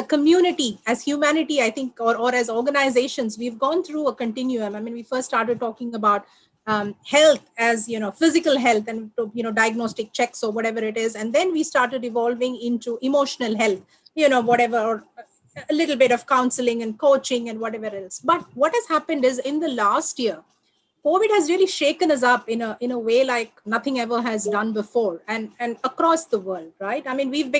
community, as humanity, I think, or as organizations, we've gone through a continuum. I mean, we first started talking about health as, physical health and, diagnostic checks or whatever it is. And then we started evolving into emotional health, whatever, or a little bit of counseling and coaching and whatever else. But what has happened is in the last year, COVID has really shaken us up in a way like nothing ever has done before, and across the world, right? I mean, we've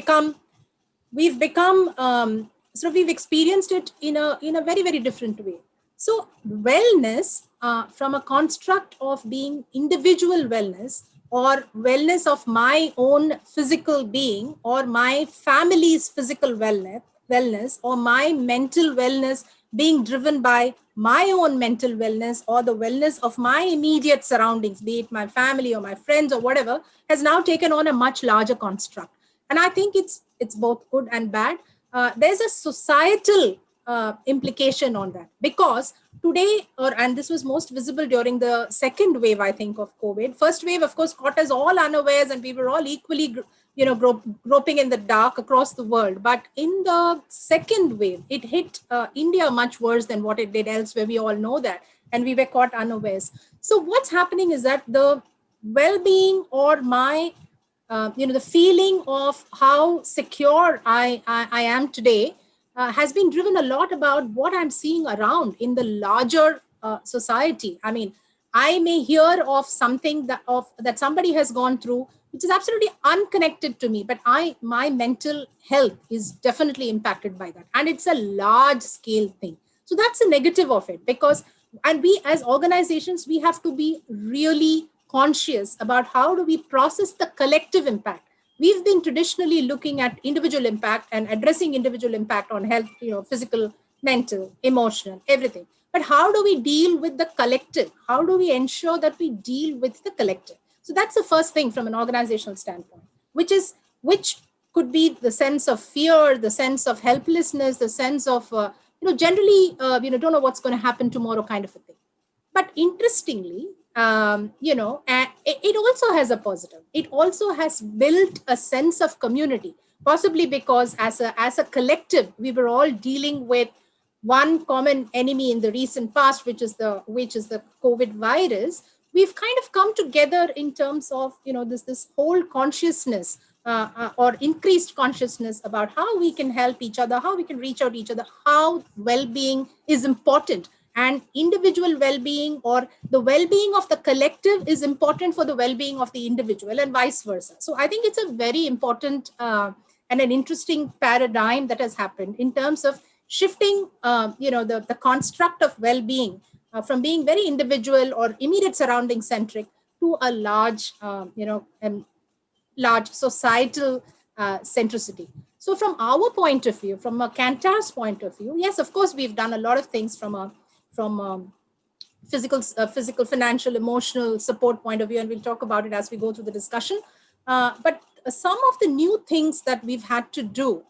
experienced it in a very, very different way. So wellness, from a construct of being individual wellness or wellness of my own physical being or my family's physical wellness or my mental wellness being driven by my own mental wellness or the wellness of my immediate surroundings, be it my family or my friends or whatever, has now taken on a much larger construct. And I think it's both good and bad. There's a societal implication on that, because today, and this was most visible during the second wave, I think, of COVID. First wave, of course, caught us all unawares, and we were all equally, groping in the dark across the world. But in the second wave, it hit India much worse than what it did elsewhere. We all know that, and we were caught unawares. So what's happening is that the well-being or my the feeling of how secure I am today has been driven a lot about what I'm seeing around in the larger society. I mean, I may hear of something that somebody has gone through, which is absolutely unconnected to me, but my mental health is definitely impacted by that. And it's a large scale thing. So that's a negative of it, and we as organizations, we have to be really conscious about how do we process the collective impact. We've been traditionally looking at individual impact and addressing individual impact on health, physical, mental, emotional, everything. But how do we deal with the collective? How do we ensure that we deal with the collective? So that's the first thing from an organizational standpoint, which could be the sense of fear, the sense of helplessness, the sense of, generally, don't know what's going to happen tomorrow kind of a thing. But interestingly, it also has a positive. It also has built a sense of community, possibly because as a collective, we were all dealing with one common enemy in the recent past, which is the COVID virus. We've kind of come together in terms of, this whole consciousness or increased consciousness about how we can help each other, how we can reach out to each other, how well-being is important. And individual well-being or the well-being of the collective is important for the well-being of the individual and vice versa. So I think it's a very important and an interesting paradigm that has happened in terms of shifting, the construct of well-being from being very individual or immediate surrounding centric to a large, large societal centricity. So from our point of view, from a Kantar's point of view, yes, of course, we've done a lot of things from physical, financial, emotional support point of view, and we'll talk about it as we go through the discussion. But some of the new things that we've had to do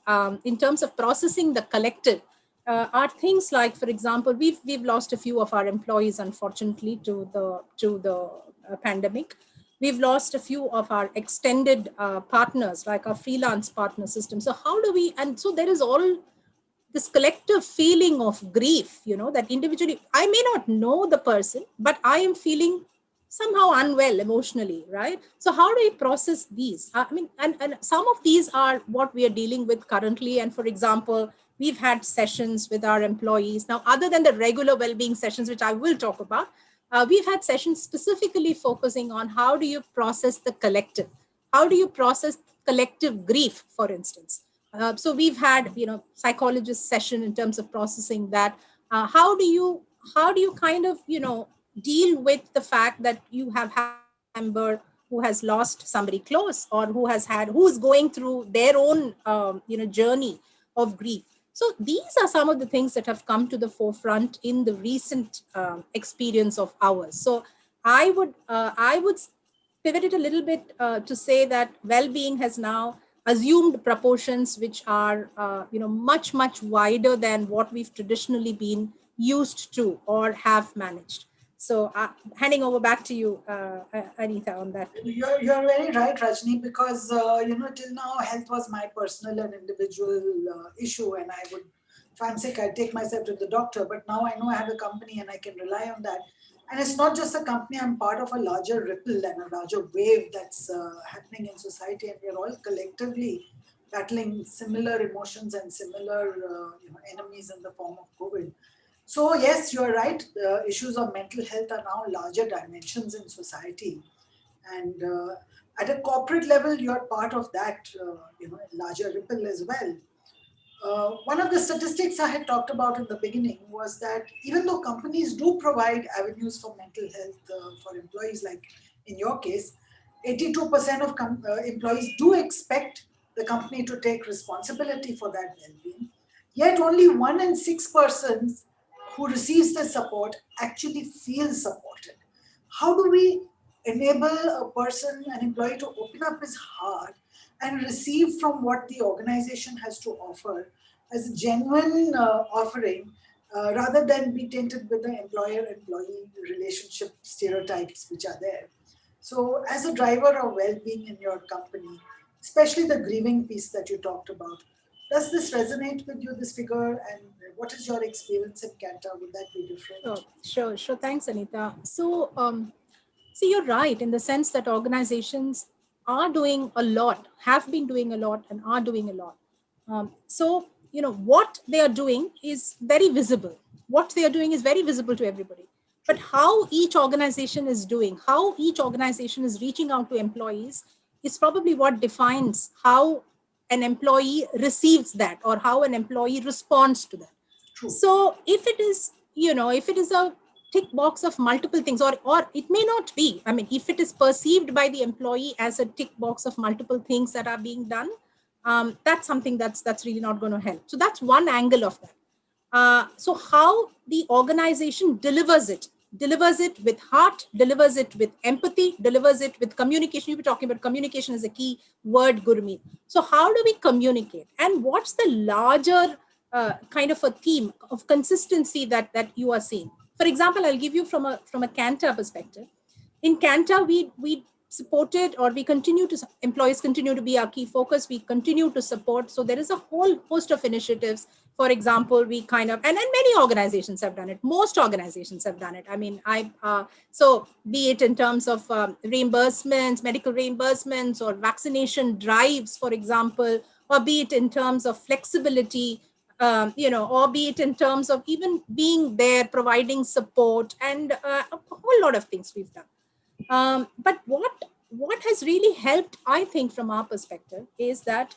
in terms of processing the collective are things like, for example, we've lost a few of our employees, unfortunately, to the pandemic. We've lost a few of our extended partners, like our freelance partner system. So how do we, and so there is all this collective feeling of grief, that individually, I may not know the person, but I am feeling somehow unwell emotionally, right? So how do we process these? I mean, and some of these are what we are dealing with currently. And for example, we've had sessions with our employees. Now, other than the regular well-being sessions, which I will talk about, we've had sessions specifically focusing on how do you process the collective? How do you process collective grief, for instance? So we've had, psychologist session in terms of processing that. How do you kind of, deal with the fact that you have had a member who has lost somebody close, or who's going through their own, journey of grief. So these are some of the things that have come to the forefront in the recent experience of ours. So I would pivot it a little bit to say that well-being has now assumed proportions which are much, much wider than what we've traditionally been used to or have managed. So handing over back to you, Anita, on that. You're very right, Rajni, because, till now, health was my personal and individual issue. And I would, if I'm sick, I'd take myself to the doctor. But now I know I have a company and I can rely on that. And it's not just a company, I'm part of a larger ripple and a larger wave that's happening in society. And we're all collectively battling similar emotions and similar enemies in the form of COVID. So yes, you're right. The issues of mental health are now larger dimensions in society. And at a corporate level, you're part of that larger ripple as well. One of the statistics I had talked about in the beginning was that even though companies do provide avenues for mental health for employees, like in your case, 82% of employees do expect the company to take responsibility for that well-being. Yet only 1 in 6 persons who receives the support actually feels supported. How do we enable a person, an employee, to open up his heart and receive from what the organization has to offer as a genuine offering, rather than be tainted with the employer-employee relationship stereotypes which are there? So as a driver of well-being in your company, especially the grieving piece that you talked about, does this resonate with you, this figure, and what is your experience in Canada? Would that be different? Sure. Thanks, Anita. So, see, you're right in the sense that organizations are doing a lot, have been doing a lot, and are doing a lot. So, what they are doing is very visible. What they are doing is very visible to everybody. But how each organization is doing, how each organization is reaching out to employees is probably what defines how an employee receives that or how an employee responds to that. True. So if it is, if it is a tick box of multiple things, or it may not be, I mean, if it is perceived by the employee as a tick box of multiple things that are being done, that's something that's really not going to help. So that's one angle of that. So how the organization delivers it with heart, delivers it with empathy, delivers it with communication. You were talking about communication as a key word, Gurmeet. So how do we communicate? And what's the larger kind of a theme of consistency that you are seeing? For example, I'll give you from a Canada perspective. In Canada, we supported, or we continue to, employees continue to be our key focus. We continue to support. So there is a whole host of initiatives. For example, we kind of, and many organizations have done it. Most organizations have done it. I mean, so be it in terms of reimbursements, medical reimbursements, or vaccination drives, for example, or be it in terms of flexibility, or be it in terms of even being there, providing support, and a whole lot of things we've done. But what has really helped, I think, from our perspective, is that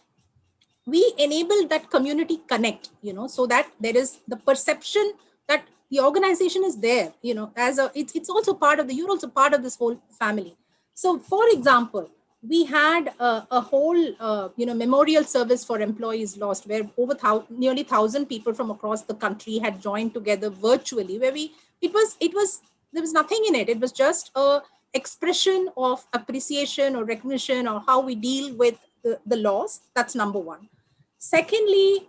we enable that community connect, so that there is the perception that the organization is there, it's also part of you're also part of this whole family. So, for example, we had a whole, memorial service for employees lost, where over nearly 1,000 people from across the country had joined together virtually, where there was nothing in it. It was just a expression of appreciation or recognition, or how we deal with the laws. That's number one. Secondly,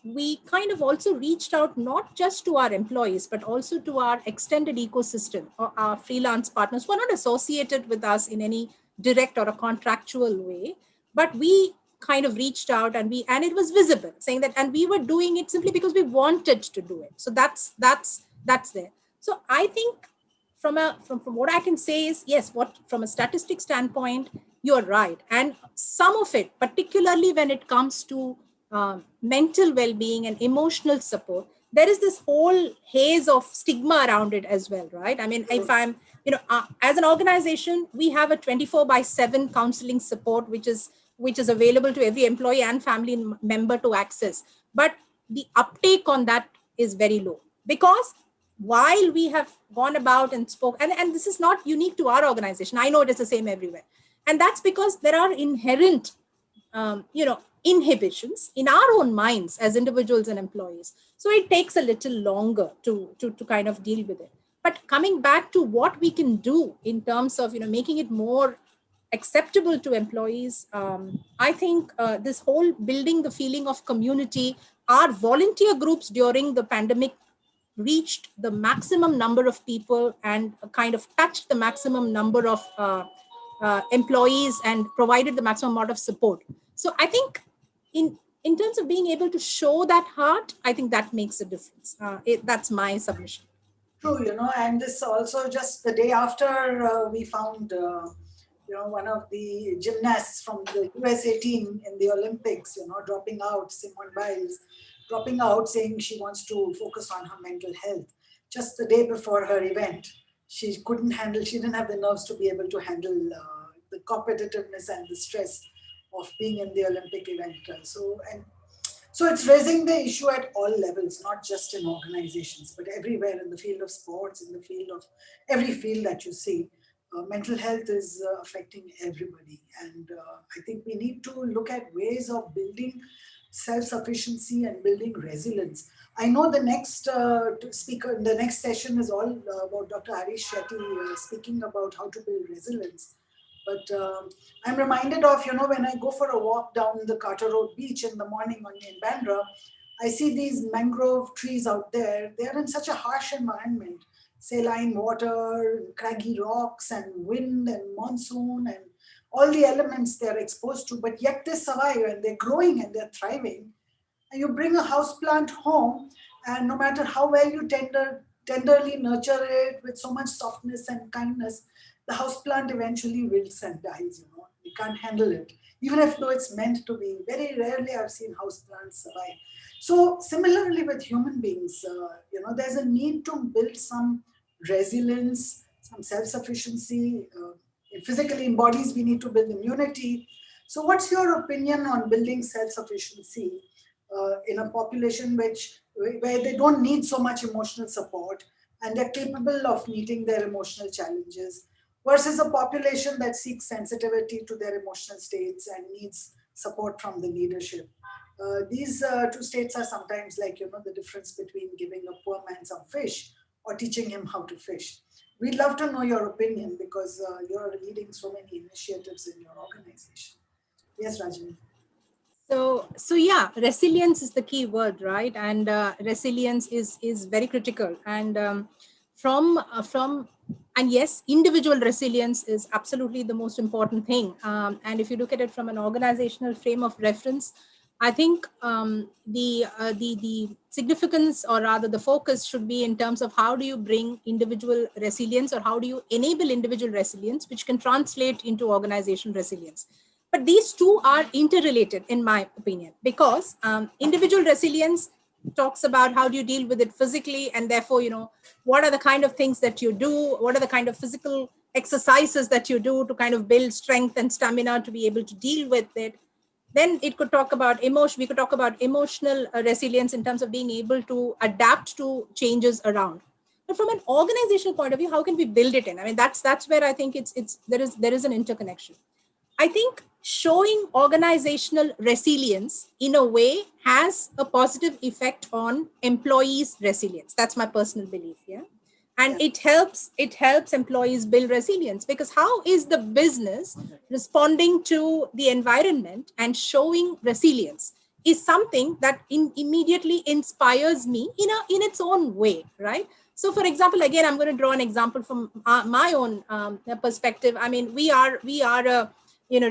we kind of also reached out not just to our employees, but also to our extended ecosystem or our freelance partners who are not associated with us in any direct or a contractual way, but we kind of reached out and it was visible, saying that, and we were doing it simply because we wanted to do it. So that's there. So I think from what I can say is, yes, from a statistic standpoint, you're right. And some of it, particularly when it comes to mental well-being and emotional support, there is this whole haze of stigma around it as well, right? I mean, if I'm, as an organization, we have a 24/7 counseling support, which is available to every employee and family member to access. But the uptake on that is very low, because while we have gone about and spoke, and this is not unique to our organization, I know it is the same everywhere. And that's because there are inherent, inhibitions in our own minds as individuals and employees. So it takes a little longer to kind of deal with it. But coming back to what we can do in terms of, making it more acceptable to employees, I think this whole building the feeling of community, our volunteer groups during the pandemic reached the maximum number of people and kind of touched the maximum number of employees and provided the maximum amount of support. So I think in terms of being able to show that heart, I think that makes a difference. That's my submission. True, and this also just the day after we found, one of the gymnasts from the USA team in the Olympics, dropping out, Simone Biles, dropping out, saying she wants to focus on her mental health. Just the day before her event, she didn't have the nerves to be able to handle the competitiveness and the stress of being in the Olympic event. So it's raising the issue at all levels, not just in organizations, but everywhere in the field of sports, in the field of every field that you see. Mental health is affecting everybody. And I think we need to look at ways of building self-sufficiency and building resilience. I know the next speaker, the next session is all about Dr. Harish Shetty speaking about how to build resilience. But I'm reminded of, when I go for a walk down the Carter Road beach in the morning in Bandra, I see these mangrove trees out there. They're in such a harsh environment, saline water, craggy rocks and wind and monsoon and all the elements they're exposed to, but yet they survive and they're growing and they're thriving. And you bring a houseplant home, and no matter how well you tenderly nurture it with so much softness and kindness, the houseplant eventually wilts and dies. You can't handle it, even if though it's meant to be. Very rarely I've seen houseplants survive. So similarly with human beings, there's a need to build some resilience, some self-sufficiency. Physically in bodies, we need to build immunity. So what's your opinion on building self-sufficiency in a population where they don't need so much emotional support and they're capable of meeting their emotional challenges, versus a population that seeks sensitivity to their emotional states and needs support from the leadership? These two states are sometimes like, the difference between giving a poor man some fish or teaching him how to fish. We'd love to know your opinion, because you're leading so many initiatives in your organization. Yes, Rajani. So yeah, resilience is the key word, right? And resilience is very critical. And and yes, individual resilience is absolutely the most important thing. And if you look at it from an organizational frame of reference, I think the significance, or rather the focus, should be in terms of how do you bring individual resilience, or how do you enable individual resilience, which can translate into organizational resilience. But these two are interrelated, in my opinion, because individual resilience talks about how do you deal with it physically, and therefore, what are the kind of things that you do, what are the kind of physical exercises that you do to kind of build strength and stamina to be able to deal with it. Then it could talk about emotion. We could talk about emotional resilience in terms of being able to adapt to changes around. But from an organizational point of view, how can we build it in? I mean, that's where I think there is an interconnection. I think showing organizational resilience in a way has a positive effect on employees' resilience. That's my personal belief. Yeah. And it helps employees build resilience, because how is the business responding to the environment and showing resilience is something that immediately inspires me in its own way, right? So for example, again, I'm going to draw an example from my own perspective. I mean, we are a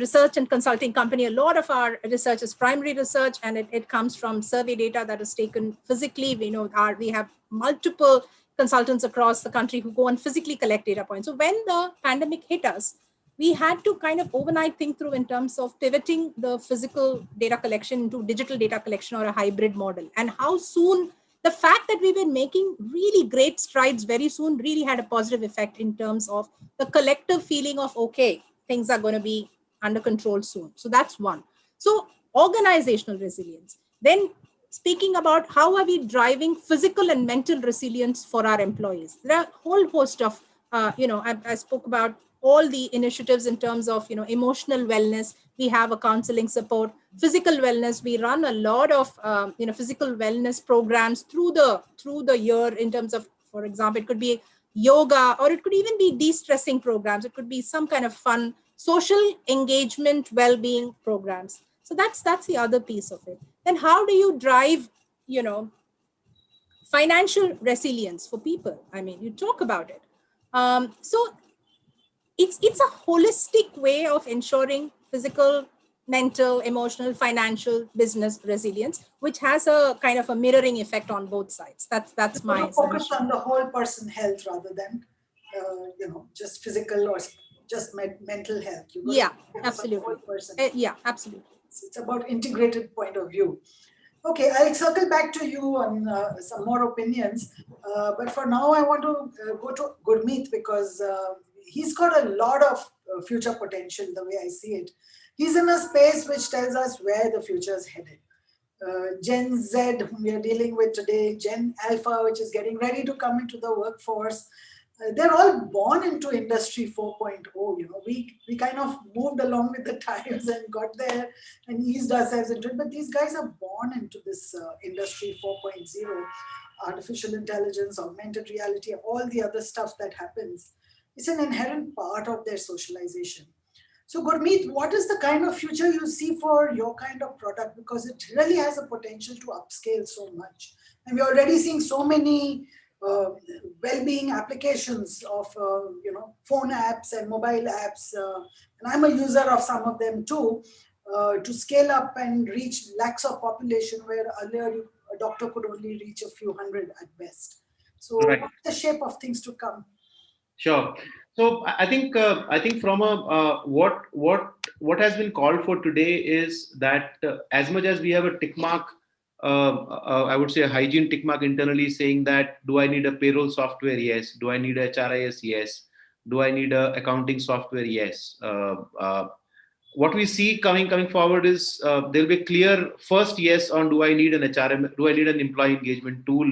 research and consulting company. A lot of our research is primary research, and it comes from survey data that is taken physically. We have multiple consultants across the country who go and physically collect data points. So when the pandemic hit us, we had to kind of overnight think through in terms of pivoting the physical data collection into digital data collection or a hybrid model. And how soon the fact that we were making really great strides very soon really had a positive effect in terms of the collective feeling of, okay, things are going to be under control soon. So that's one. So organizational resilience. Then speaking about how are we driving physical and mental resilience for our employees. There are a whole host of, I spoke about all the initiatives in terms of, emotional wellness. We have a counseling support, physical wellness. We run a lot of, physical wellness programs through the year in terms of, for example, it could be yoga, or it could even be de-stressing programs. It could be some kind of fun social engagement, well-being programs. So that's the other piece of it. Then how do you drive, financial resilience for people? I mean, you talk about it. So it's a holistic way of ensuring physical, mental, emotional, financial, business resilience, which has a kind of a mirroring effect on both sides. That's my focus on the whole person health rather than just physical or just mental health. Yeah, absolutely. Yeah, absolutely. It's about integrated point of view. Okay, I'll circle back to you on some more opinions. But for now, I want to go to Gurmeet because he's got a lot of future potential the way I see it. He's in a space which tells us where the future is headed. Gen Z, whom we are dealing with today, Gen Alpha, which is getting ready to come into the workforce. They're all born into Industry 4.0. We kind of moved along with the times and got there and eased ourselves into it. But these guys are born into this Industry 4.0, artificial intelligence, augmented reality, all the other stuff that happens. It's an inherent part of their socialization. So Gurmeet, what is the kind of future you see for your kind of product? Because it really has a potential to upscale so much. And we're already seeing so many well-being applications of phone apps and mobile apps, and I'm a user of some of them too, to scale up and reach lakhs of population where earlier a doctor could only reach a few hundred at best. So right. What's the shape of things to come? Sure. So I think from a what has been called for today is that as much as we have a tick mark, I would say a hygiene tick mark internally saying that, do I need a payroll software? Yes. Do I need a HRIS? Yes. Do I need a accounting software? Yes. What we see coming forward is there'll be a clear first yes on do I need an HRM? Do I need an employee engagement tool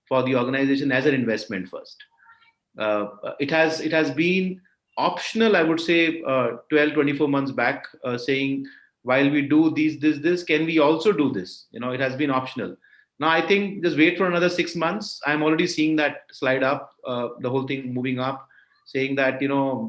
for the organization as an investment first? It has been optional, I would say 12, 24 months back, saying, while we do this, can we also do this? It has been optional. Now, I think just wait for another 6 months. I'm already seeing that slide up, the whole thing moving up, saying that,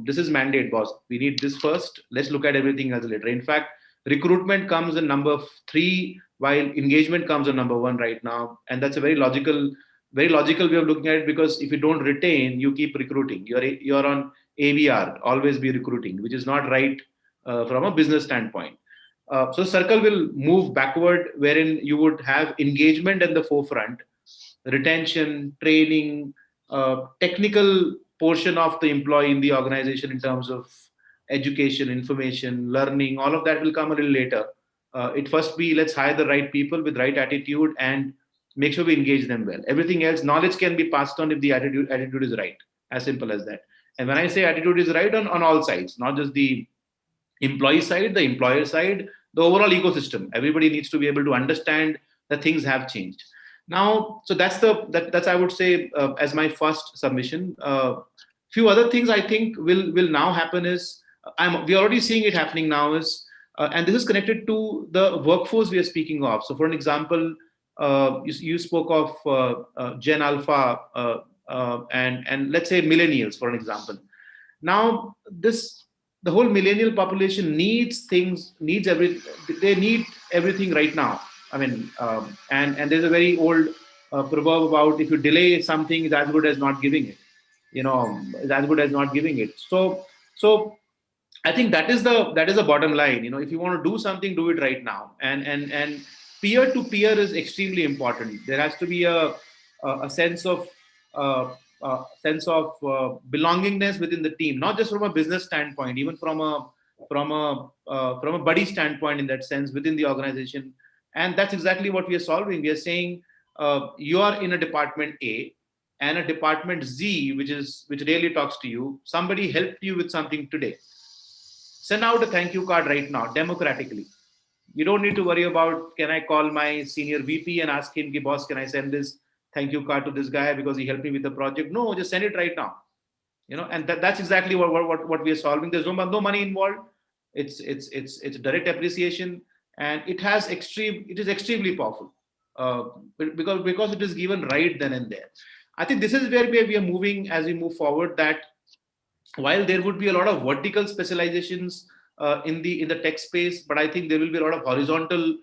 this is mandate, boss. We need this first. Let's look at everything else later. In fact, recruitment comes in number 3, while engagement comes on number 1 right now. And that's a very logical way of looking at it, because if you don't retain, you keep recruiting. You're on ABR, always be recruiting, which is not right from a business standpoint. So circle will move backward, wherein you would have engagement at the forefront, retention, training, technical portion of the employee in the organization in terms of education, information, learning, all of that will come a little later. It first be, let's hire the right people with right attitude and make sure we engage them well. Everything else, knowledge can be passed on if the attitude is right. As simple as that. And when I say attitude is right, on all sides, not just the employee side, the employer side, the overall ecosystem. Everybody needs to be able to understand that things have changed. Now, so that's I would say as my first submission. Few other things I think will now happen is, we're already seeing it happening now is, and this is connected to the workforce we are speaking of. So for an example, you spoke of Gen Alpha and let's say millennials, for an example. Now, the whole millennial population needs they need everything right now. I mean, and there's a very old proverb about if you delay something, it's as good as not giving it. It's as good as not giving it. So I think that is the bottom line. If you want to do something, do it right now. And peer to peer is extremely important. There has to be a sense of belongingness within the team, not just from a business standpoint, even from a buddy standpoint, in that sense within the organization. And that's exactly what we are solving. We are saying you are in a department A, and a department Z, which really talks to you. Somebody helped you with something today. Send out a thank you card right now, democratically. You don't need to worry about, can I call my senior VP and ask him, boss, can I send this thank you card to this guy because he helped me with the project? No, just send it right now. And that's exactly what we are solving. There's no money involved. It's direct appreciation, and it is extremely powerful because it is given right then and there. I think this is where we are moving as we move forward, that while there would be a lot of vertical specializations in the tech space, but I think there will be a lot of horizontal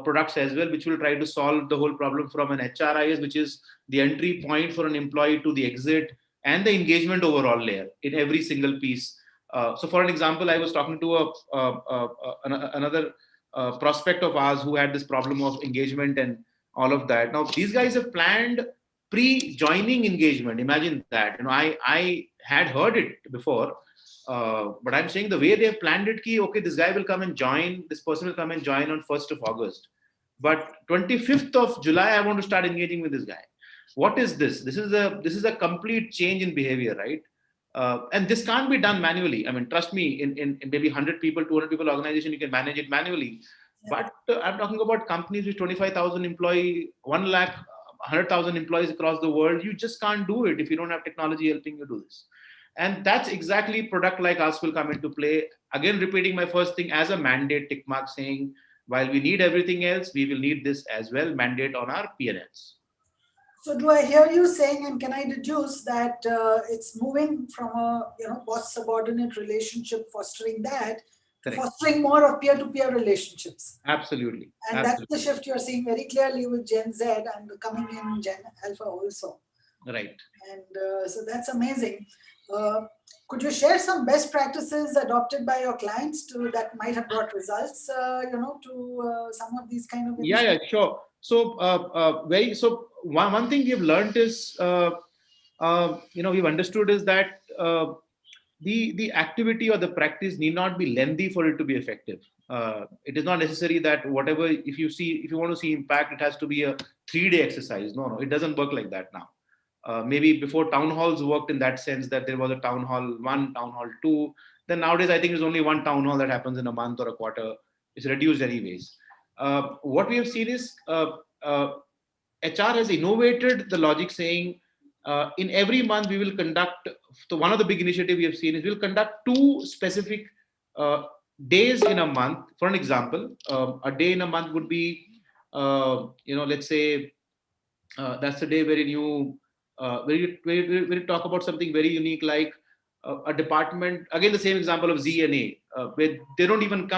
products as well, which will try to solve the whole problem from an HRIS, which is the entry point for an employee, to the exit and the engagement overall layer in every single piece. So for an example, I was talking to another prospect of ours who had this problem of engagement and all of that. Now, these guys have planned pre-joining engagement. Imagine that. I had heard it before, but I'm saying the way they have planned it, okay, this guy will come and join, this person will come and join on 1st of August. But 25th of July, I want to start engaging with this guy. What is this? This is a complete change in behavior, right? And this can't be done manually. I mean, trust me, in maybe 100 people, 200 people organization, you can manage it manually. But I'm talking about companies with 25,000 employees, 1 lakh, 100,000 employees across the world. You just can't do it if you don't have technology helping you do this. And that's exactly product like us will come into play. Again, repeating my first thing as a mandate tick mark, saying, while we need everything else, we will need this as well, mandate on our P&Ls. So do I hear you saying, and can I deduce that it's moving from a boss-subordinate relationship, fostering that, Correct. Fostering more of peer-to-peer relationships? Absolutely. And that's the shift you're seeing very clearly with Gen Z and coming in Gen Alpha also. Right. And so that's amazing. Could you share some best practices adopted by your clients that might have brought results, to some of these kind of initiatives? Yeah, sure. So one thing we've learned is, we've understood is that the activity or the practice need not be lengthy for it to be effective. It is not necessary that if you want to see impact, it has to be a 3-day exercise. No, it doesn't work like that now. Maybe before town halls worked in that sense, that there was a town hall 1, town hall 2. Then nowadays, I think there's only 1 town hall that happens in a month or a quarter. It's reduced anyways. What we have seen is HR has innovated the logic, saying in every month we will conduct. So one of the big initiatives we have seen is we'll conduct 2 specific days in a month. For an example, a day in a month would be, let's say that's the day wherein you talk about something very unique, like a department. Again, the same example of Z and A, where they don't even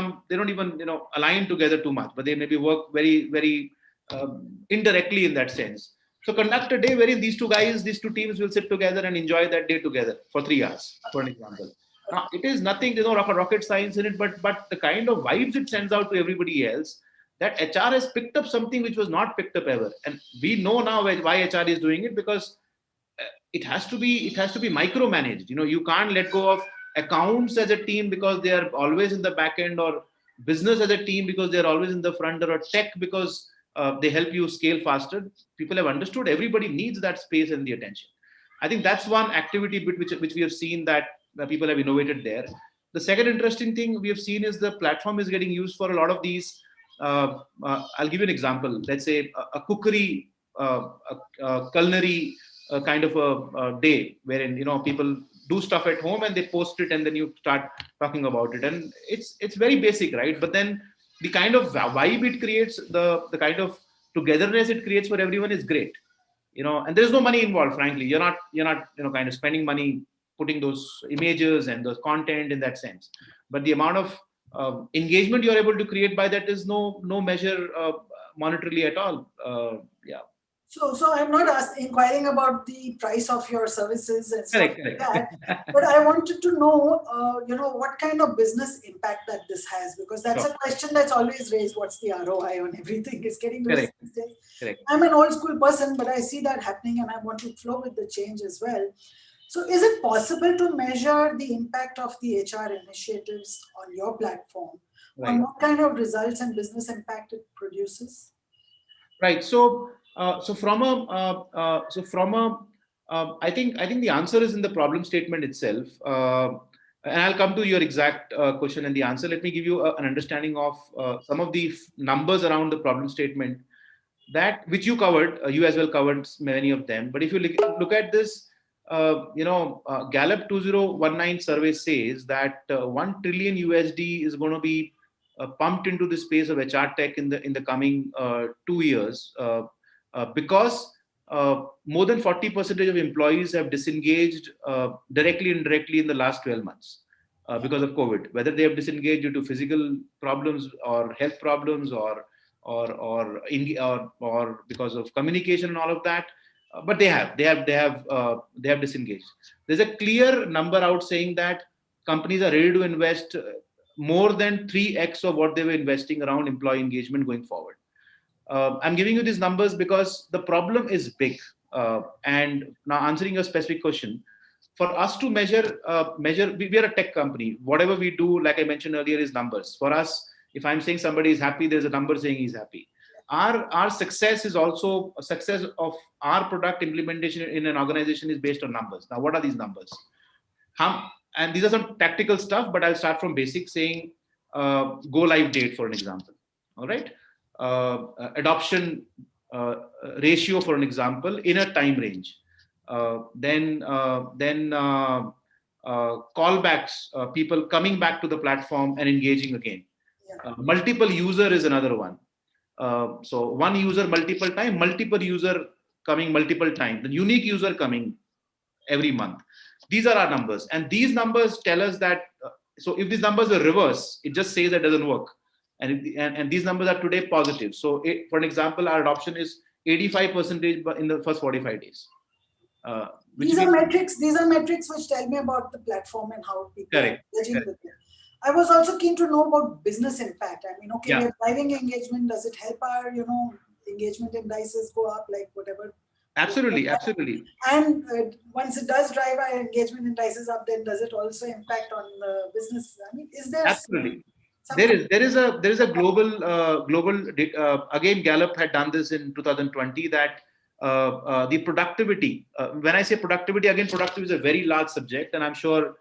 align together too much, but they maybe work very, very indirectly in that sense. So conduct a day wherein these two teams will sit together and enjoy that day together for 3 hours, for an example. Now, it is nothing, there's no rocket science in it, but the kind of vibes it sends out to everybody else, that HR has picked up something which was not picked up ever. And we know now why HR is doing it, because it has to be micromanaged. You can't let go of accounts as a team because they are always in the back end, or business as a team because they're always in the front, or tech because they help you scale faster. People have understood everybody needs that space and the attention. I think that's one activity bit which we have seen that people have innovated there. The second interesting thing we have seen is the platform is getting used for a lot of these. I'll give you an example. Let's say a cookery, culinary kind of a day wherein people do stuff at home and they post it, and then you start talking about it. And it's very basic, right? But then the kind of vibe it creates, the kind of togetherness it creates for everyone is great. and there's no money involved, frankly. You're not, kind of spending money putting those images and those content in that sense. But the amount of engagement you're able to create by that is no measure monetarily at all. Yeah. So I'm not inquiring about the price of your services and stuff Correct. like that, but I wanted to know, what kind of business impact that this has, because that's a question that's always raised. What's the ROI on everything? Is getting raised these days. Correct. I'm an old school person, but I see that happening, and I want to flow with the change as well. So is it possible to measure the impact of the HR initiatives on your platform, on what kind of results and business impact it produces? Right. So I think the answer is in the problem statement itself. And I'll come to your exact question and the answer. Let me give you an understanding of some of the numbers around the problem statement which you covered. You as well covered many of them. But if you look at this, Gallup 2019 survey says that $1 trillion USD is going to be pumped into the space of HR tech in the coming 2 years, because more than 40% of employees have disengaged directly and indirectly in the last 12 months because of COVID. Whether they have disengaged due to physical problems or health problems or because of communication and all of that, but they have disengaged. There's a clear number out saying that companies are ready to invest more than 3x of what they were investing around employee engagement going forward. I'm giving you these numbers because the problem is big. And now answering your specific question, for us to measure, we are a tech company. Whatever we do, like I mentioned earlier, is numbers. For us, if I'm saying somebody is happy, there's a number saying he's happy. Our success is also a success of our product implementation in an organization is based on numbers. Now, what are these numbers? And these are some tactical stuff, but I'll start from basic, saying go live date, for an example. All right. Adoption ratio, for an example, in a time range. Then callbacks, people coming back to the platform and engaging again. Multiple user is another one. So one user multiple time, multiple user coming multiple times, the unique user coming every month. These are our numbers, and these numbers tell us that. So if these numbers are reverse, it just says that doesn't work, and these numbers are today positive. So for an example, our adoption is 85% in the first 45 days. These are metrics which tell me about the platform and how people are engaging with it. I was also keen to know about business impact. I mean, okay, we're driving engagement. Does it help our, engagement indices go up, like whatever? Absolutely. And once it does drive our engagement indices up, then does it also impact on the business? I mean, is there? Absolutely. There is a global again, Gallup had done this in 2020, that the productivity, when I say productivity, again, productivity is a very large subject, and I'm sure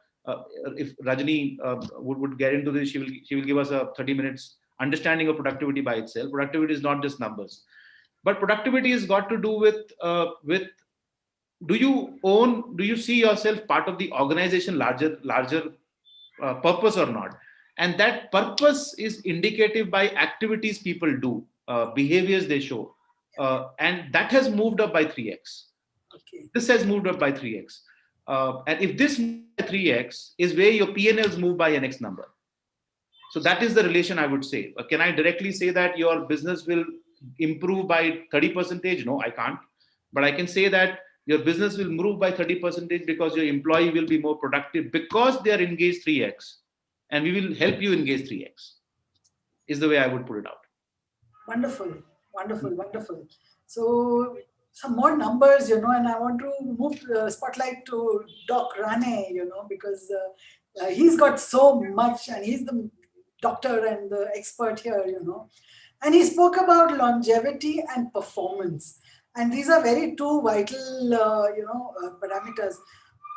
if Rajani would get into this, she will give us a 30 minutes understanding of productivity by itself. Productivity is not just numbers, but productivity has got to do with do you see yourself part of the organization larger purpose or not? And that purpose is indicative by activities people do, behaviors they show, and that has moved up by 3x. Okay. This has moved up by 3x. And if this 3x is where your P&Ls move by an X number. So that is the relation, I would say. Can I directly say that your business will improve by 30%? No, I can't. But I can say that your business will move by 30% because your employee will be more productive because they are engaged 3x. And we will help you engage 3x, is the way I would put it out. Wonderful. So some more numbers, and I want to move the spotlight to Doc Rane, because he's got so much, and he's the doctor and the expert here, and he spoke about longevity and performance. And these are very two vital, parameters.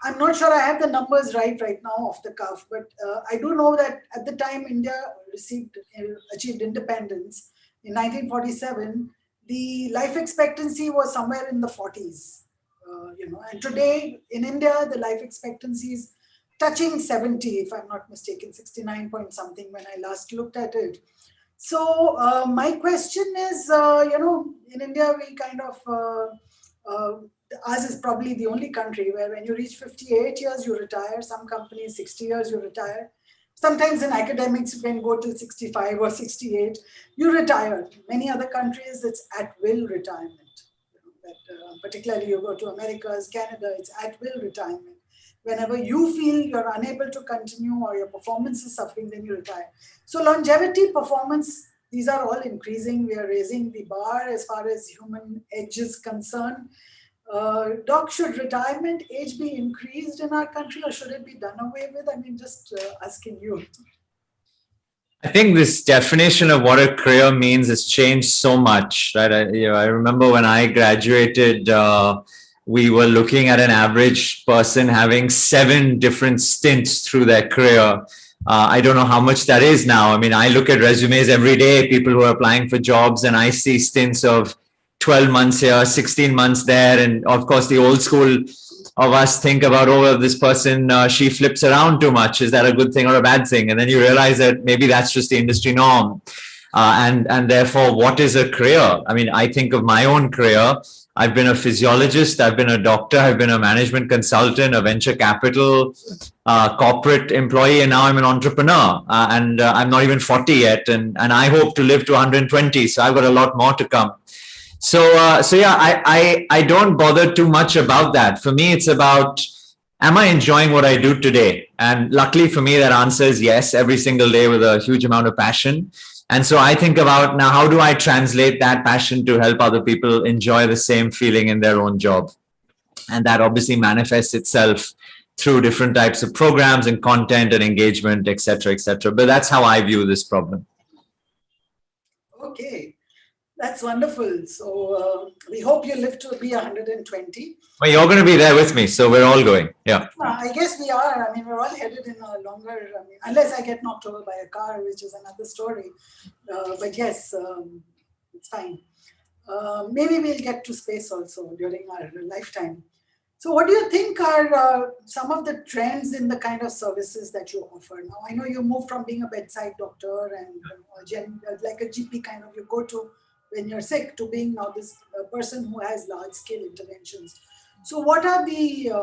I'm not sure I have the numbers right now off the cuff, but I do know that at the time India achieved independence in 1947, the life expectancy was somewhere in the 40s, and today in India, the life expectancy is touching 70, if I'm not mistaken, 69 point something when I last looked at it. So my question is, in India, we kind of Ours is probably the only country where when you reach 58 years, you retire. Some companies, 60 years, you retire. Sometimes in academics, you can go to 65 or 68, you retire. Many other countries, it's at-will retirement. Particularly you go to Americas, Canada, it's at-will retirement. Whenever you feel you're unable to continue or your performance is suffering, then you retire. So longevity, performance, these are all increasing. We are raising the bar as far as human edge is concerned. Doc, should retirement age be increased in our country or should it be done away with? I mean, just asking you. I think this definition of what a career means has changed so much, right? I remember when I graduated, we were looking at an average person having 7 different stints through their career. I don't know how much that is now. I mean, I look at resumes every day, people who are applying for jobs, and I see stints of 12 months here, 16 months there. And of course, the old school of us think about, oh, this person, she flips around too much. Is that a good thing or a bad thing? And then you realize that maybe that's just the industry norm. And therefore, what is a career? I mean, I think of my own career. I've been a physiologist, I've been a doctor, I've been a management consultant, a venture capital, corporate employee, and now I'm an entrepreneur. And I'm not even 40 yet, and I hope to live to 120. So I've got a lot more to come. So yeah, I don't bother too much about that. For me, it's about, am I enjoying what I do today? And luckily for me, that answer is yes, every single day with a huge amount of passion. And so I think about now, how do I translate that passion to help other people enjoy the same feeling in their own job? And that obviously manifests itself through different types of programs and content and engagement, et cetera, et cetera. But that's how I view this problem. Okay. That's wonderful. So we hope you live to be 120. Well, you're going to be there with me, so we're all going. Yeah. I guess we are. I mean, we're all headed in a longer, I mean, unless I get knocked over by a car, which is another story. But yes, it's fine. Maybe we'll get to space also during our lifetime. So what do you think are some of the trends in the kind of services that you offer? Now, I know you moved from being a bedside doctor and like a GP kind of, you go to when you're sick, to being now this person who has large scale interventions. So what are the,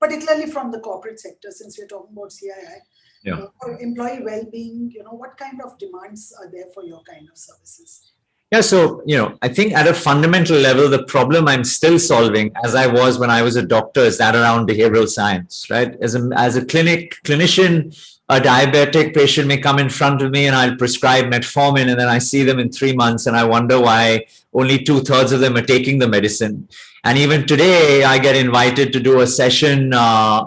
particularly from the corporate sector, since we're talking about CII, or employee well-being, what kind of demands are there for your kind of services? Yeah, so, I think at a fundamental level, the problem I'm still solving, as I was when I was a doctor, is that around behavioral science, right? As a clinician, a diabetic patient may come in front of me and I'll prescribe metformin, and then I see them in 3 months and I wonder why only 2/3 of them are taking the medicine. And even today, I get invited to do a session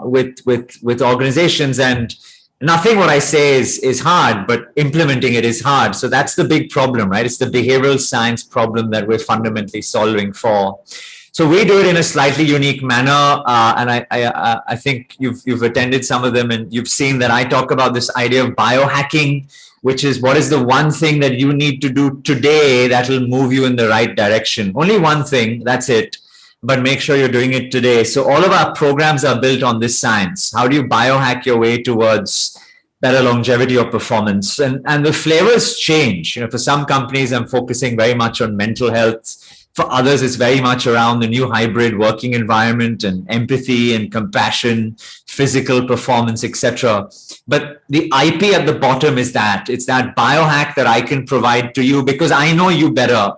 with organizations, and nothing what I say is hard, but implementing it is hard. So that's the big problem, right? It's the behavioral science problem that we're fundamentally solving for. So we do it in a slightly unique manner, and I think you've attended some of them, and you've seen that I talk about this idea of biohacking, which is what is the one thing that you need to do today that will move you in the right direction. Only one thing, that's it. But make sure you're doing it today. So all of our programs are built on this science. How do you biohack your way towards better longevity or performance? And the flavors change. For some companies, I'm focusing very much on mental health. For others, it's very much around the new hybrid working environment and empathy and compassion, physical performance, etc. But the IP at the bottom is that. It's that biohack that I can provide to you because I know you better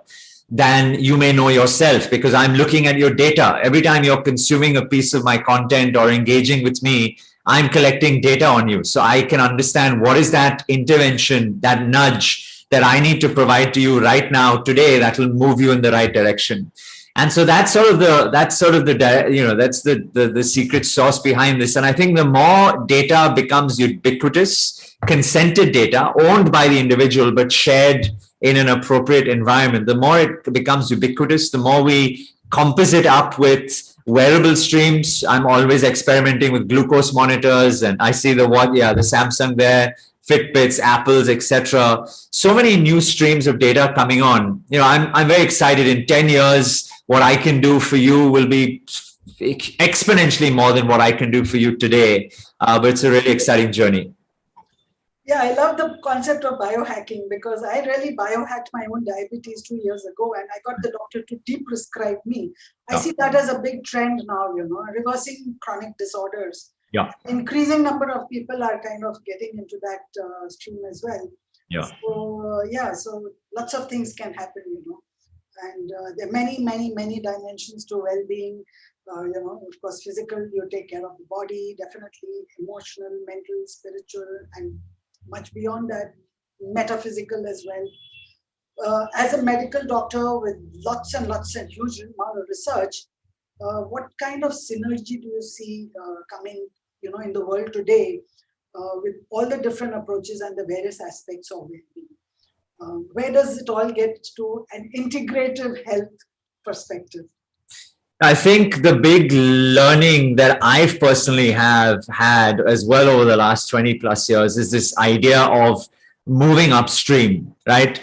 than you may know yourself, because I'm looking at your data. Every time you're consuming a piece of my content or engaging with me, I'm collecting data on you. So I can understand what is that intervention, that nudge that I need to provide to you right now, today, that will move you in the right direction. And so that's the secret sauce behind this. And I think the more data becomes ubiquitous, consented data, owned by the individual, but shared in an appropriate environment, the more it becomes ubiquitous, the more we composite up with wearable streams. I'm always experimenting with glucose monitors, and I see the Samsung there, Fitbits, Apples, etc. So many new streams of data coming on. I'm very excited. In 10 years, what I can do for you will be exponentially more than what I can do for you today. But it's a really exciting journey. Yeah, I love the concept of biohacking because I really biohacked my own diabetes 2 years ago and I got the doctor to de-prescribe me. I see that as a big trend now, reversing chronic disorders. Yeah. Increasing number of people are kind of getting into that stream as well. Yeah. So, so lots of things can happen, and there are many, many, many dimensions to well-being. Of course, physical, you take care of the body, definitely emotional, mental, spiritual, and much beyond that, metaphysical as well. As a medical doctor with lots and lots and huge amount of research, what kind of synergy do you see coming, in the world today with all the different approaches and the various aspects of well-being? Where does it all get to an integrative health perspective? I think the big learning that I've personally have had as well over the last 20 plus years is this idea of moving upstream, right?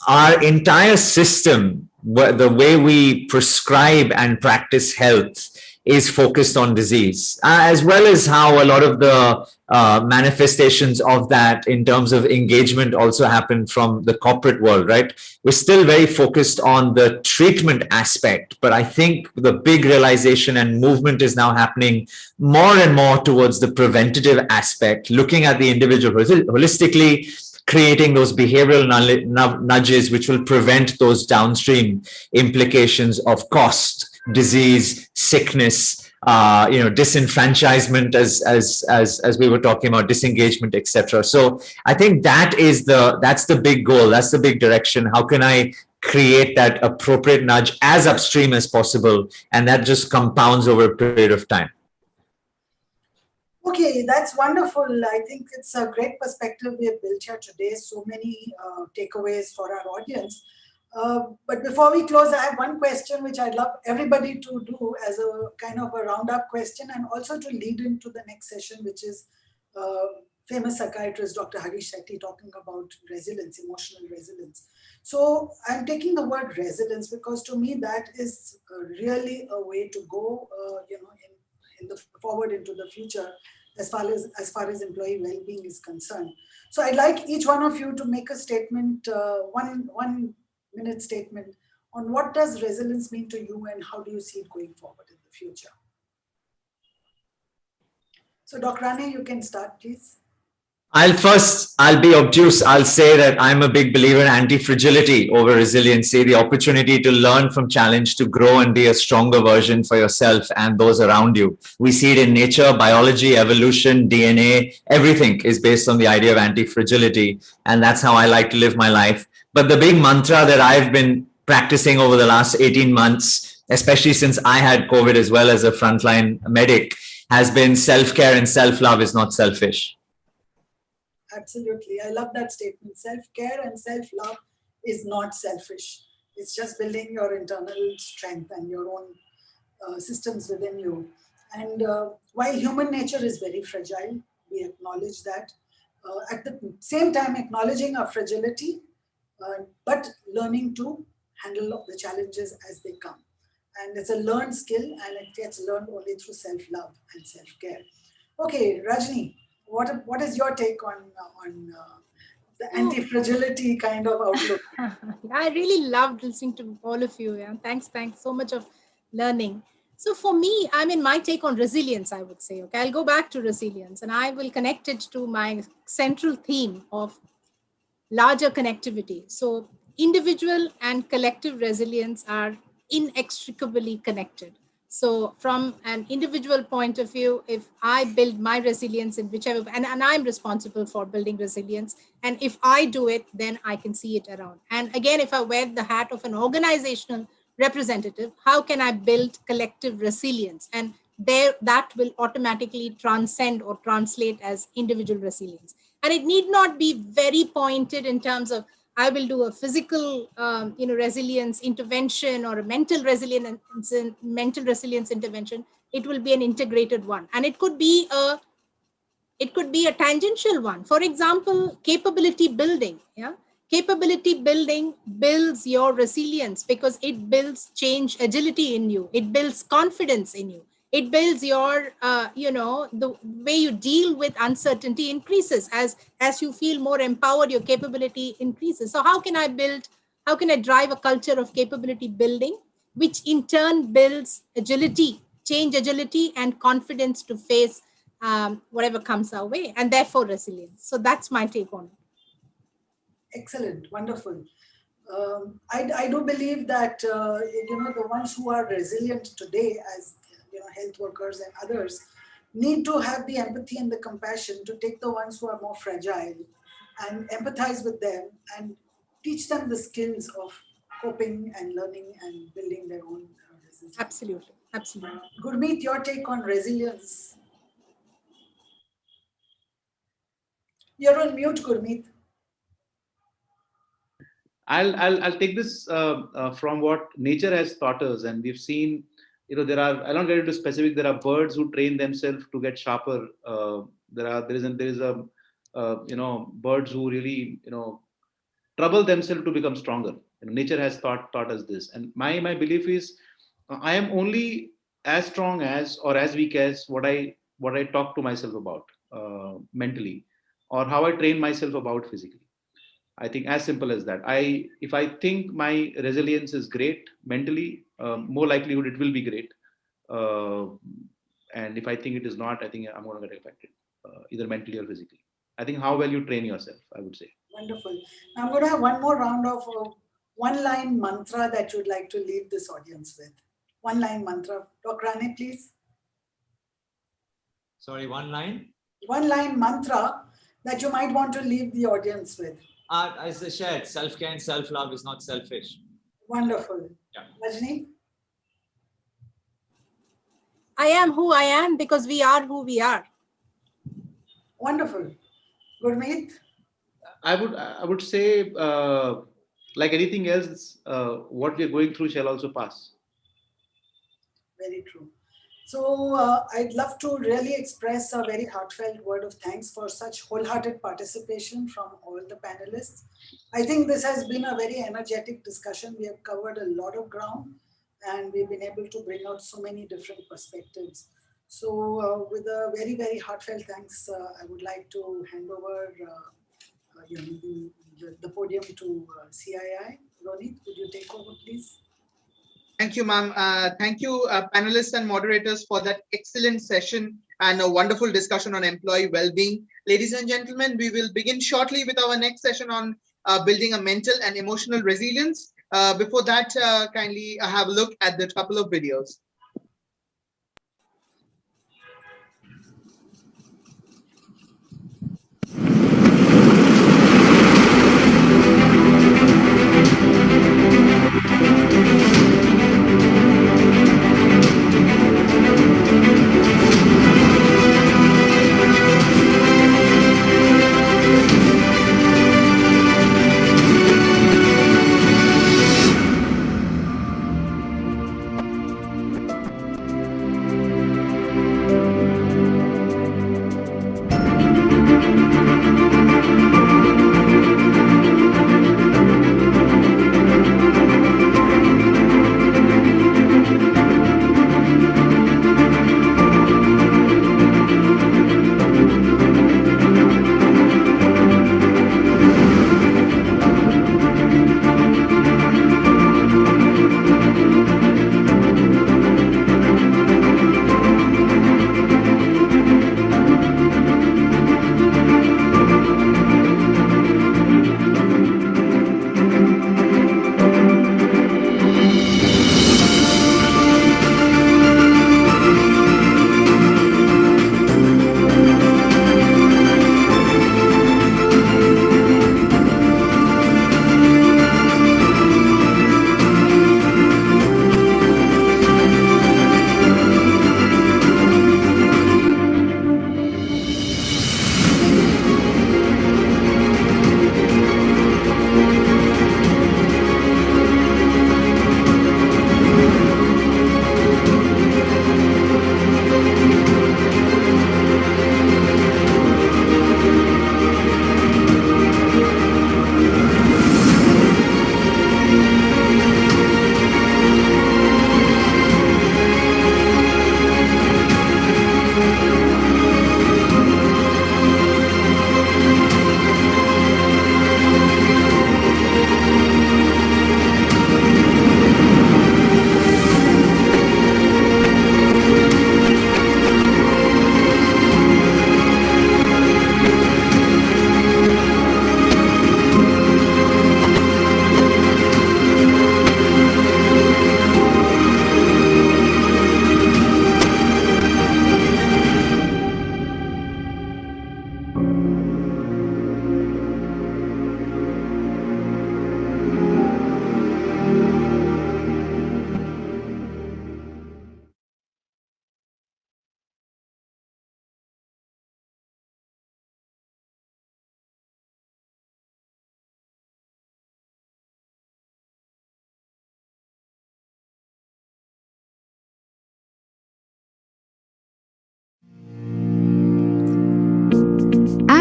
Our entire system, the way we prescribe and practice health, is focused on disease, as well as how a lot of the manifestations of that in terms of engagement also happen from the corporate world, right? We're still very focused on the treatment aspect, but I think the big realization and movement is now happening more and more towards the preventative aspect, looking at the individual holistically, creating those behavioral nudges which will prevent those downstream implications of cost, disease, sickness, disenfranchisement, as we were talking about, disengagement, etc. So I think that's the big goal, that's the big direction. How can I create that appropriate nudge as upstream as possible, and that just compounds over a period of time? Okay, that's wonderful. I think it's a great perspective we have built here today. So many takeaways for our audience. But before we close, I have one question which I'd love everybody to do as a kind of a roundup question and also to lead into the next session, which is famous psychiatrist Dr. Harish Sethi talking about resilience, emotional resilience. So I'm taking the word resilience because to me that is really a way to go, in the forward into the future as far as employee well-being is concerned. So I'd like each one of you to make a statement, one minute statement on what does resilience mean to you and how do you see it going forward in the future. So Dr. Rane, you can start, please. I'll be obtuse. I'll say that I'm a big believer in anti-fragility over resiliency, the opportunity to learn from challenge, to grow and be a stronger version for yourself and those around you. We see it in nature, biology, evolution, DNA, everything is based on the idea of anti-fragility. And that's how I like to live my life. But the big mantra that I've been practicing over the last 18 months, especially since I had COVID as well as a frontline medic, has been self-care and self-love is not selfish. Absolutely. I love that statement. Self-care and self-love is not selfish. It's just building your internal strength and your own systems within you. And while human nature is very fragile, we acknowledge that. At the same time, acknowledging our fragility, but learning to handle the challenges as they come. And it's a learned skill and it gets learned only through self-love and self-care. Okay, Rajni, what is your take on the anti-fragility kind of outlook? I really loved listening to all of you. Yeah. Thanks so much of learning. So for me, my take on resilience, I would say, okay, I'll go back to resilience and I will connect it to my central theme of larger connectivity. So individual and collective resilience are inextricably connected. So from an individual point of view, if I build my resilience in whichever, and I'm responsible for building resilience, and if I do it, then I can see it around. And again, if I wear the hat of an organizational representative, how can I build collective resilience? And that will automatically transcend or translate as individual resilience. And it need not be very pointed in terms of I will do a physical, resilience intervention or a mental resilience intervention. It will be an integrated one, and it could be a tangential one. For example, capability building. Yeah, capability building builds your resilience because it builds change agility in you. It builds confidence in you. It builds your, the way you deal with uncertainty increases. As you feel more empowered, your capability increases. So how can I drive a culture of capability building, which in turn builds agility, change agility, and confidence to face whatever comes our way, and therefore resilience. So that's my take on it. Excellent, wonderful. I do believe that the ones who are resilient today, as health workers and others, need to have the empathy and the compassion to take the ones who are more fragile and empathize with them and teach them the skills of coping and learning and building their own resilience. Absolutely, absolutely. Gurmeet, your take on resilience? You're on mute, Gurmeet. I'll take this from what nature has taught us, and we've seen. There are. I don't get into specific. There are birds who train themselves to get sharper. There is a birds who really trouble themselves to become stronger. Nature has taught us this, and my belief is I am only as strong as or as weak as what I talk to myself about mentally, or how I train myself about physically. I think as simple as that. If I think my resilience is great mentally, more likelihood it will be great. And if I think it is not, I think I'm going to get affected, either mentally or physically. I think how well you train yourself, I would say. Wonderful. Now I'm going to have one more round of one-line mantra that you'd like to leave this audience with. One-line mantra. Dr. Rane, please. Sorry, one line? One-line mantra that you might want to leave the audience with. As I shared, self-care and self-love is not selfish. Wonderful. Yeah. Rajni? I am who I am because we are who we are. Wonderful. Gurmeet? I would say, like anything else, what we are going through shall also pass. Very true. So I'd love to really express a very heartfelt word of thanks for such wholehearted participation from all the panelists. I think this has been a very energetic discussion. We have covered a lot of ground and we've been able to bring out so many different perspectives. So with a very, very heartfelt thanks, I would like to hand over the podium to CII. Ronit, would you take over, please? Thank you, ma'am. Thank you, panelists and moderators, for that excellent session and a wonderful discussion on employee well-being. Ladies and gentlemen, we will begin shortly with our next session on building a mental and emotional resilience. Before that, kindly have a look at the couple of videos.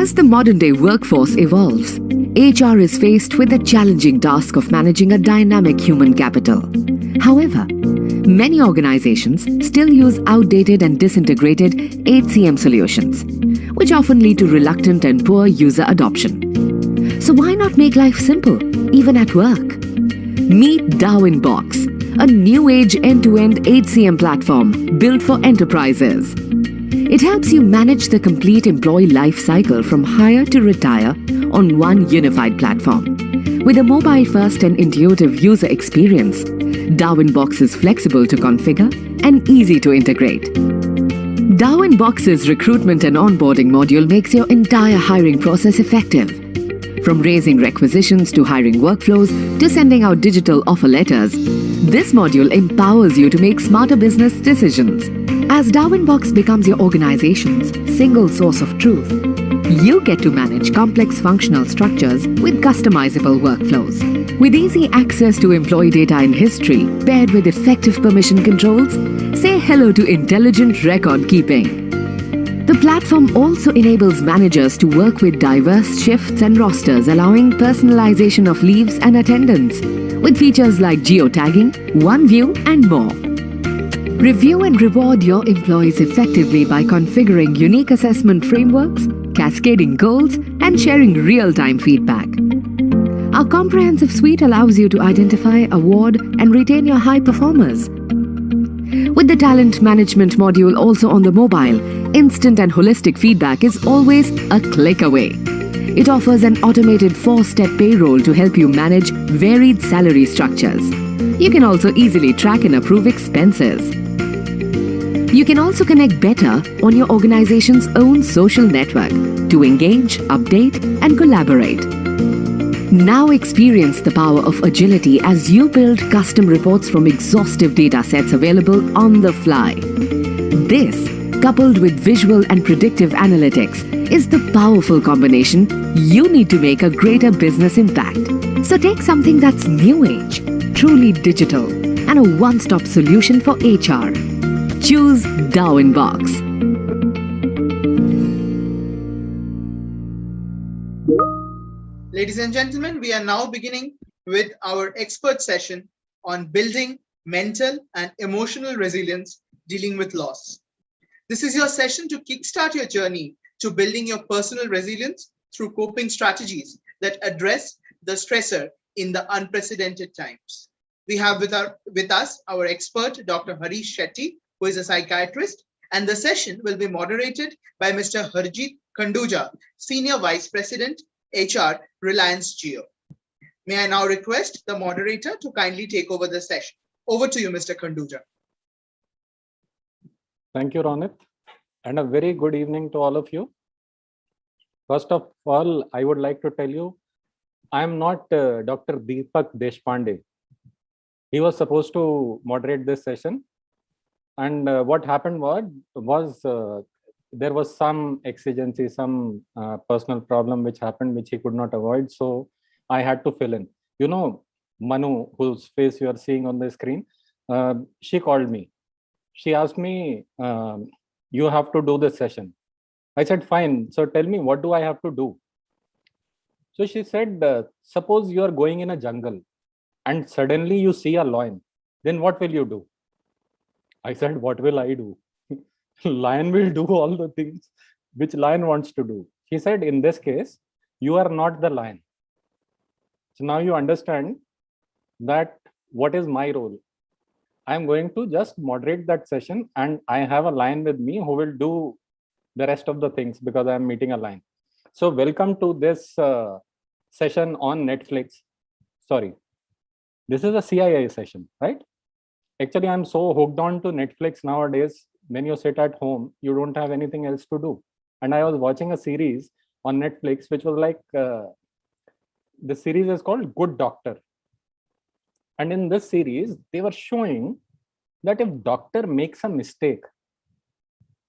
As the modern day workforce evolves, HR is faced with the challenging task of managing a dynamic human capital. However, many organizations still use outdated and disintegrated HCM solutions, which often lead to reluctant and poor user adoption. So why not make life simple, even at work? Meet Darwin Box, a new age end-to-end HCM platform built for enterprises. It helps you manage the complete employee life cycle from hire to retire on one unified platform. With a mobile-first and intuitive user experience, Darwin Box is flexible to configure and easy to integrate. Darwin Box's recruitment and onboarding module makes your entire hiring process effective. From raising requisitions to hiring workflows to sending out digital offer letters, this module empowers you to make smarter business decisions. As Darwin Box becomes your organization's single source of truth, you get to manage complex functional structures with customizable workflows. With easy access to employee data and history, paired with effective permission controls, say hello to intelligent record keeping. The platform also enables managers to work with diverse shifts and rosters, allowing personalization of leaves and attendance, with features like geotagging, OneView, and more. Review and reward your employees effectively by configuring unique assessment frameworks, cascading goals, and sharing real-time feedback. Our comprehensive suite allows you to identify, award, and retain your high performers. With the talent management module also on the mobile, instant and holistic feedback is always a click away. It offers an automated 4-step payroll to help you manage varied salary structures. You can also easily track and approve expenses. You can also connect better on your organization's own social network to engage, update, and collaborate. Now experience the power of agility as you build custom reports from exhaustive data sets available on the fly. This, coupled with visual and predictive analytics, is the powerful combination you need to make a greater business impact. So take something that's new age, truly digital, and a one-stop solution for HR. Choose Darwin Box. Ladies and gentlemen, we are now beginning with our expert session on building mental and emotional resilience dealing with loss. This is your session to kickstart your journey to building your personal resilience through coping strategies that address the stressor in the unprecedented times. We have with us our expert, Dr. Harish Shetty, who is a psychiatrist, and the session will be moderated by Mr. Harjeet Khanduja, Senior Vice President, HR, Reliance Jio. May I now request the moderator to kindly take over the session. Over to you, Mr. Khanduja. Thank you, Ronit, and a very good evening to all of you. First of all, I would like to tell you, I am not Dr. Deepak Deshpande. He was supposed to moderate this session. And what happened was there was some exigency, some personal problem which happened, which he could not avoid. So I had to fill in. You know, Manu, whose face you are seeing on the screen, she called me. She asked me, you have to do this session. I said, fine. So tell me, what do I have to do? So she said, suppose you are going in a jungle and suddenly you see a lion, then what will you do? I said, what will I do? Lion will do all the things which lion wants to do. He said, in this case, you are not the lion. So now you understand that what is my role. I'm going to just moderate that session, and I have a lion with me who will do the rest of the things because I'm meeting a lion. So welcome to this session on Netflix. Sorry, this is a CII session, right? Actually, I'm so hooked on to Netflix nowadays. When you sit at home, you don't have anything else to do. And I was watching a series on Netflix, which was like, the series is called Good Doctor. And in this series, they were showing that if doctor makes a mistake,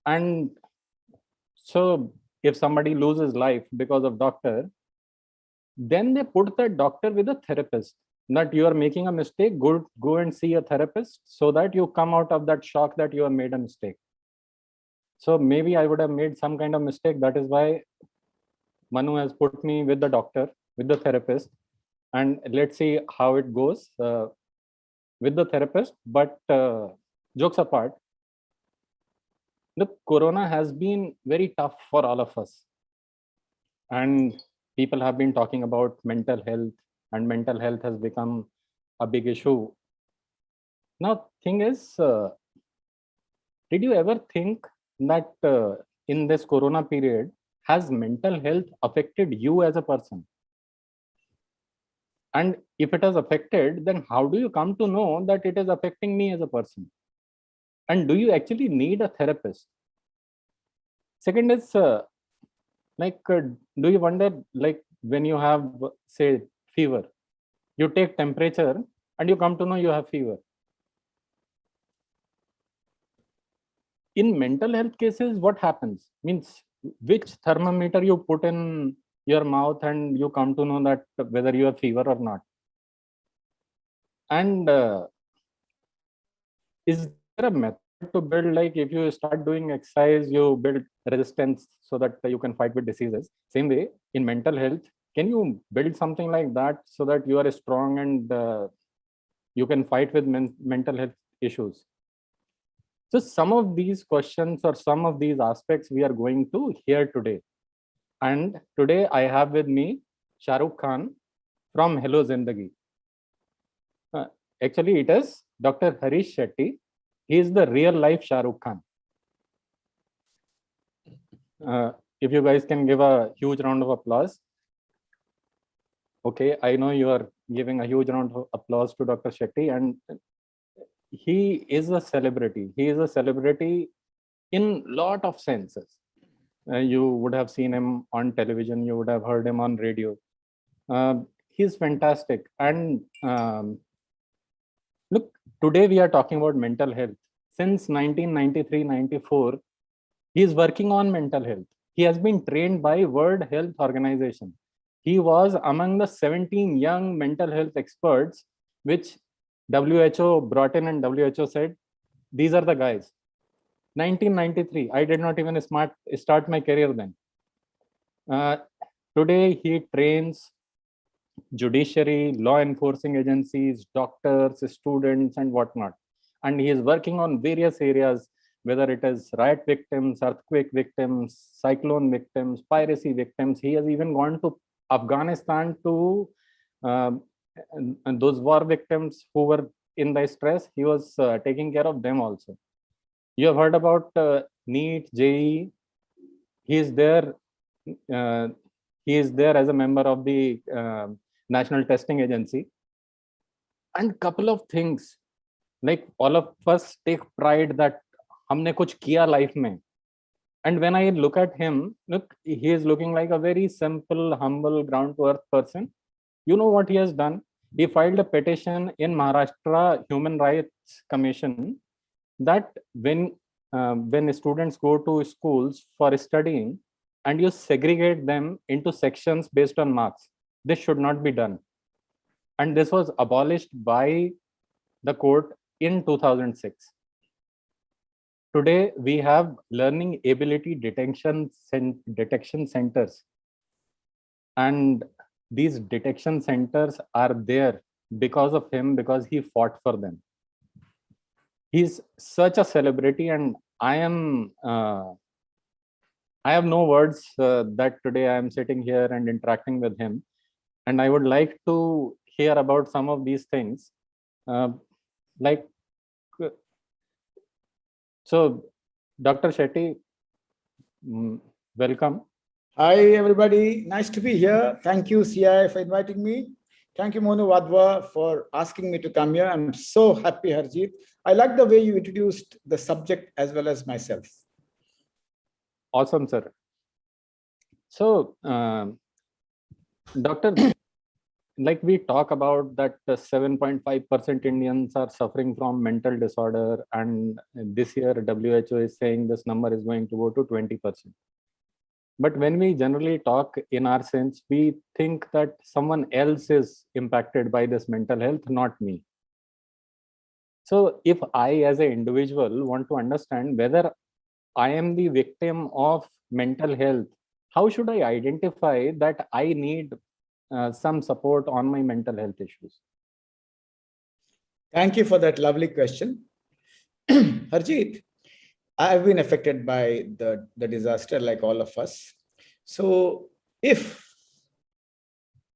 and so if somebody loses life because of doctor, then they put that doctor with a therapist. That you are making a mistake, go and see a therapist so that you come out of that shock that you have made a mistake. So maybe I would have made some kind of mistake. That is why Manu has put me with the doctor, with the therapist, and let's see how it goes with the therapist. But jokes apart, the corona has been very tough for all of us. And people have been talking about mental health, and mental health has become a big issue. Now, thing is, did you ever think that in this corona period, has mental health affected you as a person? And if it has affected, then how do you come to know that it is affecting me as a person? And do you actually need a therapist? Second is, do you wonder, like when you have, say, fever, you take temperature and you come to know you have fever. In mental health cases, what happens? Means which thermometer you put in your mouth and you come to know that whether you have fever or not. And is there a method to build, like if you start doing exercise, you build resistance so that you can fight with diseases? Same way in mental health, can you build something like that so that you are strong and you can fight with mental health issues? So some of these questions or some of these aspects we are going to hear today. And today I have with me Shah Rukh Khan from Hello Zindagi. Actually, it is Dr. Harish Shetty. He is the real life Shah Rukh Khan. If you guys can give a huge round of applause. Okay, I know you are giving a huge round of applause to Dr. Shetty, and he is a celebrity. He is a celebrity in lot of senses. You would have seen him on television. You would have heard him on radio. He's fantastic. And look, today we are talking about mental health. Since 1993-94, he is working on mental health. He has been trained by World Health Organization. He was among the 17 young mental health experts, which WHO brought in, and WHO said, these are the guys. 1993, I did not even start my career then. Today, he trains judiciary, law enforcing agencies, doctors, students, and whatnot. And he is working on various areas, whether it is riot victims, earthquake victims, cyclone victims, piracy victims. He has even gone to Afghanistan to and those war victims who were in the stress. He was taking care of them also. You have heard about NEET, JEE. He is there. He is there as a member of the National Testing Agency. And couple of things, like all of us take pride that हमने कुछ किया life में. And when I look at him, look, he is looking like a very simple, humble, ground-to-earth person. You know what he has done? He filed a petition in Maharashtra Human Rights Commission that when students go to schools for studying and you segregate them into sections based on marks, this should not be done. And this was abolished by the court in 2006. Today, we have learning ability detection centers. And these detection centers are there because of him, because he fought for them. He's such a celebrity, and I have no words that today I am sitting here and interacting with him. And I would like to hear about some of these things. So, Dr. Shetty, welcome. Hi, everybody. Nice to be here. Thank you, CII, for inviting me. Thank you, Monu Wadhwa, for asking me to come here. I'm so happy, Harjeet. I like the way you introduced the subject as well as myself. Awesome, sir. So, Doctor, like we talk about that 7.5% Indians are suffering from mental disorder, and this year WHO is saying this number is going to go to 20%. But when we generally talk in our sense, we think that someone else is impacted by this mental health, not me. So if I as an individual want to understand whether I am the victim of mental health, how should I identify that I need some support on my mental health issues? Thank you for that lovely question. Harjeet, I've been affected by the disaster like all of us. So if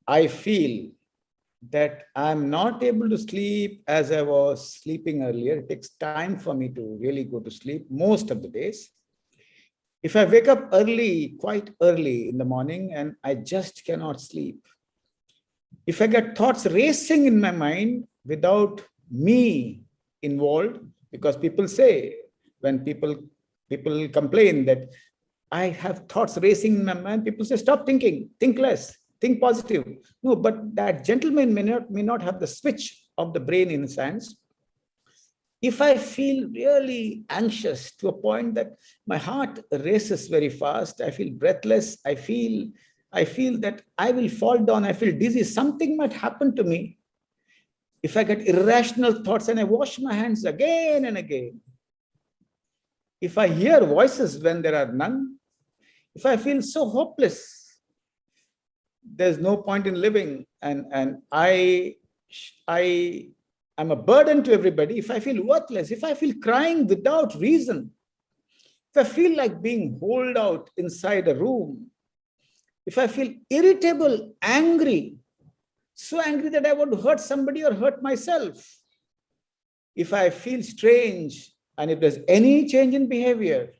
I feel that I'm not able to sleep as I was sleeping earlier, it takes time for me to really go to sleep most of the days. If I wake up early, quite early in the morning, and I just cannot sleep, if I get thoughts racing in my mind without me involved, because people say, when people complain that I have thoughts racing in my mind, people say, stop thinking, think less, think positive. No, but that gentleman may not have the switch of the brain in his hands. If I feel really anxious to a point that my heart races very fast, I feel breathless, I feel that I will fall down, I feel dizzy, something might happen to me. If I get irrational thoughts and I wash my hands again and again, if I hear voices when there are none, if I feel so hopeless, there's no point in living, and I'm a burden to everybody, if I feel worthless, if I feel crying without reason, if I feel like being holed out inside a room, if I feel irritable, angry, so angry that I want to hurt somebody or hurt myself, if I feel strange, and if there's any change in behavior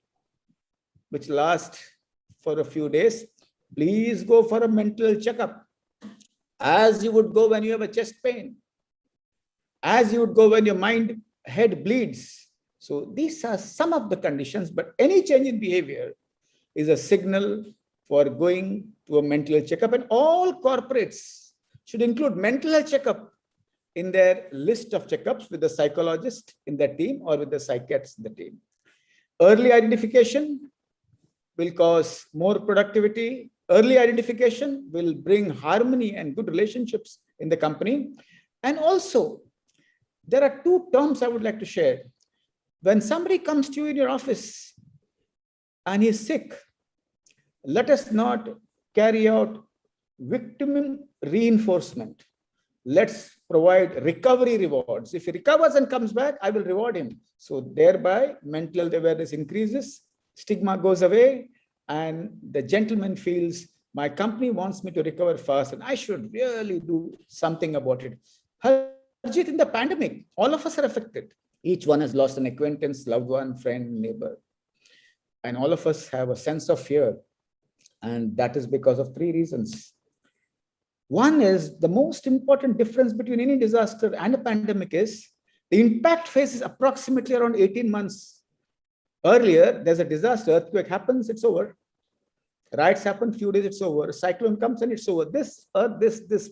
which lasts for a few days, please go for a mental checkup, as you would go when you have a chest pain, as you would go when your head bleeds. So these are some of the conditions, but any change in behavior is a signal for going to a mental checkup, and all corporates should include mental health checkup in their list of checkups with the psychologist in their team or with the psychiatrist in the team. Early identification will cause more productivity. Early identification will bring harmony and good relationships in the company. And also, there are two terms I would like to share. When somebody comes to you in your office and he's sick, let us not carry out victim reinforcement. Let's provide recovery rewards. If he recovers and comes back, I will reward him. So thereby, mental health awareness increases, stigma goes away, and the gentleman feels my company wants me to recover fast, and I should really do something about it. Harjeet, in the pandemic, all of us are affected. Each one has lost an acquaintance, loved one, friend, neighbor. And all of us have a sense of fear. And that is because of three reasons. One is the most important difference between any disaster and a pandemic is the impact phase is approximately around 18 months. Earlier, there's a disaster, earthquake happens, it's over. Riots happen, few days, it's over. A cyclone comes and it's over. This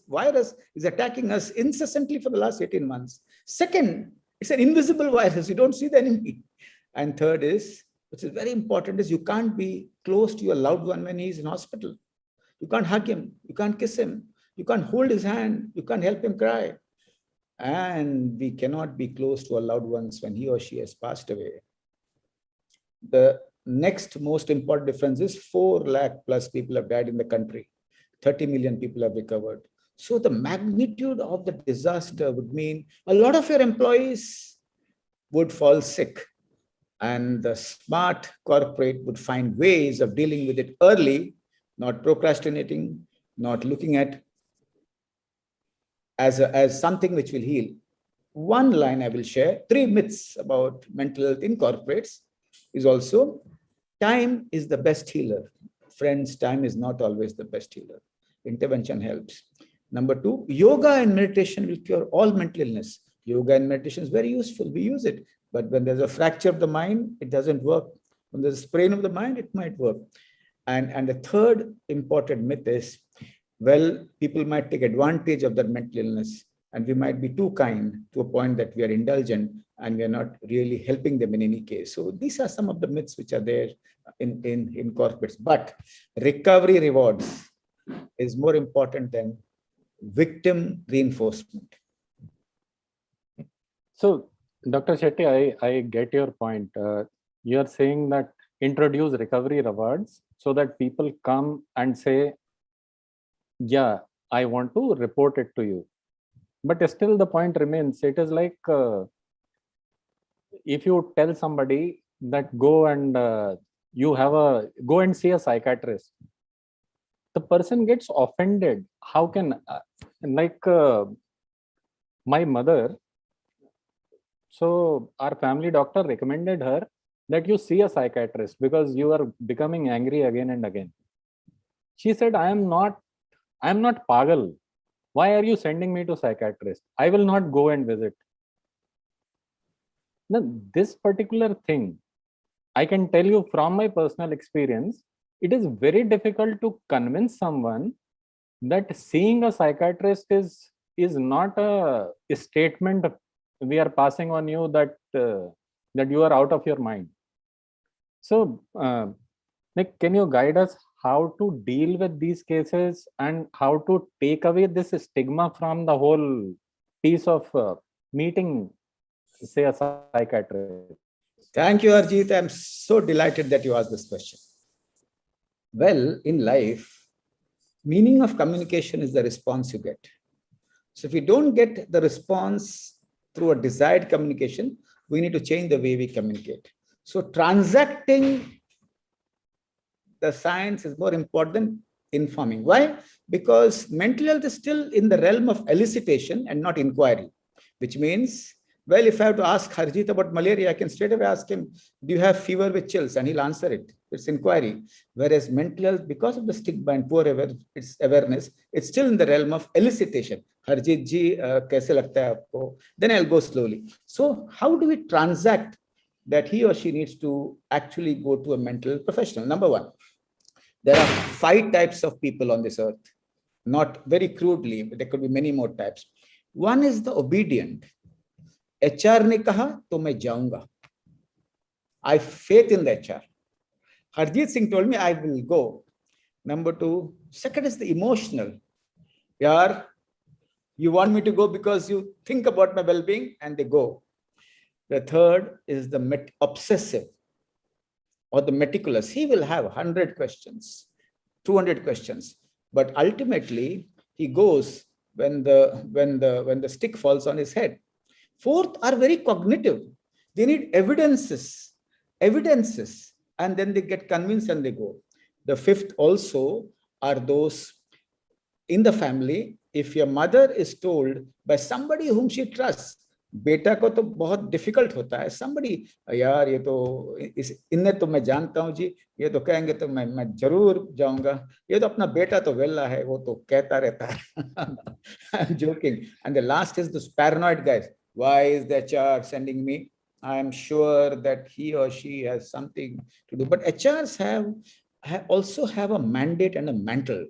virus is attacking us incessantly for the last 18 months. Second, it's an invisible virus. You don't see the enemy. And third is, which is very important, is you can't be close to your loved one when he's in hospital. You can't hug him. You can't kiss him. You can't hold his hand. You can't help him cry. And we cannot be close to our loved ones when he or she has passed away. The next most important difference is 4 lakh plus people have died in the country. 30 million people have recovered. So the magnitude of the disaster would mean a lot of your employees would fall sick. And the smart corporate would find ways of dealing with it early, not procrastinating, not looking at as something which will heal. One line I will share, 3 myths about mental health in corporates is also, time is the best healer. Friends, time is not always the best healer. Intervention helps. Number 2, yoga and meditation will cure all mental illness. Yoga and meditation is very useful. We use it. But when there's a fracture of the mind, it doesn't work. When there's a sprain of the mind, it might work. And the third important myth is, well, people might take advantage of that mental illness, and we might be too kind to a point that we are indulgent and we are not really helping them in any case. So these are some of the myths which are there in corporates. But recovery rewards is more important than victim reinforcement. So, Dr. Shetty, I get your point. You are saying that introduce recovery rewards so that people come and say, yeah, I want to report it to you. But still the point remains. It is like if you tell somebody that go and go and see a psychiatrist, the person gets offended. How can my mother, so our family doctor recommended her that you see a psychiatrist because you are becoming angry again and again. She said, I am not pagal. Why are you sending me to psychiatrist? I will not go and visit. Now, this particular thing, I can tell you from my personal experience, it is very difficult to convince someone that seeing a psychiatrist is not a statement we are passing on you that that you are out of your mind. So, Nick, can you guide us how to deal with these cases and how to take away this stigma from the whole piece of meeting, say, a psychiatrist? Thank you, Arjit. I'm so delighted that you asked this question. Well, in life, meaning of communication is the response you get. So if we don't get the response through a desired communication, we need to change the way we communicate. So transacting the science is more important than informing. Why? Because mental health is still in the realm of elicitation and not inquiry, which means, well, if I have to ask Harjit about malaria, I can straight away ask him, do you have fever with chills? And he'll answer it. It's inquiry. Whereas mental health, because of the stigma and poor awareness, it's still in the realm of elicitation. Harjit ji, kaise lagta hai aapko? Then I'll go slowly. So how do we transact that he or she needs to actually go to a mental professional? Number one, there are 5 types of people on this earth. Not very crudely, but there could be many more types. One is the obedient. HR ने कहा तो मैं जाऊंगा. I have faith in the HR. Harjit Singh told me I will go. Number 2, second is the emotional. Yaar, you want me to go because you think about my well-being, and they go. The third is the obsessive or the meticulous. He will have 100 questions, 200 questions, but ultimately he goes when the stick falls on his head. Fourth are very cognitive. They need evidences, and then they get convinced and they go. The fifth also are those in the family. If your mother is told by somebody whom she trusts, बेटा को तो बहुत difficult होता है, somebody, यार ये तो इन्हें तो मैं जानता हूँ जी, ये तो कहेंगे तो मैं जरूर जाऊंगा, ये तो अपना बेटा तो वेला है, वो तो कहता रहता है. I'm joking. And the last is this paranoid guys. Why is the HR sending me? I'm sure that he or she has something to do. But HRs also have a mandate and a mantle.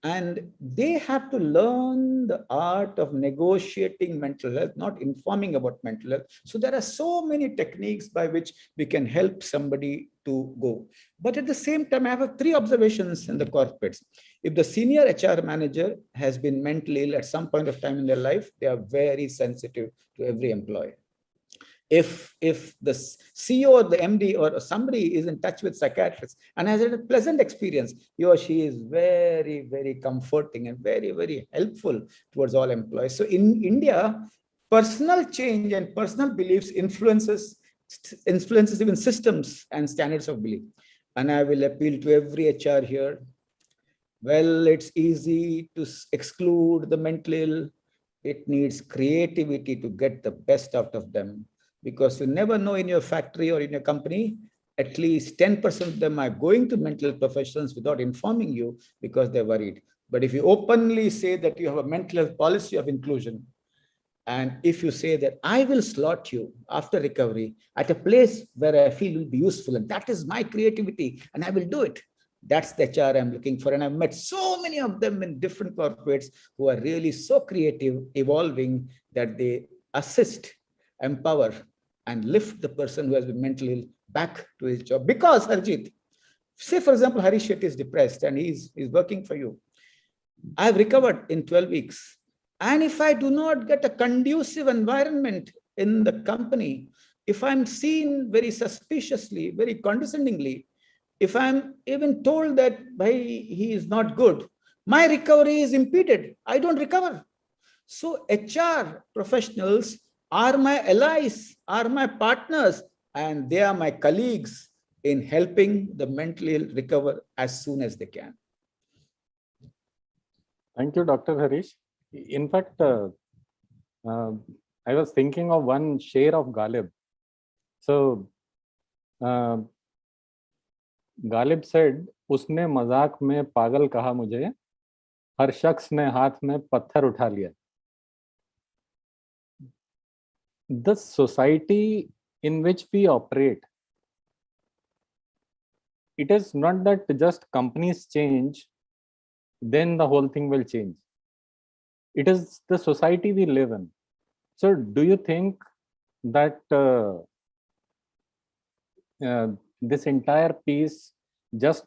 And they have to learn the art of negotiating mental health, not informing about mental health. So there are so many techniques by which we can help somebody to go. But at the same time, I have 3 observations in the corporates. If the senior HR manager has been mentally ill at some point of time in their life, they are very sensitive to every employee. If the CEO or the MD or somebody is in touch with psychiatrists and has had a pleasant experience, he or she is very, very comforting and very, very helpful towards all employees. So in India, personal change and personal beliefs influences even systems and standards of belief. And I will appeal to every HR here. Well, it's easy to exclude the mentally ill. It needs creativity to get the best out of them. Because you never know, in your factory or in your company, at least 10% of them are going to mental health professionals without informing you because they're worried. But if you openly say that you have a mental health policy of inclusion, and if you say that I will slot you after recovery at a place where I feel will be useful, and that is my creativity, and I will do it. That's the HR I'm looking for. And I've met so many of them in different corporates who are really so creative, evolving, that they assist, empower, and lift the person who has been mentally ill back to his job. Because, Harjit, say for example, Harish Shetty is depressed and he's working for you. I've recovered in 12 weeks. And if I do not get a conducive environment in the company, if I'm seen very suspiciously, very condescendingly, if I'm even told that he is not good, my recovery is impeded. I don't recover. So HR professionals are my allies, are my partners, and they are my colleagues in helping the mentally ill recover as soon as they can. Thank you, Dr. Harish. In fact, I was thinking of one share of Ghalib. So, Ghalib said, उसने मजाक में पागल कहा मुझे, हर शख्स ने हाथ में पत्थर उठा लिया. The society in which we operate, it is not that just companies change, then the whole thing will change. It is the society we live in. So do you think that this entire piece, just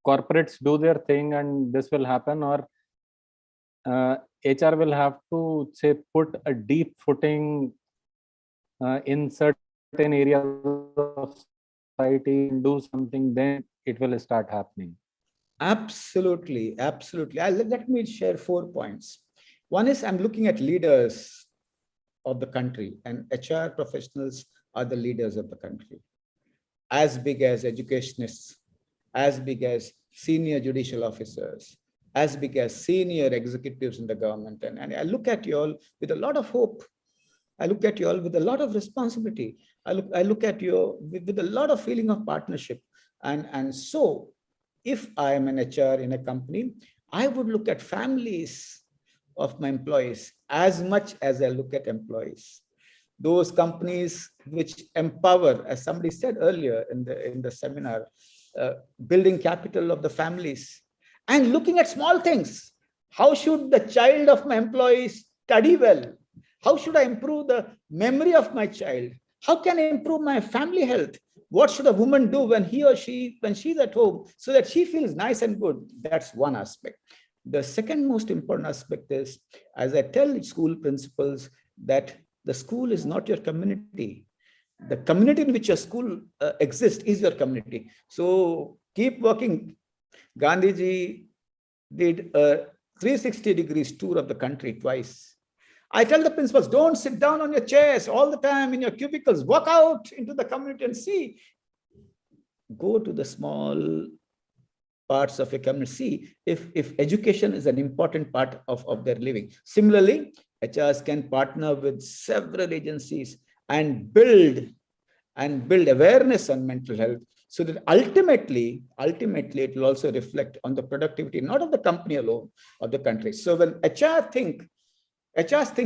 corporates do their thing and this will happen, or HR will have to, say, put a deep footing in certain areas of society and do something, then it will start happening? Absolutely, absolutely. Let me share 4 points. One is, I'm looking at leaders of the country, and HR professionals are the leaders of the country. As big as educationists, as big as senior judicial officers, as big as senior executives in the government. And I look at you all with a lot of hope. I look at you all with a lot of responsibility. I look at you with a lot of feeling of partnership. And so if I am an HR in a company, I would look at families of my employees as much as I look at employees. Those companies which empower, as somebody said earlier in the seminar, building capital of the families, and looking at small things. How should the child of my employees study well? How should I improve the memory of my child? How can I improve my family health? What should a woman do when she's at home so that she feels nice and good? That's one aspect. The second most important aspect is, as I tell school principals, that the school is not your community. The community in which your school exists is your community. So keep working. Gandhiji did a 360 degrees tour of the country twice. I tell the principals, don't sit down on your chairs all the time in your cubicles. Walk out into the community and see. Go to the small parts of a community. See if education is an important part of their living. Similarly, HRs can partner with several agencies and build awareness on mental health, so that ultimately it will also reflect on the productivity, not of the company alone, of the country. So when HRs think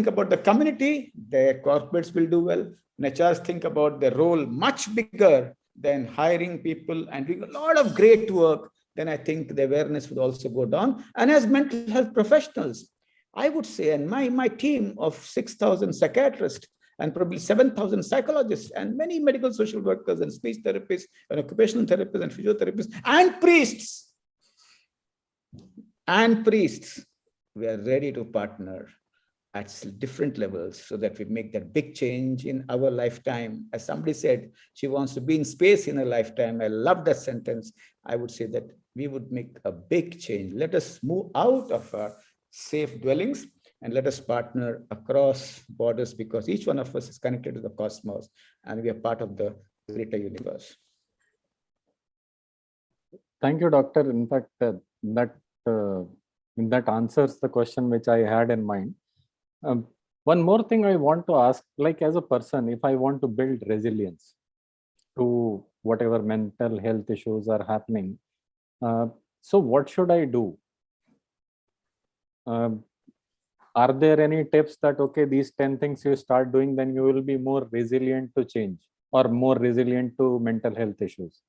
about the community, their corporates will do well. And HRs think about their role much bigger than hiring people and doing a lot of great work, then I think the awareness would also go down. And as mental health professionals, I would say, and my team of 6,000 psychiatrists and probably 7,000 psychologists and many medical social workers and speech therapists and occupational therapists and physiotherapists and priests, we are ready to partner at different levels so that we make that big change in our lifetime. As somebody said, she wants to be in space in her lifetime. I love that sentence. I would say that we would make a big change. Let us move out of our safe dwellings and let us partner across borders, because each one of us is connected to the cosmos and we are part of the greater universe. Thank you, Doctor. In fact, that answers the question which I had in mind. One more thing I want to ask, like as a person, if I want to build resilience to whatever mental health issues are happening, so what should I do? Are there any tips that, okay, these 10 things you start doing, then you will be more resilient to change or more resilient to mental health issues?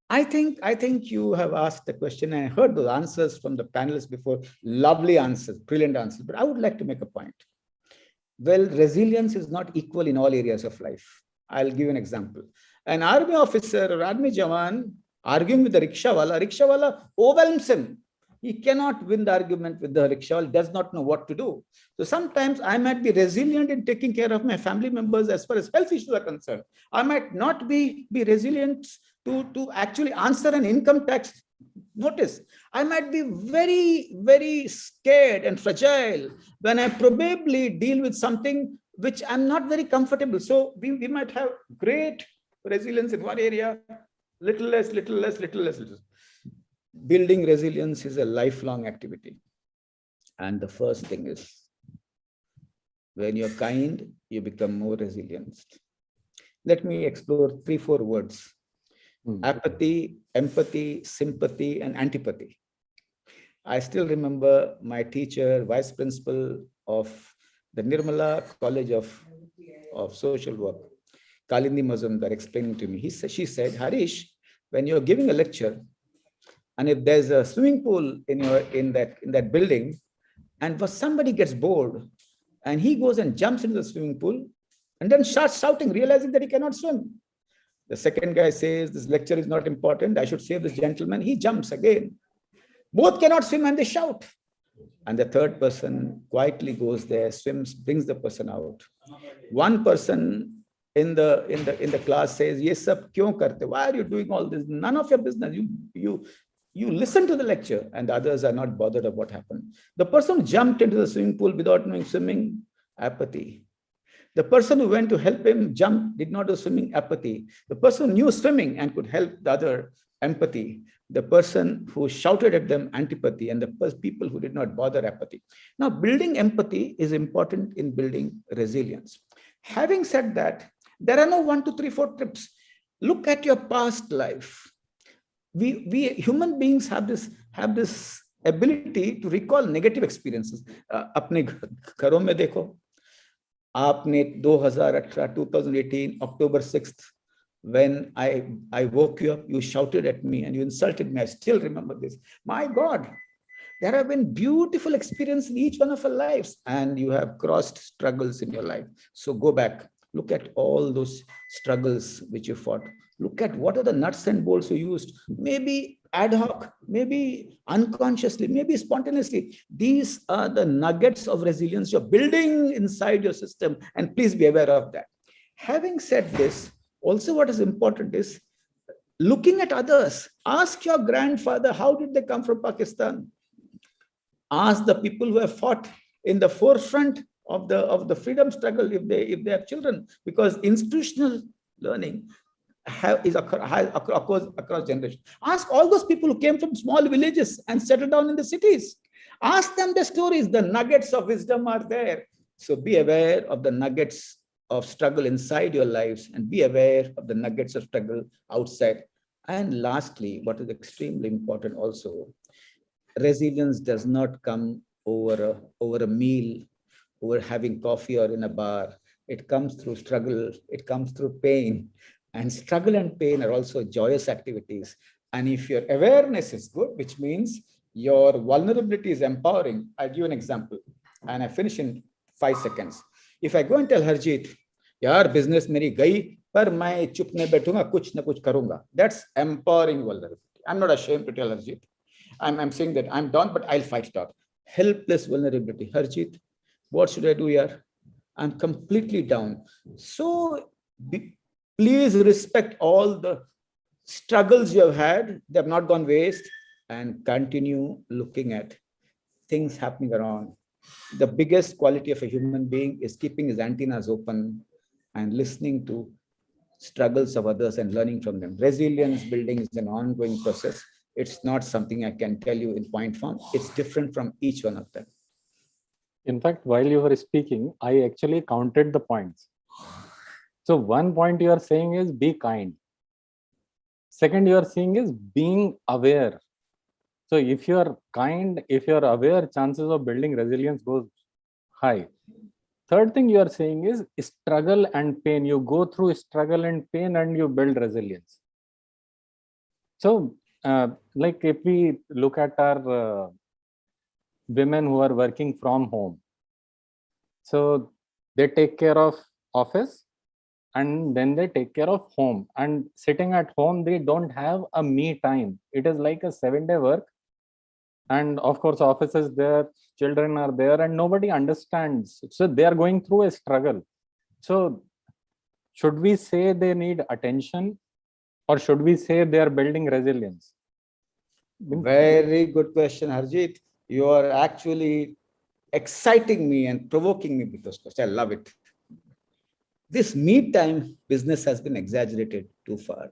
I think you have asked the question, and I heard the answers from the panelists before. Lovely answers, brilliant answers. But I would like to make a point. Well, resilience is not equal in all areas of life. I'll give you an example. An army officer or army jawan arguing with the rickshawala overwhelms him. He cannot win the argument with the rickshawala, does not know what to do. So sometimes I might be resilient in taking care of my family members as far as health issues are concerned. I might not be resilient to actually answer an income tax notice. I might be very, very scared and fragile when I probably deal with something which I'm not very comfortable. So we might have great resilience in one area, little less. Building resilience is a lifelong activity. And the first thing is, when you're kind, you become more resilient. Let me explore 3-4 words. Apathy, empathy, sympathy, and antipathy. I still remember my teacher, vice principal of the Nirmala College of Social Work, Kalindi Mazumdar, explaining to me. She said, Harish, when you're giving a lecture, and if there's a swimming pool in that building, and for somebody gets bored, and he goes and jumps into the swimming pool, and then starts shouting, realizing that he cannot swim. The second guy says, this lecture is not important, I should save this gentleman. He jumps again. Both cannot swim and they shout. And the third person quietly goes there, swims, brings the person out. One person in the class says, "Ye sab kyun karte? Why are you doing all this? None of your business. You listen to the lecture." And the others are not bothered of what happened. The person who jumped into the swimming pool without knowing swimming, apathy. The person who went to help him jump did not do swimming, apathy. The person who knew swimming and could help the other, empathy. The person who shouted at them, antipathy. And the people who did not bother, apathy. Now, building empathy is important in building resilience. Having said that, there are no 1, 2, 3, 4 trips. Look at your past life. We human beings have this ability to recall negative experiences. अपने घरों में देखो, आपने 2018 October 6th, when I woke you up, you shouted at me and you insulted me. I still remember this. My God, there have been beautiful experiences in each one of our lives, and you have crossed struggles in your life. So go back, look at all those struggles which you fought. Look at what are the nuts and bolts you used. Maybe ad hoc, maybe unconsciously, maybe spontaneously. These are the nuggets of resilience you're building inside your system, and please be aware of that. Having said this, also what is important is looking at others. Ask your grandfather, how did they come from Pakistan? Ask the people who have fought in the forefront of the freedom struggle if they have children, because institutional learning is across generations. Ask all those people who came from small villages and settled down in the cities. Ask them the stories. The nuggets of wisdom are there. So be aware of the nuggets of struggle inside your lives, and be aware of the nuggets of struggle outside. And lastly, what is extremely important also, resilience does not come over a meal, over having coffee or in a bar. It comes through struggle. It comes through pain. And struggle and pain are also joyous activities. And if your awareness is good, which means your vulnerability is empowering. I'll give you an example, and I finish in 5 seconds. If I go and tell Harjeet, yaar, business meri gayi, par main chup nahi baithunga, kuch na kuch karunga. That's empowering vulnerability. I'm not ashamed to tell Harjeet. I'm saying that I'm down, but I'll fight it out. Helpless vulnerability. Harjeet, what should I do here? I'm completely down. So please respect all the struggles you have had. They have not gone waste, and continue looking at things happening around. The biggest quality of a human being is keeping his antennas open and listening to struggles of others and learning from them. Resilience building is an ongoing process. It's not something I can tell you in point form. It's different from each one of them. In fact, while you were speaking, I actually counted the points. So one point you are saying is be kind. Second, you are saying is being aware. So if you are kind, if you are aware, chances of building resilience goes high. Third thing you are saying is struggle and pain. You go through struggle and pain and you build resilience. So like if we look at our women who are working from home, so they take care of office and then they take care of home, and sitting at home, they don't have a me time. It is like a 7-day work. And of course, office is there, children are there, and nobody understands. So they are going through a struggle. So should we say they need attention? Or should we say they are building resilience? Very good question, Harjeet. You are actually exciting me and provoking me with those questions. I love it. This me time business has been exaggerated too far.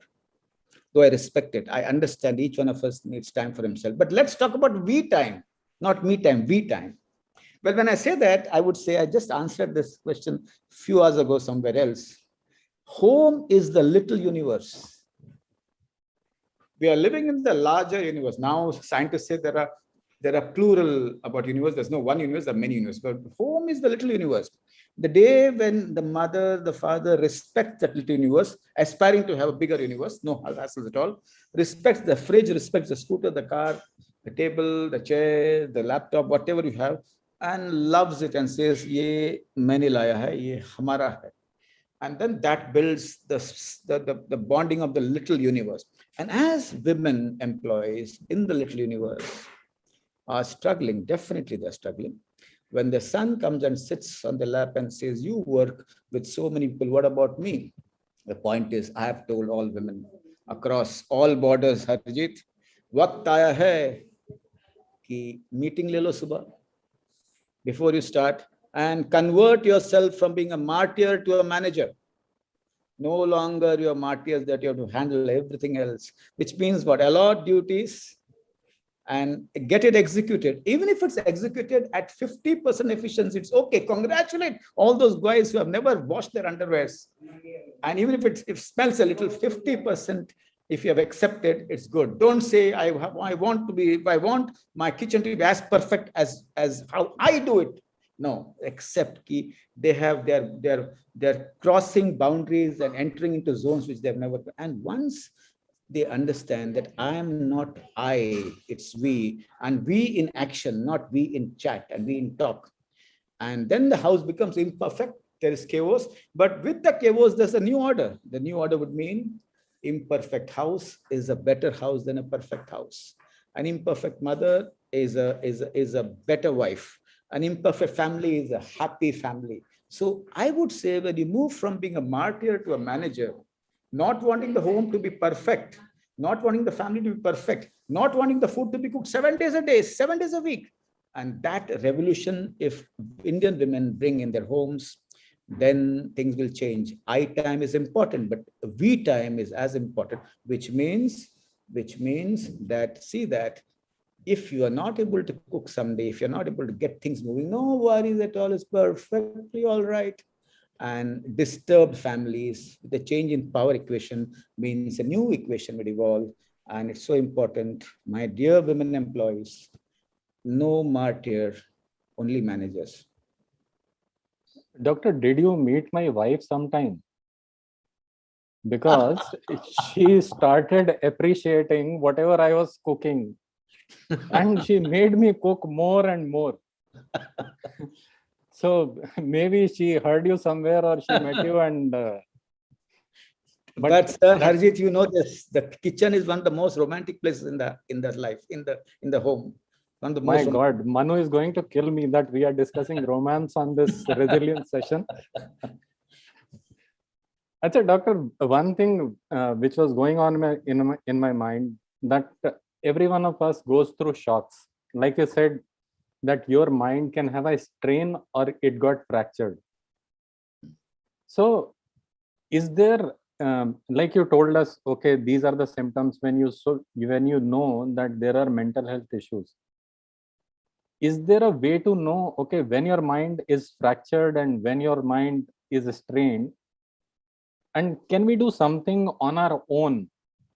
Though I respect it, I understand each one of us needs time for himself. But let's talk about we time, not me time, we time. Well, when I say that, I would say I just answered this question a few hours ago somewhere else. Home is the little universe. We are living in the larger universe. Now, scientists say there are plural about universe. There's no one universe, there are many universes. But home is the little universe. The day when the mother, the father respect that little universe, aspiring to have a bigger universe, no hassles at all, respects the fridge, respects the scooter, the car, the table, the chair, the laptop, whatever you have, and loves it and says, ye maine laya hai, ye hamara hai. And then that builds the bonding of the little universe. And as women employees in the little universe are struggling, definitely they're struggling. When the son comes and sits on the lap and says, you work with so many people, what about me? The point is, I have told all women across all borders, Harjeet, waqt aaya hai ki meeting le lo subah before you start and convert yourself from being a martyr to a manager. No longer your martyrs that you have to handle everything else, which means what? Allot duties and get it executed. Even if it's executed at 50% efficiency, it's okay. Congratulate all those guys who have never washed their underwears. And even if it smells a little, 50%, if you have accepted, it's good. Don't say, I want my kitchen to be as perfect as how I do it. No, accept that they have they're crossing boundaries and entering into zones which they've never. And once they understand that I am not I, it's we, and we in action, not we in chat and we in talk. And then the house becomes imperfect. There is chaos, but with the chaos, there's a new order. The new order would mean imperfect house is a better house than a perfect house. An imperfect mother is a better wife. An imperfect family is a happy family. So I would say when you move from being a martyr to a manager, not wanting the home to be perfect, not wanting the family to be perfect, not wanting the food to be cooked 7 days a day, 7 days a week. And that revolution, if Indian women bring in their homes, then things will change. I time is important, but we time is as important, which means that, see that if you are not able to cook someday, if you're not able to get things moving, no worries at all, it's perfectly all right. And disturbed families, the change in power equation means a new equation will evolve. And it's so important, my dear women employees, no martyr, only managers. Doctor, did you meet my wife sometime? Because she started appreciating whatever I was cooking. And she made me cook more and more. So maybe she heard you somewhere or she met you and... but sir, Harjeet, you know this, the kitchen is one of the most romantic places in the life, in the home. One of the My God, Manu is going to kill me that we are discussing romance on this resilience session. Actually, Doctor, one thing which was going on in my mind, that every one of us goes through shocks. Like you said, that your mind can have a strain or it got fractured. So is there, like you told us, okay, these are the symptoms when you know that there are mental health issues. Is there a way to know, okay, when your mind is fractured and when your mind is strained, and can we do something on our own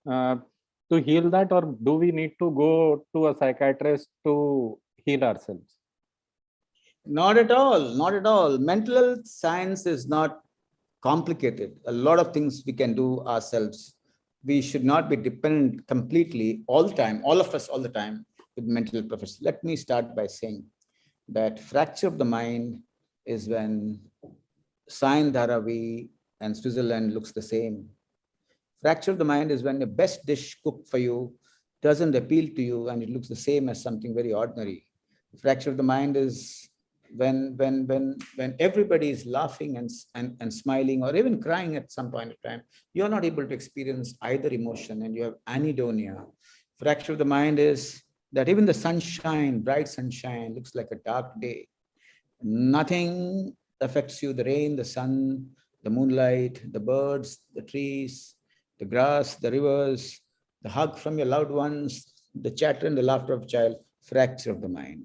to heal that, or do we need to go to a psychiatrist to heal ourselves? Not at all, not at all. Mental health science is not complicated. A lot of things we can do ourselves. We should not be dependent completely all the time, all of us all the time, with mental health professionals. Let me start by saying that fracture of the mind is when Sain Dharavi and Switzerland looks the same. Fracture of the mind is when the best dish cooked for you doesn't appeal to you and it looks the same as something very ordinary. Fracture of the mind is when everybody is laughing and smiling or even crying at some point of time, you're not able to experience either emotion and you have anhedonia. Fracture of the mind is that even the sunshine, bright sunshine, looks like a dark day. Nothing affects you, the rain, the sun, the moonlight, the birds, the trees, the grass, the rivers, the hug from your loved ones, the chatter and the laughter of a child. Fracture of the mind.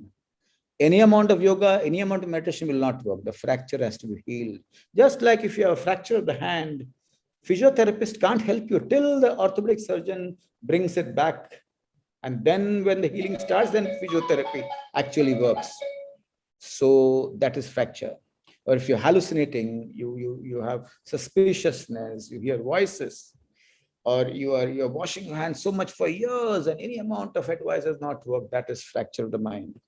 Any amount of yoga, any amount of meditation will not work. The fracture has to be healed. Just like if you have a fracture of the hand, physiotherapist can't help you till the orthopedic surgeon brings it back. And then when the healing starts, then physiotherapy actually works. So that is fracture. Or if you're hallucinating, you have suspiciousness, you hear voices, or you're washing your hands so much for years and any amount of advice has not worked, that is fracture of the mind.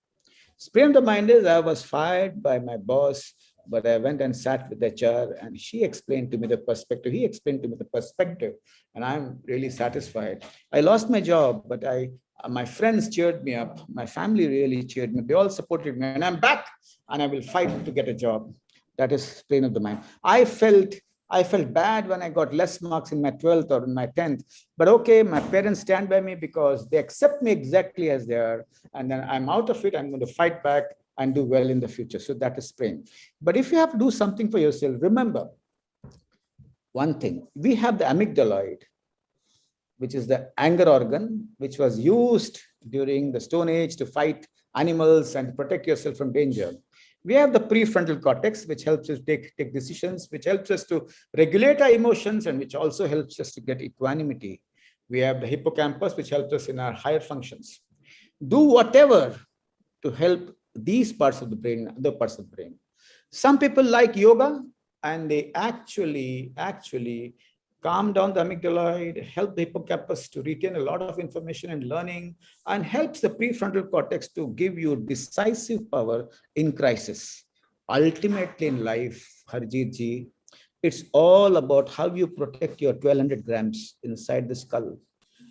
Sprain of the mind is I was fired by my boss, but I went and sat with HR and she explained to me the perspective. He explained to me the perspective, and I'm really satisfied. I lost my job, but my friends cheered me up. My family really cheered me. They all supported me, and I'm back, and I will fight to get a job. That is strain of the mind. I felt bad when I got less marks in my 12th or in my 10th, but okay, my parents stand by me because they accept me exactly as they are. And then I'm out of it. I'm going to fight back and do well in the future. So that is strain. But if you have to do something for yourself, remember one thing. We have the amygdaloid, which is the anger organ, which was used during the Stone Age to fight animals and protect yourself from danger. We have the prefrontal cortex, which helps us take decisions, which helps us to regulate our emotions, and which also helps us to get equanimity. We have the hippocampus, which helps us in our higher functions. Do whatever to help these parts of the brain, other parts of the brain. Some people like yoga, and they actually calm down the amygdaloid, help the hippocampus to retain a lot of information and learning, and helps the prefrontal cortex to give you decisive power in crisis. Ultimately in life, Harjeet ji, it's all about how you protect your 1200 grams inside the skull.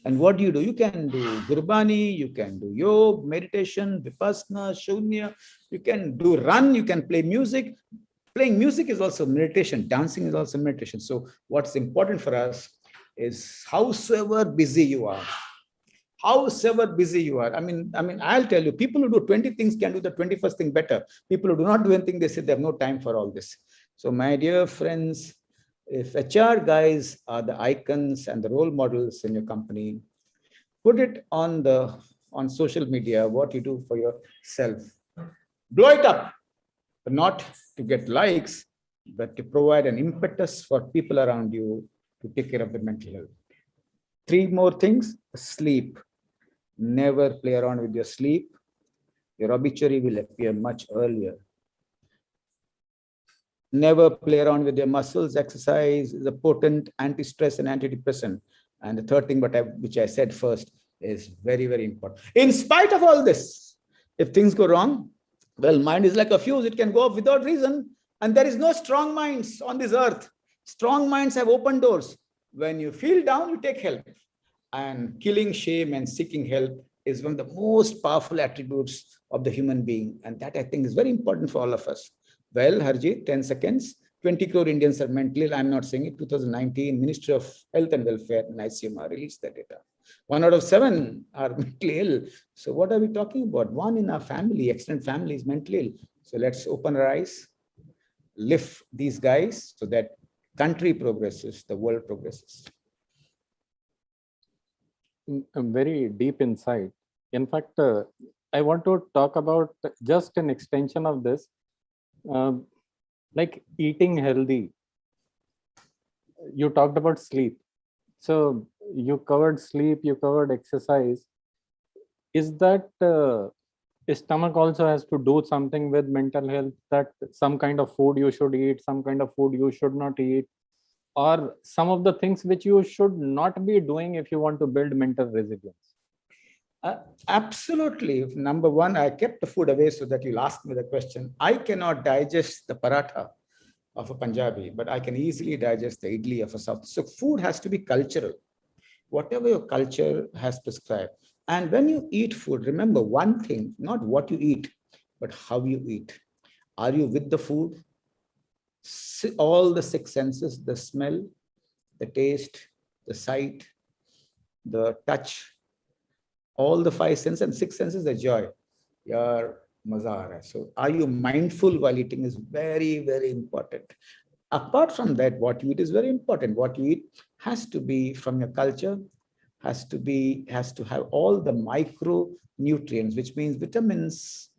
And what do? You can do Gurbani, you can do yoga, meditation, vipassana, shunya, you can do run, you can play music. Playing music is also meditation. Dancing is also meditation. So what's important for us is howsoever busy you are, I mean, I'll tell you, people who do 20 things can do the 21st thing better. People who do not do anything, they say they have no time for all this. So my dear friends, if HR guys are the icons and the role models in your company, put it on social media, what you do for yourself. Blow it up. But not to get likes, but to provide an impetus for people around you to take care of their mental health. 3 more things. Sleep. Never play around with your sleep. Your obituary will appear much earlier. Never play around with your muscles. Exercise is a potent anti-stress and antidepressant. And the third thing, which I said first, is very, very important. In spite of all this, if things go wrong, well, mind is like a fuse. It can go off without reason. And there is no strong minds on this earth. Strong minds have open doors. When you feel down, you take help. And killing shame and seeking help is one of the most powerful attributes of the human being. And that, I think, is very important for all of us. Well, Harjeet, 10 seconds. 20 crore Indians are mentally ill. I'm not saying it. 2019, Ministry of Health and Welfare and ICMR released that data. 1 out of 7 are mentally ill. So what are we talking about? 1 in our family, extended family, is mentally ill. So let's open our eyes, lift these guys so that country progresses, the world progresses. A very deep insight. In fact, I want to talk about just an extension of this, like eating healthy. You talked about sleep. So you covered sleep, you covered exercise. Is that stomach also has to do something with mental health, that some kind of food you should eat, some kind of food you should not eat, or some of the things which you should not be doing if you want to build mental resilience? Absolutely. Number one, I kept the food away so that you'll ask me the question. I cannot digest the paratha of a Punjabi, but I can easily digest the idli of a South. So food has to be cultural. Whatever your culture has prescribed. And when you eat food, remember one thing, not what you eat, but how you eat. Are you with the food? All the six senses, the smell, the taste, the sight, the touch, all the five senses and six senses, the joy. Your maza. So are you mindful while eating is very, very important. Apart from that, what you eat is very important. What you eat has to be from your culture, has to have all the micronutrients, which means vitamins,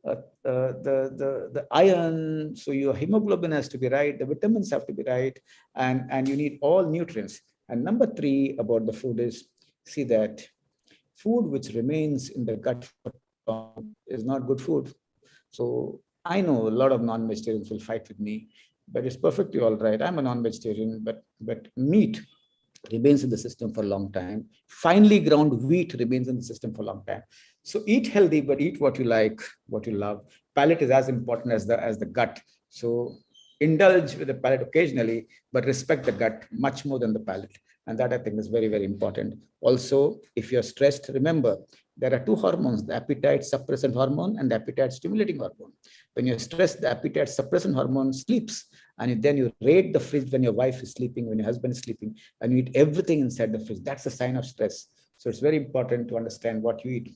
the iron, so your hemoglobin has to be right, the vitamins have to be right, and you need all nutrients. And number three about the food is, see that food which remains in the gut for long is not good food. So I know a lot of non-vegetarians will fight with me, but it's perfectly all right. I'm a non-vegetarian, but meat remains in the system for a long time. Finely ground wheat remains in the system for a long time. So eat healthy, but eat what you like, what you love. Palate is as important as the gut. So indulge with the palate occasionally, but respect the gut much more than the palate. And that I think is very, very important. Also, if you're stressed, remember, there are two hormones, the appetite suppressant hormone and the appetite stimulating hormone. When you're stressed, the appetite suppressant hormone sleeps. And then you raid the fridge when your wife is sleeping, when your husband is sleeping, and you eat everything inside the fridge. That's a sign of stress. So it's very important to understand what you eat.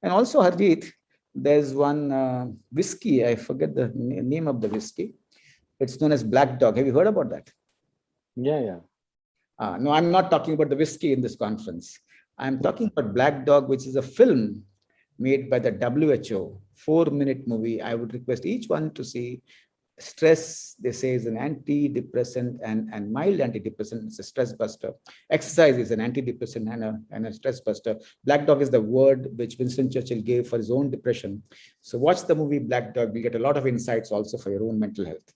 And also, Harjeet, there's one whiskey. I forget the name of the whiskey. It's known as Black Dog. Have you heard about that? Yeah. No, I'm not talking about the whiskey in this conference. I'm talking about Black Dog, which is a film made by the WHO, 4-minute movie. I would request each one to see. Stress, they say, is an antidepressant and mild antidepressant. It's a stress buster. Exercise is an antidepressant and a stress buster. Black Dog is the word which Winston Churchill gave for his own depression. So watch the movie Black Dog. You'll get a lot of insights also for your own mental health.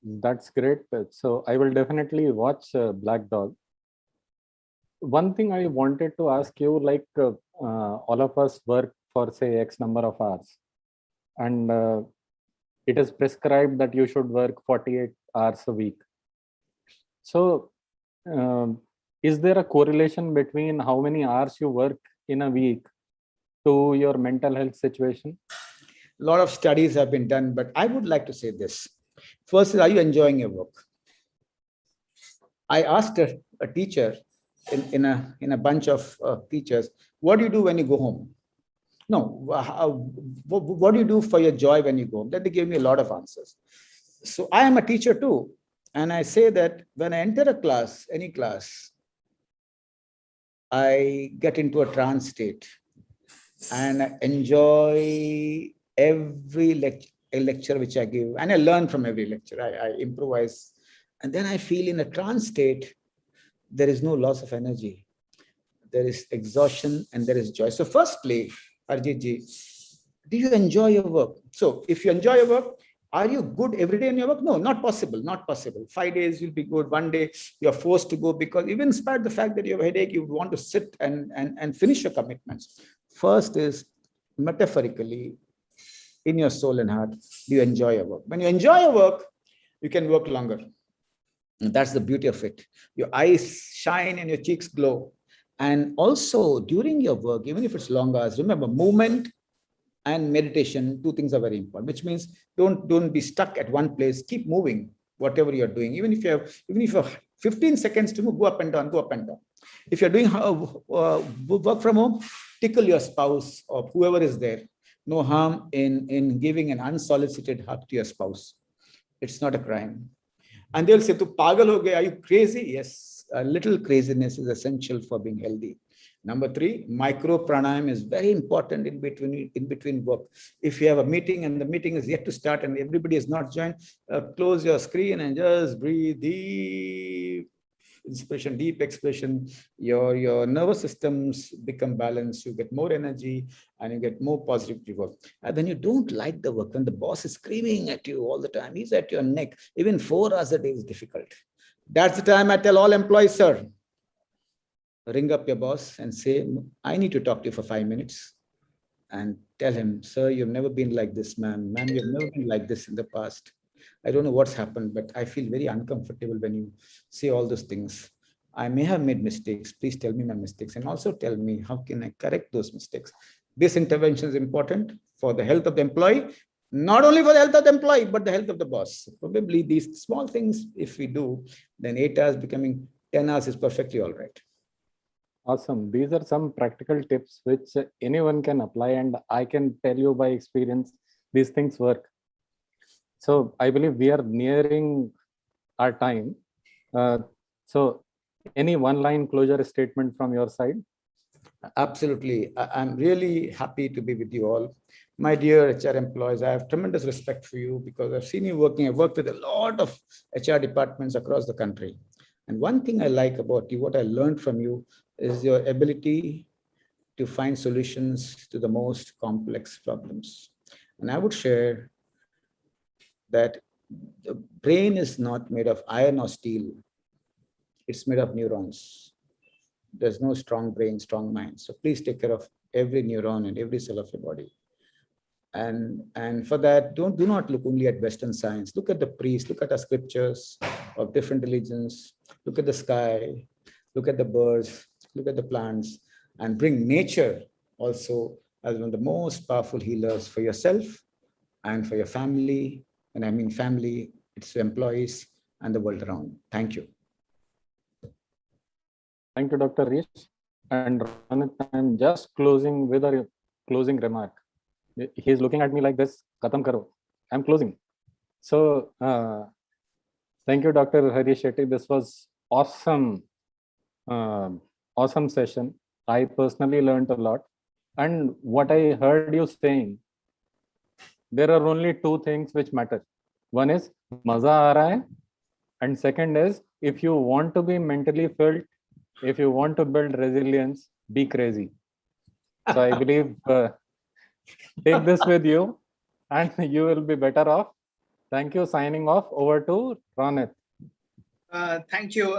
That's great. So I will definitely watch Black Dog. One thing I wanted to ask you, like all of us work for say X number of hours, and it is prescribed that you should work 48 hours a week. So is there a correlation between how many hours you work in a week to your mental health situation? A lot of studies have been done, but I would like to say this. First, are you enjoying your work? I asked a teacher in a bunch of teachers, what do you do when you go home? No, what do you do for your joy when you go home? Then they gave me a lot of answers. So I am a teacher too. And I say that when I enter a class, any class, I get into a trance state and I enjoy every lecture which I give. And I learn from every lecture. I improvise. And then I feel in a trance state, there is no loss of energy. There is exhaustion and there is joy. So firstly, Arjit ji, do you enjoy your work? So if you enjoy your work, are you good every day in your work? No, not possible, not possible. 5 days you'll be good. 1 day you're forced to go because even in spite of the fact that you have a headache, you want to sit and finish your commitments. First is metaphorically, in your soul and heart, do you enjoy your work? When you enjoy your work, you can work longer. And that's the beauty of it. Your eyes shine and your cheeks glow. And also during your work, even if it's long hours, remember movement and meditation, two things are very important, which means don't be stuck at one place, keep moving, whatever you're doing. Even if you have 15 seconds to move, go up and down, go up and down. If you're doing work from home, tickle your spouse or whoever is there. No harm in giving an unsolicited hug to your spouse. It's not a crime. And they'll say, "Tu pagal ho gaya, are you crazy?" Yes, a little craziness is essential for being healthy. Number 3, micro pranayam is very important in between work. If you have a meeting and the meeting is yet to start and everybody is not joined, close your screen and just breathe deep inspiration, deep expression. Your nervous systems become balanced. You get more energy and you get more positive work. And when you don't like the work, when the boss is screaming at you all the time, he's at your neck, even 4 hours a day is difficult. That's the time I tell all employees, sir, ring up your boss and say, I need to talk to you for 5 minutes. And tell him, sir, you've never been like this, ma'am. Ma'am, you've never been like this in the past. I don't know what's happened, but I feel very uncomfortable when you say all those things. I may have made mistakes. Please tell me my mistakes and also tell me how can I correct those mistakes. This intervention is important for the health of the employee, not only for the health of the employee, but the health of the boss. Probably these small things, if we do, then 8 hours becoming 10 hours is perfectly all right. Awesome. These are some practical tips which anyone can apply, and I can tell you by experience, these things work. So I believe we are nearing our time. So any one-line closure statement from your side? Absolutely. I'm really happy to be with you all. My dear HR employees, I have tremendous respect for you because I've seen you working. I've worked with a lot of HR departments across the country. And one thing I like about you, what I learned from you, is your ability to find solutions to the most complex problems. And I would share that the brain is not made of iron or steel. It's made of neurons. There's no strong brain, strong mind. So please take care of every neuron and every cell of your body. And for that, do not look only at Western science. Look at the priests, look at the scriptures of different religions, look at the sky, look at the birds, look at the plants, and bring nature also as one of the most powerful healers for yourself and for your family. And I mean family, its employees, and the world around. Thank you. Thank you, Dr. Rish. And I'm just closing with a closing remark. He's looking at me like this, Khatam karo. I'm closing. So thank you, Dr. Harish Shetty. This was awesome, awesome session. I personally learned a lot. And what I heard you saying, there are only two things which matter. One is maza aa raha hai, and second is if you want to be mentally fit, if you want to build resilience, be crazy. So I believe take this with you and you will be better off. Thank you. Signing off. Over to Ronit. Thank you.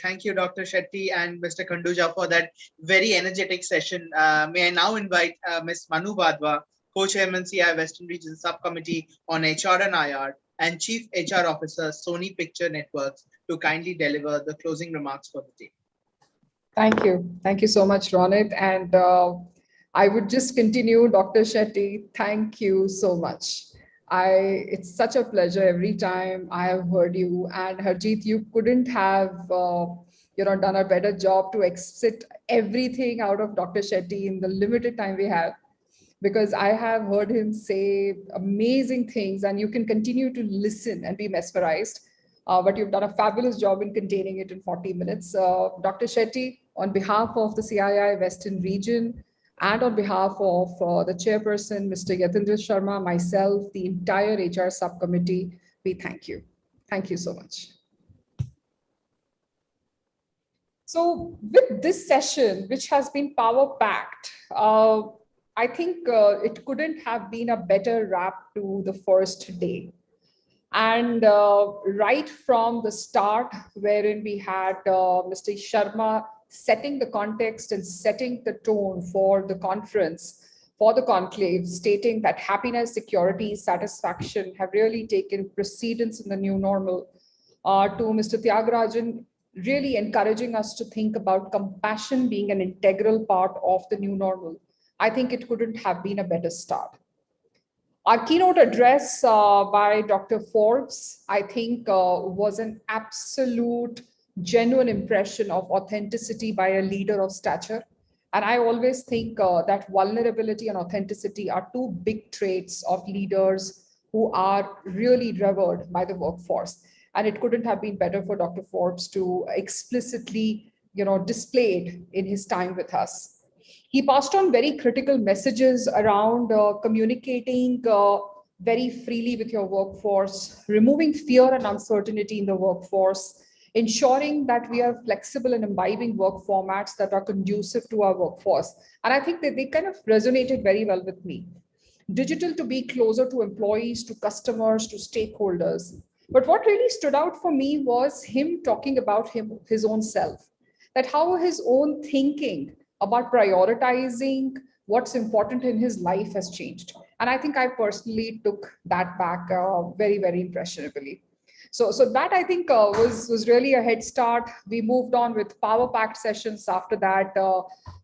Thank you, Dr. Shetty and Mr. Khanduja for that very energetic session. May I now invite Ms. Manu Vadva, Co-Chairman CII Western Region Subcommittee on HR and IR and Chief HR Officer, Sony Picture Networks, to kindly deliver the closing remarks for the day. Thank you. Thank you so much, Ronit. And I would just continue, Dr. Shetty, thank you so much. It's such a pleasure every time I have heard you. And Harjeet, you couldn't have done a better job to exit everything out of Dr. Shetty in the limited time we have, because I have heard him say amazing things and you can continue to listen and be mesmerized. But you've done a fabulous job in containing it in 40 minutes. Dr. Shetty, on behalf of the CII Western Region and on behalf of the chairperson, Mr. Yatindra Sharma, myself, the entire HR subcommittee, we thank you. Thank you so much. So with this session, which has been power-packed, I think it couldn't have been a better wrap to the first day. And right from the start, wherein we had Mr. Sharma setting the context and setting the tone for the conference, for the conclave, stating that happiness, security, satisfaction have really taken precedence in the new normal, to Mr. Tyagarajan really encouraging us to think about compassion being an integral part of the new normal. I think it couldn't have been a better start. Our keynote address by Dr. Forbes, I think, was an absolute genuine impression of authenticity by a leader of stature. And I always think that vulnerability and authenticity are two big traits of leaders who are really revered by the workforce. And it couldn't have been better for Dr. Forbes to explicitly, display it in his time with us. He passed on very critical messages around communicating very freely with your workforce, removing fear and uncertainty in the workforce, ensuring that we are flexible and imbibing work formats that are conducive to our workforce. And I think that they kind of resonated very well with me. Digital to be closer to employees, to customers, to stakeholders. But what really stood out for me was him talking about his own self, that how his own thinking about prioritizing what's important in his life has changed. And I think I personally took that back very, very impressionably. So that I think was really a head start. We moved on with power packed sessions after that,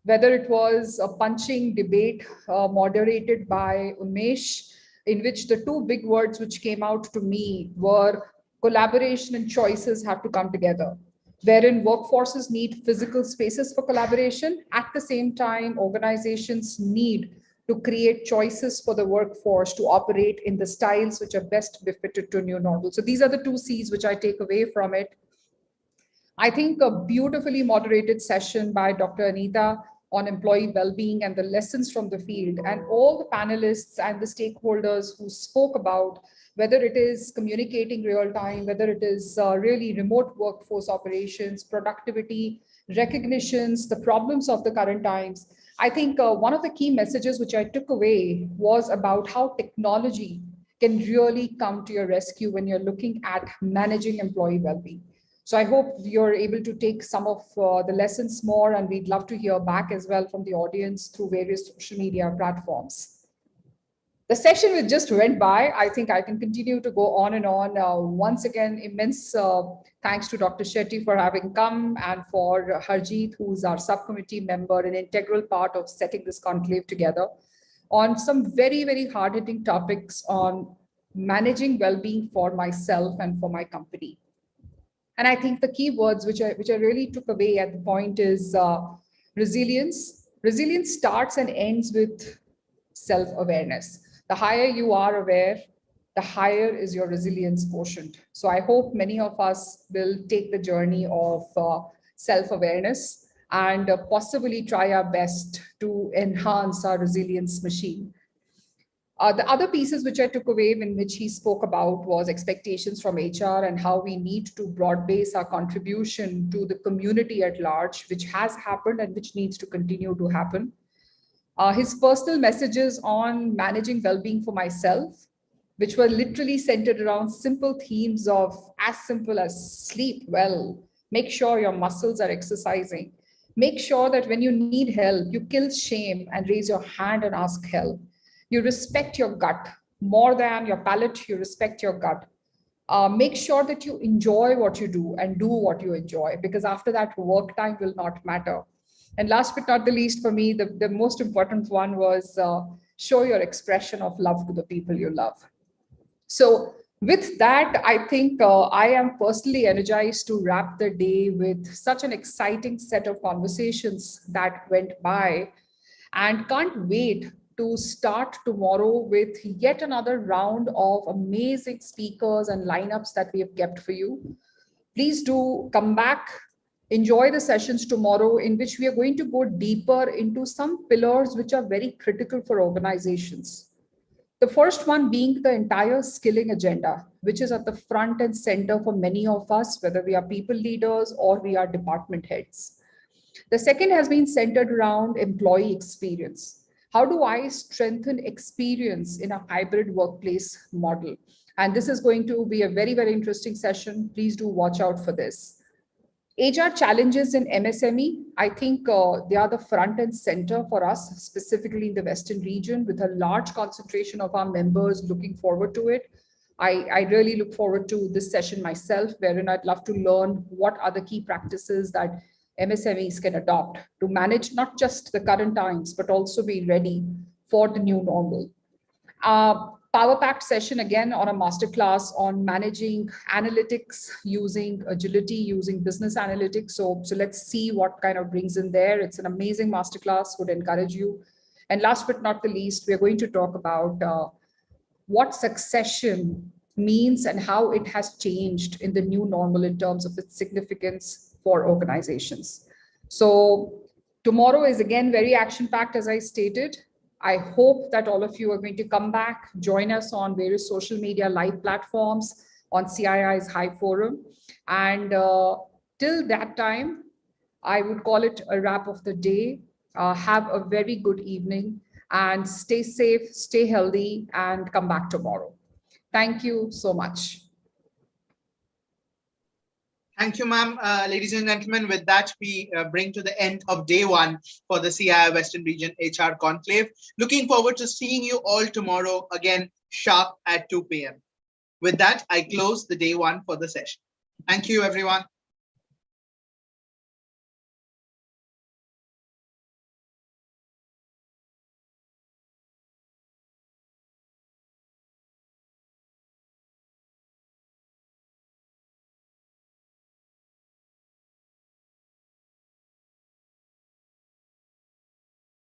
whether it was a punching debate moderated by Unmesh, in which the two big words which came out to me were collaboration and choices have to come together, wherein workforces need physical spaces for collaboration. At the same time, organizations need to create choices for the workforce to operate in the styles which are best befitted to new normal. So these are the two C's which I take away from it. I think a beautifully moderated session by Dr. Anita on employee well-being and the lessons from the field, and all the panelists and the stakeholders who spoke about whether it is communicating real time, whether it is really remote workforce operations, productivity, recognitions, the problems of the current times. I think one of the key messages which I took away was about how technology can really come to your rescue when you're looking at managing employee well-being. So I hope you're able to take some of the lessons more, and we'd love to hear back as well from the audience through various social media platforms. The session which just went by, I think I can continue to go on and on. Once again, immense thanks to Dr. Shetty for having come, and for Harjeet, who's our subcommittee member, an integral part of setting this conclave together on some very, very hard-hitting topics on managing well-being for myself and for my company. And I think the key words which I really took away at the point is resilience. Resilience starts and ends with self-awareness. The higher you are aware, the higher is your resilience quotient. So I hope many of us will take the journey of self-awareness and possibly try our best to enhance our resilience machine. The other pieces which I took away in which he spoke about was expectations from HR and how we need to broad base our contribution to the community at large, which has happened and which needs to continue to happen. His personal messages on managing well-being for myself, which were literally centered around simple themes of as simple as sleep well, make sure your muscles are exercising, make sure that when you need help, you kill shame and raise your hand and ask help. You respect your gut more than your palate, you respect your gut. Make sure that you enjoy what you do and do what you enjoy, because after that, work time will not matter. And last but not the least, for me, the most important one was show your expression of love to the people you love. So with that, I think I am personally energized to wrap the day with such an exciting set of conversations that went by, and can't wait to start tomorrow with yet another round of amazing speakers and lineups that we have kept for you. Please do come back. Enjoy the sessions tomorrow, in which we are going to go deeper into some pillars which are very critical for organizations. The first one being the entire skilling agenda, which is at the front and center for many of us, whether we are people leaders or we are department heads. The second has been centered around employee experience. How do I strengthen experience in a hybrid workplace model? And this is going to be a very, very interesting session. Please do watch out for this. HR challenges in MSME, I think they are the front and center for us, specifically in the Western region, with a large concentration of our members looking forward to it. I really look forward to this session myself, wherein I'd love to learn what are the key practices that MSMEs can adopt to manage not just the current times, but also be ready for the new normal. Power-packed session again on a masterclass on managing analytics using agility, using business analytics. So let's see what kind of brings in there. It's an amazing masterclass, would encourage you. And last but not the least, we're going to talk about what succession means and how it has changed in the new normal in terms of its significance for organizations. So tomorrow is again very action-packed, as I stated. I hope that all of you are going to come back, join us on various social media live platforms, on CII's High Forum. And till that time, I would call it a wrap of the day. Have a very good evening and stay safe, stay healthy, and come back tomorrow. Thank you so much. Thank you, ma'am. Ladies and gentlemen, with that, we bring to the end of day one for the CII Western Region HR Conclave. Looking forward to seeing you all tomorrow, again, sharp at 2 p.m. With that, I close the day one for the session. Thank you, everyone.